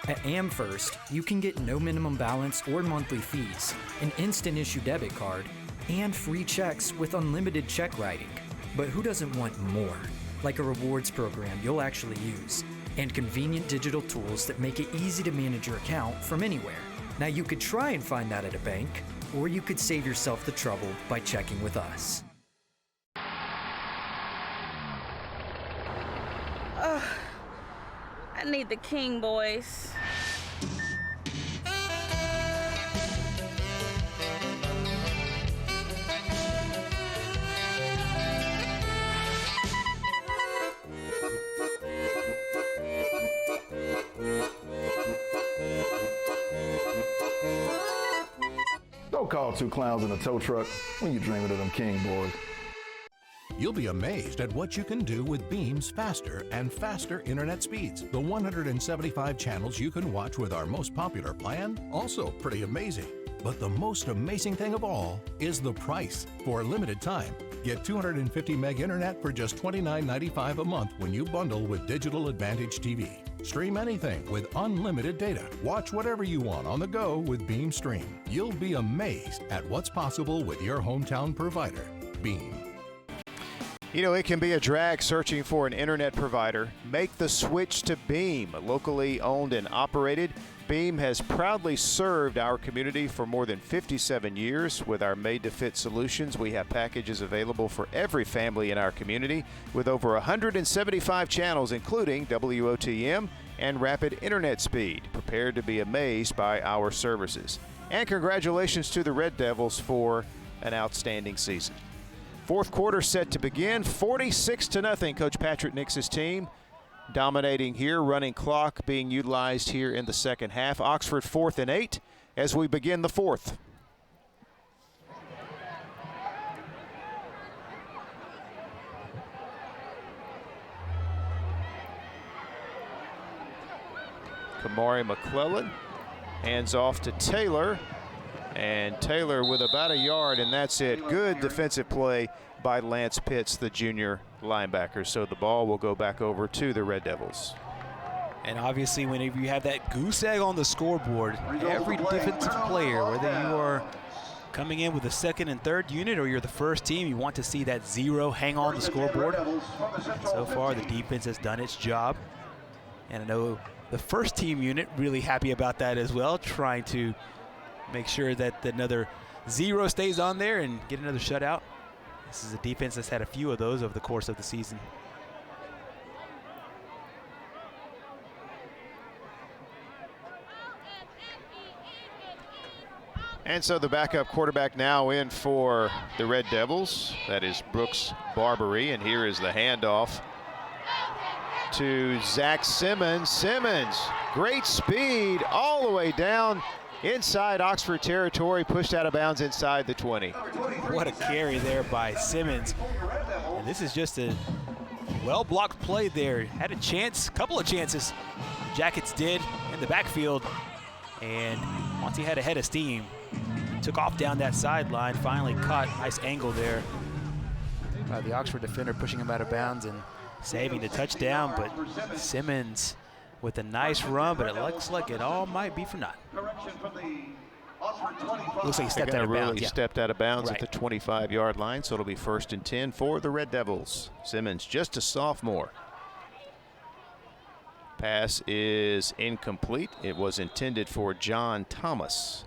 At AmFirst, you can get no minimum balance or monthly fees, an instant issue debit card, and free checks with unlimited check writing. But who doesn't want more? Like a rewards program you'll actually use, and convenient digital tools that make it easy to manage your account from anywhere. Now you could try and find that at a bank, or you could save yourself the trouble by checking with us. I need the King boys. Don't call two clowns in a tow truck when you're dreaming of them King boys. You'll be amazed at what you can do with Beam's faster and faster internet speeds. The 175 channels you can watch with our most popular plan, also pretty amazing. But the most amazing thing of all is the price. For a limited time, get 250 meg internet for just $29.95 a month when you bundle with Digital Advantage TV. Stream anything with unlimited data. Watch whatever you want on the go with Beam Stream. You'll be amazed at what's possible with your hometown provider, Beam. You know, it can be a drag searching for an internet provider. Make the switch to Beam. Locally owned and operated, Beam has proudly served our community for more than 57 years. With our made-to-fit solutions, we have packages available for every family in our community with over 175 channels, including WOTM and rapid internet speed. Prepared to be amazed by our services. And congratulations to the Red Devils for an outstanding season. 4th quarter set to begin, 46-0. Coach Patrick Nix's team dominating here, running clock being utilized here in the second half. Oxford 4th and 8 as we begin the 4th. Kamari McClellan hands off to Taylor. And Taylor with about a yard, and that's it. Good defensive play by Lance Pitts, the junior linebacker. So the ball will go back over to the Red Devils. And obviously, whenever you have that goose egg on the scoreboard, every defensive player, whether you are coming in with the 2nd and 3rd unit or you're the first team, you want to see that 0 hang on the scoreboard. And so far, the defense has done its job. And I know the first team unit really happy about that as well, trying to make sure that another 0 stays on there and get another shutout. This is a defense that's had a few of those over the course of the season. And so the backup quarterback now in for the Red Devils. That is Brooks Barbary, and here is the handoff to Zach Simmons. Simmons, great speed all the way down inside Oxford territory, pushed out of bounds inside the 20. What a carry there by Simmons. And this is just a well-blocked play there. Had a chance, couple of chances, the Jackets did in the backfield. And once he had a head of steam, took off down that sideline, finally caught. Nice angle there by the Oxford defender, pushing him out of bounds and saving the touchdown. But Simmons with a nice run, but it looks like it all might be for naught. Looks like he stepped out of bounds. Stepped out of bounds at the 25-yard line, so it'll be 1st and 10 for the Red Devils. Simmons, just a sophomore. Pass is incomplete. It was intended for John Thomas.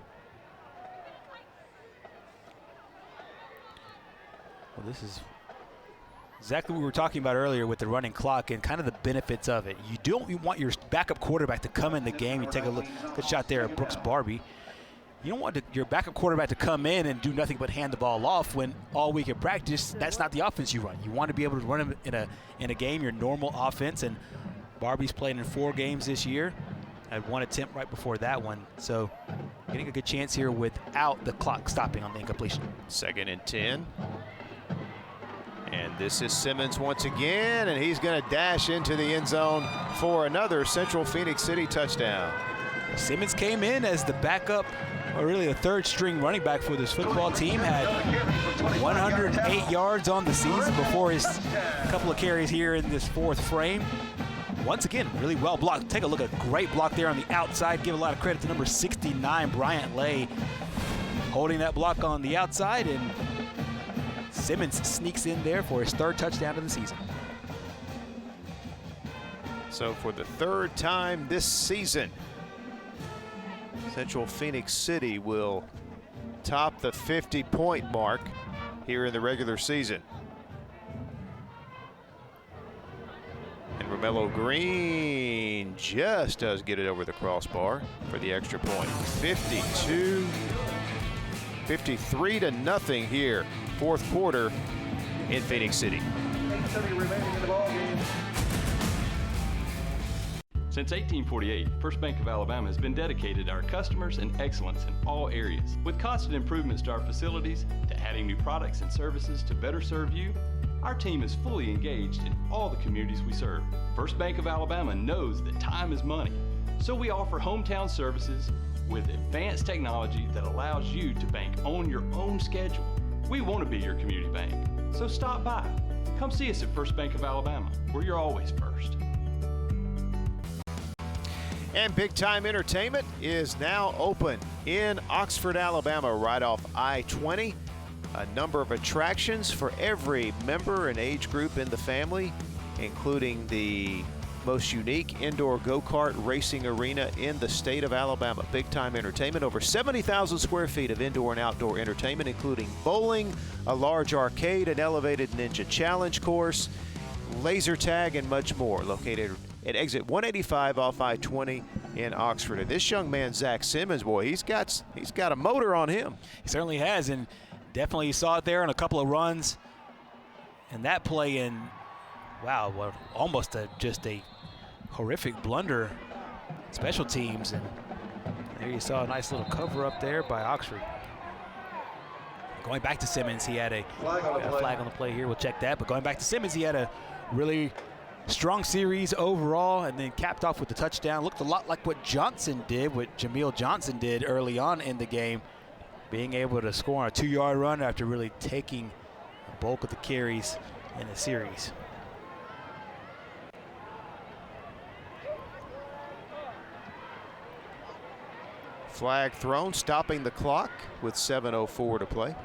Well, this is exactly what we were talking about earlier with the running clock and kind of the benefits of it. You want your backup quarterback to come in the game. You take a look, good shot there at Brooks Barbie. You don't want your backup quarterback to come in and do nothing but hand the ball off when all week in practice, that's not the offense you run. You want to be able to run him in a game, your normal offense, and Barbie's played in 4 games this year. Had 1 attempt right before that one. So getting a good chance here without the clock stopping on the incompletion. 2nd and 10. And this is Simmons once again, and he's going to dash into the end zone for another Central Phoenix City touchdown. Simmons came in as the backup, or really the 3rd string running back for this football team. Had 108 yards on the season before his couple of carries here in this 4th frame. Once again, really well blocked. Take a look at a great block there on the outside. Give a lot of credit to number 69, Bryant Lay, holding that block on the outside, and Simmons sneaks in there for his 3rd touchdown of the season. So for the 3rd time this season, Central Phoenix City will top the 50-point mark here in the regular season. And Romello Green just does get it over the crossbar for the extra point. 53 to nothing here, 4th quarter in Phoenix City. Since 1848, First Bank of Alabama has been dedicated to our customers and excellence in all areas. With constant improvements to our facilities, to adding new products and services to better serve you, our team is fully engaged in all the communities we serve. First Bank of Alabama knows that time is money, so we offer hometown services with advanced technology that allows you to bank on your own schedule. We want to be your community bank, so stop by. Come see us at First Bank of Alabama, where you're always first. And Big Time Entertainment is now open in Oxford, Alabama, right off I-20. A number of attractions for every member and age group in the family, including the most unique indoor go-kart racing arena in the state of Alabama. Big Time Entertainment, over 70,000 square feet of indoor and outdoor entertainment, including bowling, a large arcade, an elevated ninja challenge course, laser tag, and much more. Located at exit 185 off I-20 in Oxford. And this young man, Zach Simmons, boy, he's got a motor on him. He certainly has, and definitely you saw it there on a couple of runs. And that play in, wow, well, almost just a horrific blunder, special teams. And there you saw a nice little cover up there by Oxford. Going back to Simmons, he had a flag on the play here. We'll check that. But going back to Simmons, he had a really strong series overall, and then capped off with the touchdown. Looked a lot like what Johnson did, what Jameel Johnson did early on in the game, being able to score on a 2-yard run after really taking the bulk of the carries in the series. Flag thrown, stopping the clock with 7:04 to play.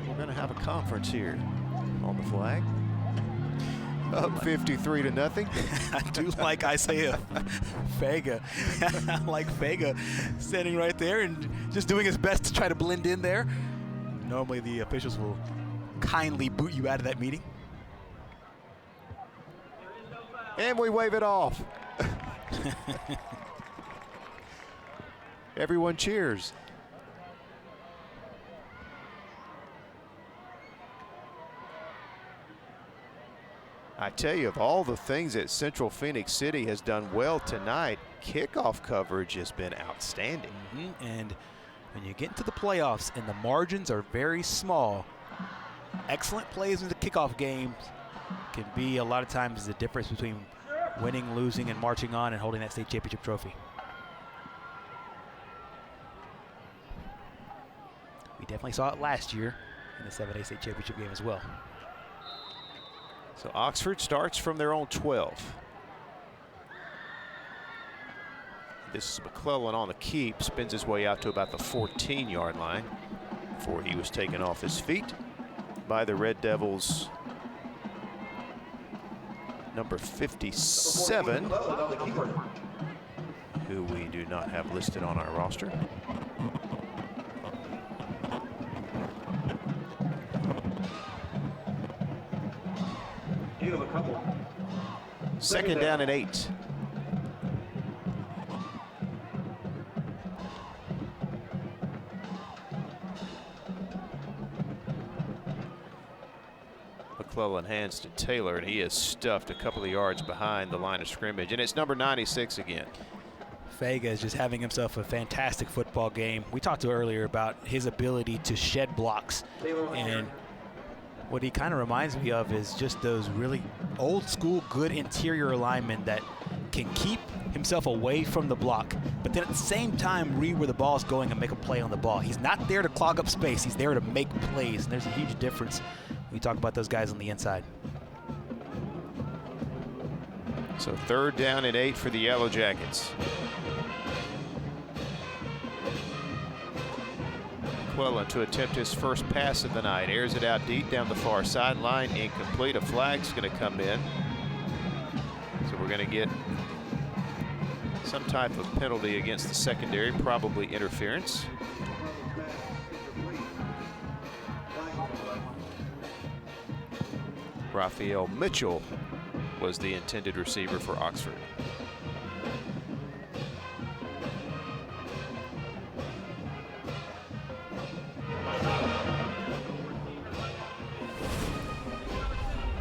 We're going to have a conference here on the flag. Up 53 to nothing. I do like Isaiah Fega. I like Fega standing right there and just doing his best to try to blend in there. Normally the officials will kindly boot you out of that meeting. And we wave it off. Everyone cheers. I tell you, of all the things that Central Phoenix City has done well tonight, kickoff coverage has been outstanding. And when you get into the playoffs and the margins are very small, excellent plays in the kickoff games can be a lot of times the difference between winning, losing, and marching on and holding that state championship trophy. We definitely saw it last year in the 7A state championship game as well. So Oxford starts from their own 12. This is McClellan on the keep, spins his way out to about the 14-yard line before he was taken off his feet by the Red Devils' number 57, who we do not have listed on our roster. Second down and 8. McClellan hands to Taylor, and he is stuffed a couple of yards behind the line of scrimmage, and it's number 96 again. Fega is just having himself a fantastic football game. We talked earlier about his ability to shed blocks, and what he kind of reminds me of is just those really old school good interior linemen that can keep himself away from the block, but then at the same time read where the ball's going and make a play on the ball. He's not there to clog up space, he's there to make plays, and there's a huge difference when we talk about those guys on the inside. So third down and 8 for the Yellow Jackets. McClellan to attempt his first pass of the night. Airs it out deep down the far sideline. Incomplete. A flag's going to come in. So we're going to get some type of penalty against the secondary, probably interference. Raphael Mitchell was the intended receiver for Oxford.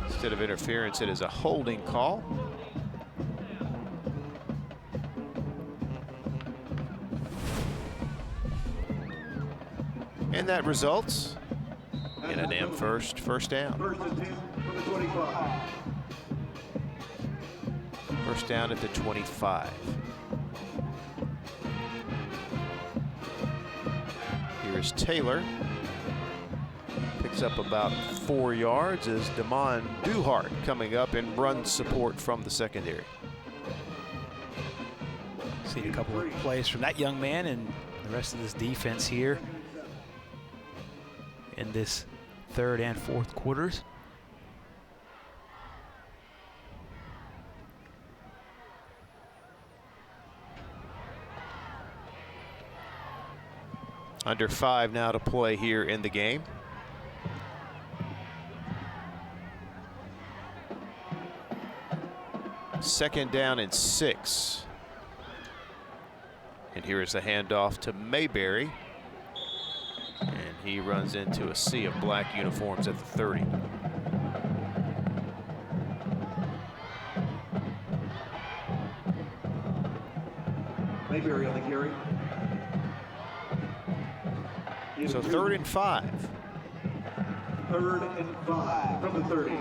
Instead of interference, it is a holding call. And that results in an Amherst first down. First down at the 25. Here is Taylor. Picks up about 4 yards as Damon Duhart coming up in run support from the secondary. See a couple of plays from that young man and the rest of this defense here in this third and fourth quarters. Under 5 now to play here in the game. Second down and 6. And here is the handoff to Mayberry. And he runs into a sea of black uniforms at the 30. Mayberry on the carry. So 3rd and 5. 3rd and 5 from the 30.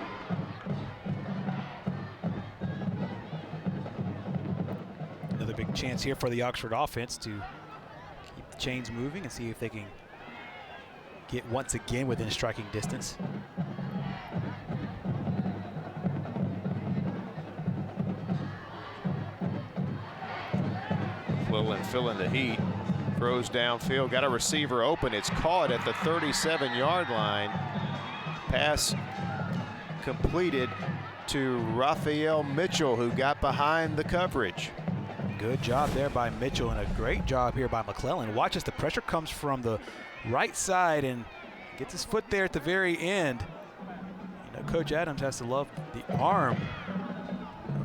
Another big chance here for the Oxford offense to keep the chains moving and see if they can get once again within striking distance. McClellan filling the heat. Throws downfield, got a receiver open. It's caught at the 37-yard line. Pass completed to Raphael Mitchell, who got behind the coverage. Good job there by Mitchell and a great job here by McClellan. Watch as the pressure comes from the right side and gets his foot there at the very end. You know, Coach Adams has to love the arm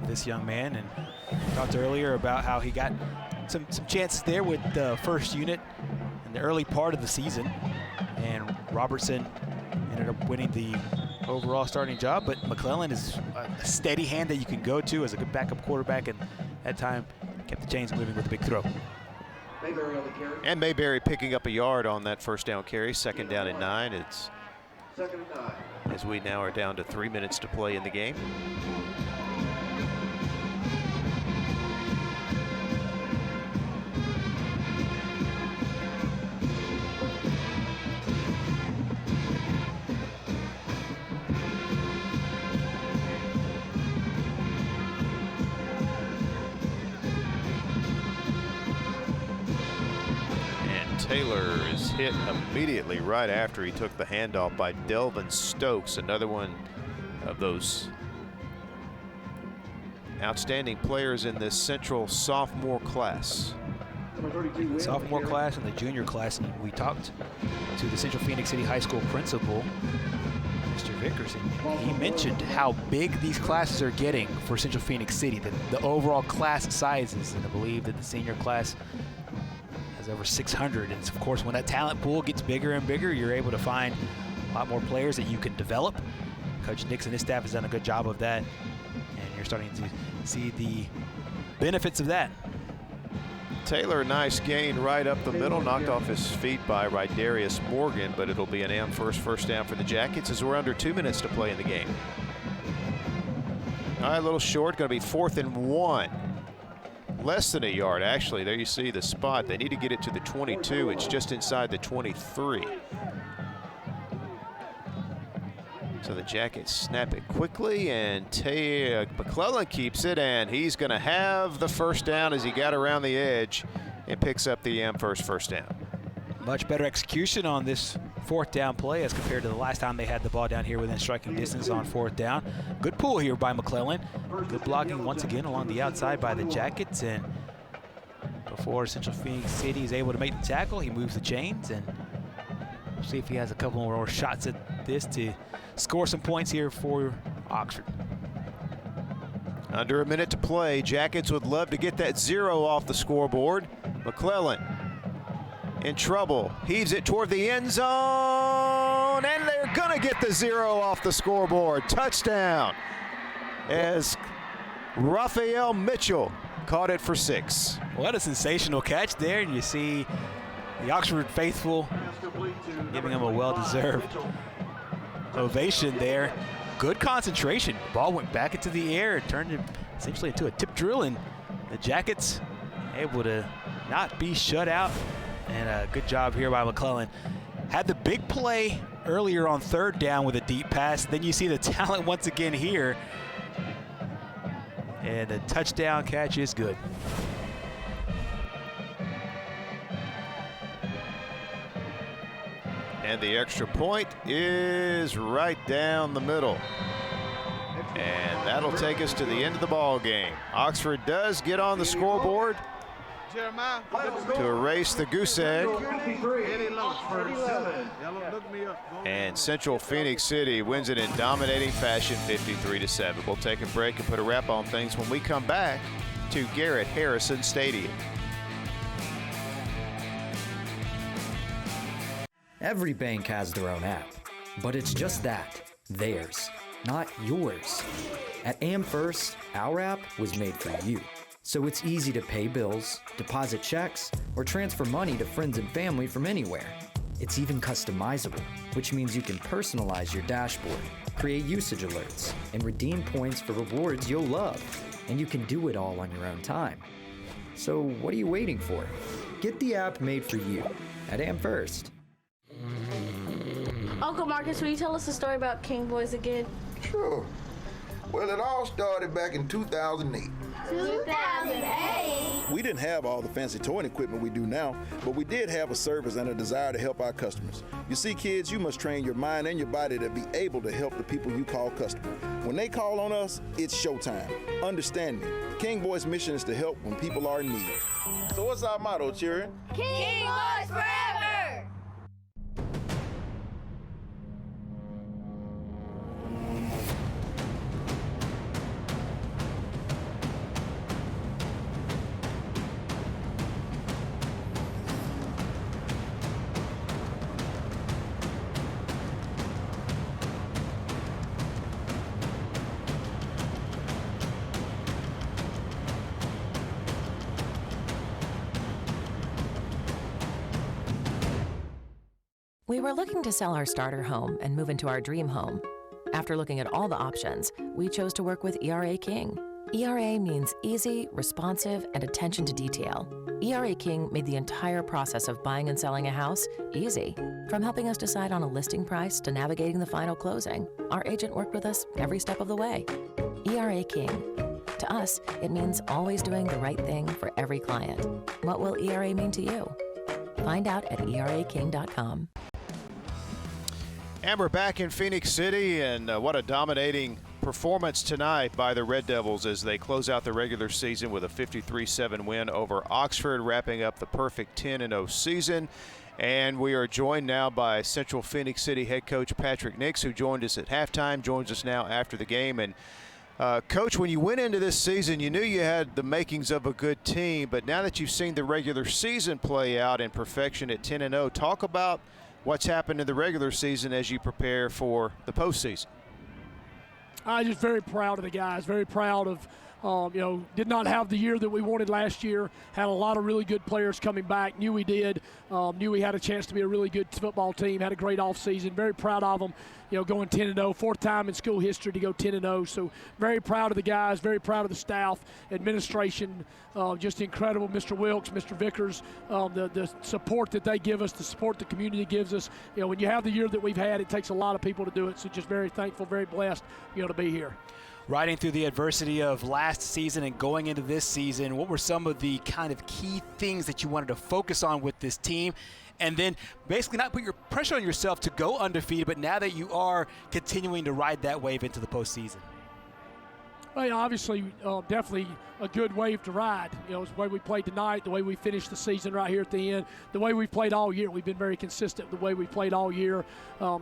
this young man, and talked earlier about how he got some chances there with the first unit in the early part of the season, and Robertson ended up winning the overall starting job. But McClellan is a steady hand that you can go to as a good backup quarterback, and at time kept the chains moving with a big throw. And Mayberry picking up a yard on that first down carry. 2nd down and 9. It's 2nd and 9. As we now are down to 3 minutes to play in the game. Taylor is hit immediately right after he took the handoff by Delvin Stokes, another one of those outstanding players in this Central sophomore class. Sophomore class and the junior class, and we talked to the Central Phoenix City High School principal, Mr. Vickers, and he mentioned how big these classes are getting for Central Phoenix City, the overall class sizes, and I believe that the senior class over 600, and of course when that talent pool gets bigger and bigger, you're able to find a lot more players that you can develop. Coach Nix and his staff has done a good job of that, and you're starting to see the benefits of that. Taylor, nice gain right up the middle, knocked off his feet by Rydarius Morgan, but it'll be an Amherst first down for the Jackets as we're under 2 minutes to play in the game. All right, a little short, going to be 4th and 1. Less than a yard, actually. There you see the spot. They need to get it to the 22. It's just inside the 23. So the Jackets snap it quickly, and McClellan keeps it, and he's going to have the first down as he got around the edge and picks up the Amherst first down. Much better execution on this 4th down play as compared to the last time they had the ball down here within striking distance on 4th down. Good pull here by McClellan. Good blocking once again along the outside by the Jackets, and before Central Phoenix City is able to make the tackle, he moves the chains, and we'll see if he has a couple more shots at this to score some points here for Oxford. Under a minute to play. Jackets would love to get that 0 off the scoreboard. McClellan in trouble, heaves it toward the end zone, and they're gonna get the 0 off the scoreboard. Touchdown as Raphael Mitchell caught it for 6. What a sensational catch there, and you see the Oxford faithful giving him a well-deserved ovation there. Good concentration. Ball went back into the air, turned it essentially into a tip drill, and the Jackets able to not be shut out. And a good job here by McClellan. Had the big play earlier on 3rd down with a deep pass. Then you see the talent once again here. And the touchdown catch is good. And the extra point is right down the middle. And that'll take us to the end of the ball game. Oxford does get on the scoreboard to erase the goose egg. And Central Phoenix City wins it in dominating fashion, 53-7. We'll take a break and put a wrap on things when we come back to Garrett Harrison Stadium. Every bank has their own app, but it's just that, theirs, not yours. At Amherst, our app was made for you. So it's easy to pay bills, deposit checks, or transfer money to friends and family from anywhere. It's even customizable, which means you can personalize your dashboard, create usage alerts, and redeem points for rewards you'll love. And you can do it all on your own time. So what are you waiting for? Get the app made for you at Amherst. Uncle Marcus, will you tell us a story about King Boys again? Sure. Well, it all started back in 2008. 2008? We didn't have all the fancy towing equipment we do now, but we did have a service and a desire to help our customers. You see, kids, you must train your mind and your body to be able to help the people you call customers. When they call on us, it's showtime. Understand me. King Boys' mission is to help when people are in need. So what's our motto, children? King Boys forever! We were looking to sell our starter home and move into our dream home. After looking at all the options, we chose to work with ERA King. ERA means easy, responsive, and attention to detail. ERA King made the entire process of buying and selling a house easy. From helping us decide on a listing price to navigating the final closing, our agent worked with us every step of the way. ERA King. To us, it means always doing the right thing for every client. What will ERA mean to you? Find out at eraking.com. And we're back in Phenix City, and what a dominating performance tonight by the Red Devils as they close out the regular season with a 53-7 win over Oxford, wrapping up the perfect 10-0 season. And we are joined now by Central Phenix City head coach Patrick Nix, who joined us at halftime, joins us now after the game. And Coach, when you went into this season, you knew you had the makings of a good team, but now that you've seen the regular season play out in perfection at 10-0, talk about what's happened in the regular season as you prepare for the postseason. I'm just very proud of the guys, very proud of, did not have the year that we wanted last year, had a lot of really good players coming back, knew we did, knew we had a chance to be a really good football team, had a great offseason, very proud of them, going 10-0, fourth time in school history to go 10-0, so very proud of the guys, very proud of the staff, administration, just incredible, Mr. Wilkes, Mr. Vickers, the support that they give us, the support the community gives us. When you have the year that we've had, it takes a lot of people to do it, so just very thankful, very blessed, to be here. Riding through the adversity of last season and going into this season, what were some of the kind of key things that you wanted to focus on with this team? And then basically not put your pressure on yourself to go undefeated, but now that you are continuing to ride that wave into the postseason. Well, obviously, definitely a good wave to ride. It's the way we played tonight, the way we finished the season right here at the end, the way we played all year. We've been very consistent the way we played all year.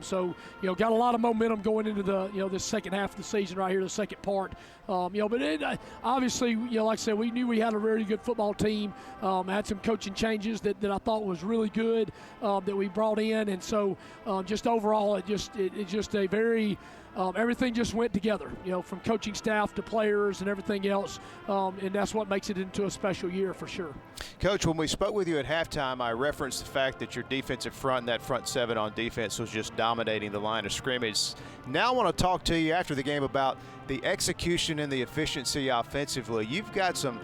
So, got a lot of momentum going into the, this second half of the season right here, the second part. But obviously, like I said, we knew we had a very good football team. Had some coaching changes that I thought was really good that we brought in, and so just overall, it's just a very everything just went together, from coaching staff to players and everything else, and that's what makes it into a special year for sure. Coach, when we spoke with you at halftime, I referenced the fact that your defensive front and that front seven on defense was just dominating the line of scrimmage. Now I want to talk to you after the game about the execution and the efficiency offensively. You got some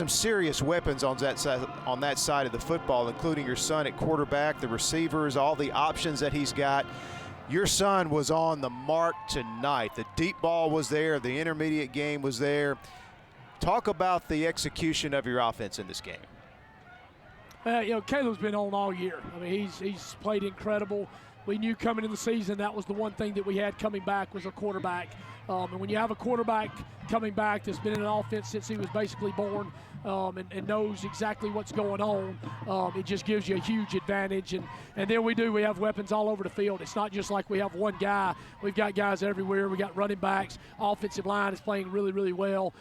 serious weapons on that side of the football, including your son at quarterback, the receivers, all the options that he's got. Your son was on the mark tonight. The deep ball was there. The intermediate game was there. Talk about the execution of your offense in this game. Caleb's been on all year. I mean, he's played incredible. We knew coming in the season that was the one thing that we had coming back was a quarterback. And when you have a quarterback coming back that's been in an offense since he was basically born and knows exactly what's going on, it just gives you a huge advantage. And then we have weapons all over the field. It's not just like we have one guy. We've got guys everywhere. We got running backs. Offensive line is playing really, really well.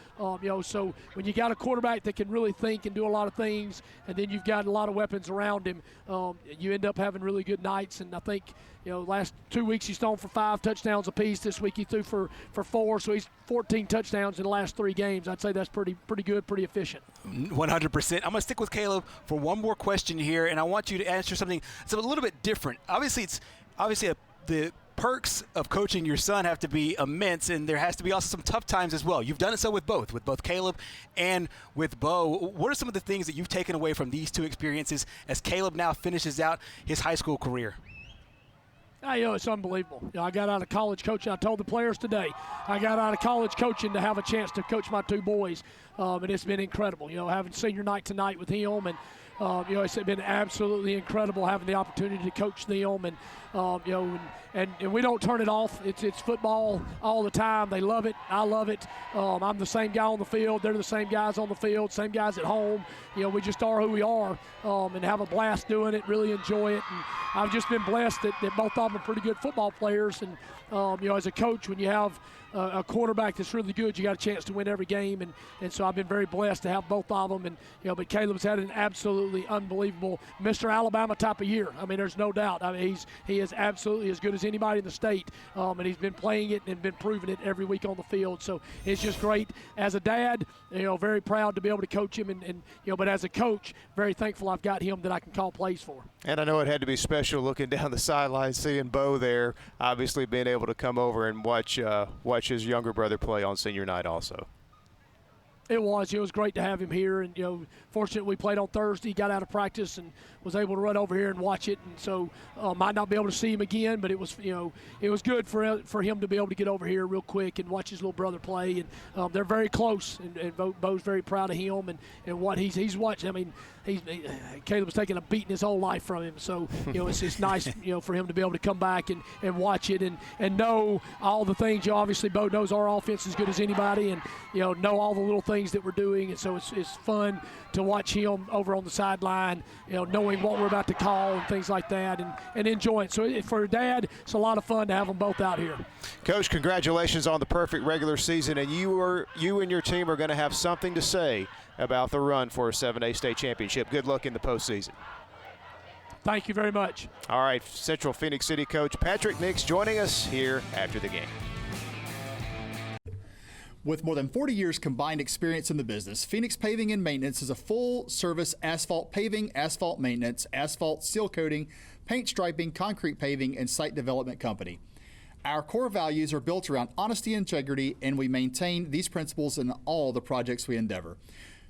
So when you got a quarterback that can really think and do a lot of things, and then you've got a lot of weapons around him, you end up having really good nights. And I think, last 2 weeks he's thrown for 5 touchdowns apiece. This week he threw for 4, so he's 14 touchdowns in the last 3 games. I'd say that's pretty good, pretty efficient. 100%. I'm going to stick with Caleb for one more question here, and I want you to answer something that's a little bit different. Obviously, the perks of coaching your son have to be immense, and there has to be also some tough times as well. You've done it so with both Caleb and with Bo. What are some of the things that you've taken away from these 2 experiences as Caleb now finishes out his high school career? It's unbelievable. I got out of college coaching. I told the players today, I got out of college coaching to have a chance to coach my 2 boys, and it's been incredible. Having senior night tonight with him, and it's been absolutely incredible having the opportunity to coach them, and we don't turn it off. It's football all the time. They love it. I love it. I'm the same guy on the field. They're the same guys on the field, same guys at home. We just are who we are, and have a blast doing it, really enjoy it. And I've just been blessed that both of them are pretty good football players. And, as a coach, when you have a quarterback that's really good, you got a chance to win every game. And so I've been very blessed to have both of them. And, but Caleb's had an absolutely absolutely unbelievable Mr. Alabama type of year. I mean, there's no doubt. I mean, he is absolutely as good as anybody in the state, and he's been playing it and been proving it every week on the field. So it's just great. As a dad, very proud to be able to coach him, and but as a coach, very thankful I've got him that I can call plays for. And I know it had to be special looking down the sideline, seeing Bo there, obviously being able to come over and watch his younger brother play on senior night also. It was great to have him here, and fortunately we played on Thursday, got out of practice and was able to run over here and watch it, and so might not be able to see him again, but it was good for him to be able to get over here real quick and watch his little brother play, and they're very close, and Bo's very proud of him and what he's watching. I mean, Caleb's taken a beating his whole life from him, so it's nice for him to be able to come back and watch it and know all the things. Obviously Bo knows our offense as good as anybody, and know all the little things that we're doing, and so it's fun to watch him over on the sideline, knowing what we're about to call and things like that, and enjoying. So for Dad, it's a lot of fun to have them both out here. Coach, congratulations on the perfect regular season, and you and your team are going to have something to say about the run for a 7A state championship. Good luck in the postseason. Thank you very much. All right, Central Phenix City coach Patrick Nix joining us here after the game. With more than 40 years combined experience in the business, Phenix Paving and Maintenance is a full-service asphalt paving, asphalt maintenance, asphalt seal coating, paint striping, concrete paving, and site development company. Our core values are built around honesty and integrity, and we maintain these principles in all the projects we endeavor.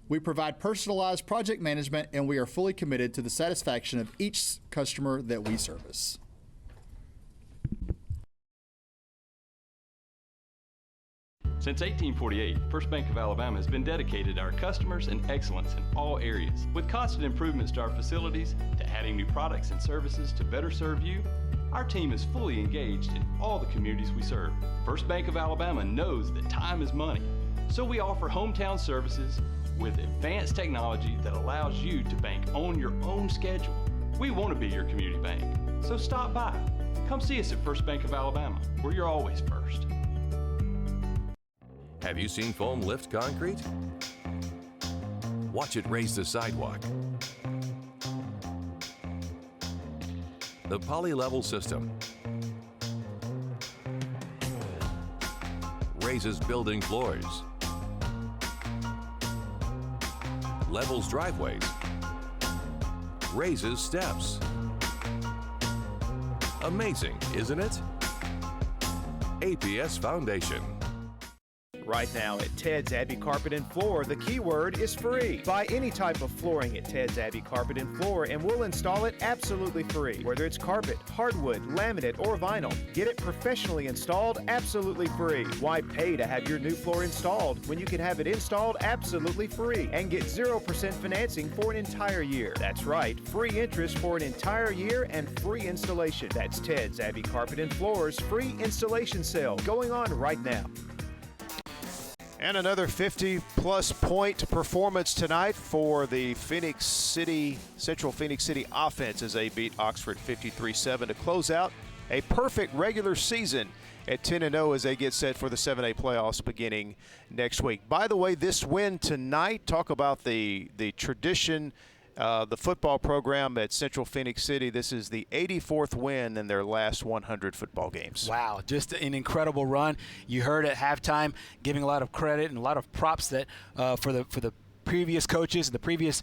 We provide personalized project management, and we are fully committed to the satisfaction of each customer that we service. Since 1848, First Bank of Alabama has been dedicated to our customers and excellence in all areas. With constant improvements to our facilities, to adding new products and services to better serve you, our team is fully engaged in all the communities we serve. First Bank of Alabama knows that time is money, so we offer hometown services with advanced technology that allows you to bank on your own schedule. We want to be your community bank, so stop by. Come see us at First Bank of Alabama, where you're always first. Have you seen foam lift concrete? Watch it raise the sidewalk. The poly-level system raises building floors, levels driveways, raises steps. Amazing, isn't it? APS Foundation. Right now at Ted's Abbey Carpet and Floor, the keyword is free. Buy any type of flooring at Ted's Abbey Carpet and Floor and we'll install it absolutely free. Whether it's carpet, hardwood, laminate, or vinyl, get it professionally installed absolutely free. Why pay to have your new floor installed when you can have it installed absolutely free and get 0% financing for an entire year? That's right, free interest for an entire year and free installation. That's Ted's Abbey Carpet and Floor's free installation sale going on right now. And another 50-plus point performance tonight for the Central Phenix City offense as they beat Oxford 53-7 to close out a perfect regular season at 10-0 as they get set for the 7A playoffs beginning next week. By the way, this win tonight, talk about the tradition, the football program at Central Phenix City. This is the 84th win in their last 100 football games. Wow, just an incredible run. You heard at halftime giving a lot of credit and a lot of props that for the previous coaches, the previous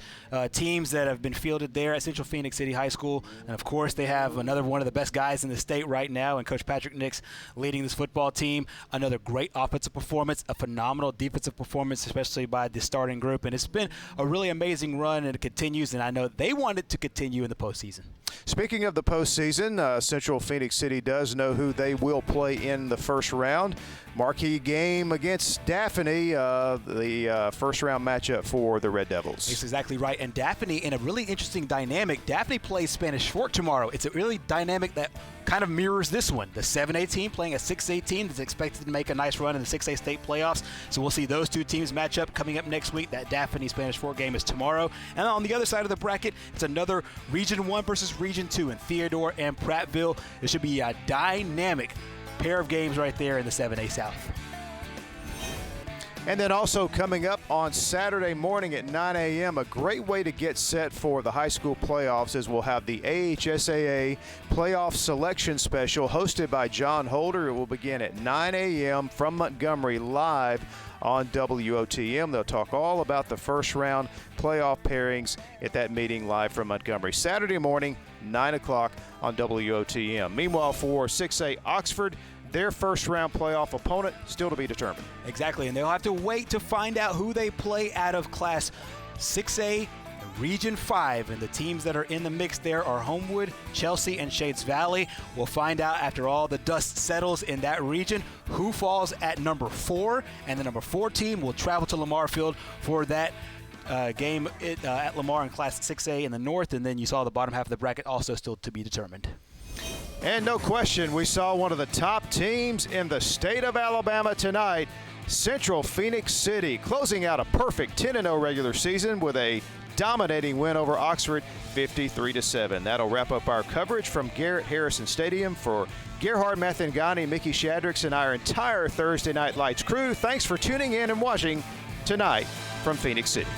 teams that have been fielded there at Central Phenix City High School. And, of course, they have another one of the best guys in the state right now, and Coach Patrick Nix leading this football team. Another great offensive performance, a phenomenal defensive performance, especially by the starting group. And it's been a really amazing run, and it continues, and I know they want it to continue in the postseason. Speaking of the postseason, Central Phenix City does know who they will play in the first round. Marquee game against Daphne, the first-round matchup for the Red Devils. That's exactly right. And Daphne, in a really interesting dynamic, Daphne plays Spanish Fort tomorrow. It's a really dynamic that kind of mirrors this one. The 7A team playing a 6A team that's expected to make a nice run in the 6A state playoffs. So we'll see those two teams match up coming up next week. That Daphne Spanish Fort game is tomorrow. And on the other side of the bracket, it's another Region 1 versus Region 2 in Theodore and Prattville. It should be a dynamic pair of games right there in the 7A South. And then also coming up on Saturday morning at 9 a.m., a great way to get set for the high school playoffs is we'll have the AHSAA Playoff Selection Special hosted by John Holder. It will begin at 9 a.m. from Montgomery live on WOTM. They'll talk all about the first round playoff pairings at that meeting live from Montgomery. Saturday morning, 9 o'clock on WOTM. Meanwhile, for 6A Oxford, their first round playoff opponent still to be determined. Exactly, and they'll have to wait to find out who they play out of Class 6A Region 5, and the teams that are in the mix there are Homewood, Chelsea, and Shades Valley. We'll find out after all the dust settles in that region who falls at number 4, and the number 4 team will travel to Lamar Field for that game at Lamar in Class 6A in the north, and then you saw the bottom half of the bracket also still to be determined. And no question, we saw one of the top teams in the state of Alabama tonight, Central Phenix City, closing out a perfect 10-0 regular season with a dominating win over Oxford, 53-7. That'll wrap up our coverage from Garrett Harrison Stadium. For Gerhard Mathangani, Mickey Shadricks, and our entire Thursday Night Lights crew, thanks for tuning in and watching tonight from Phenix City.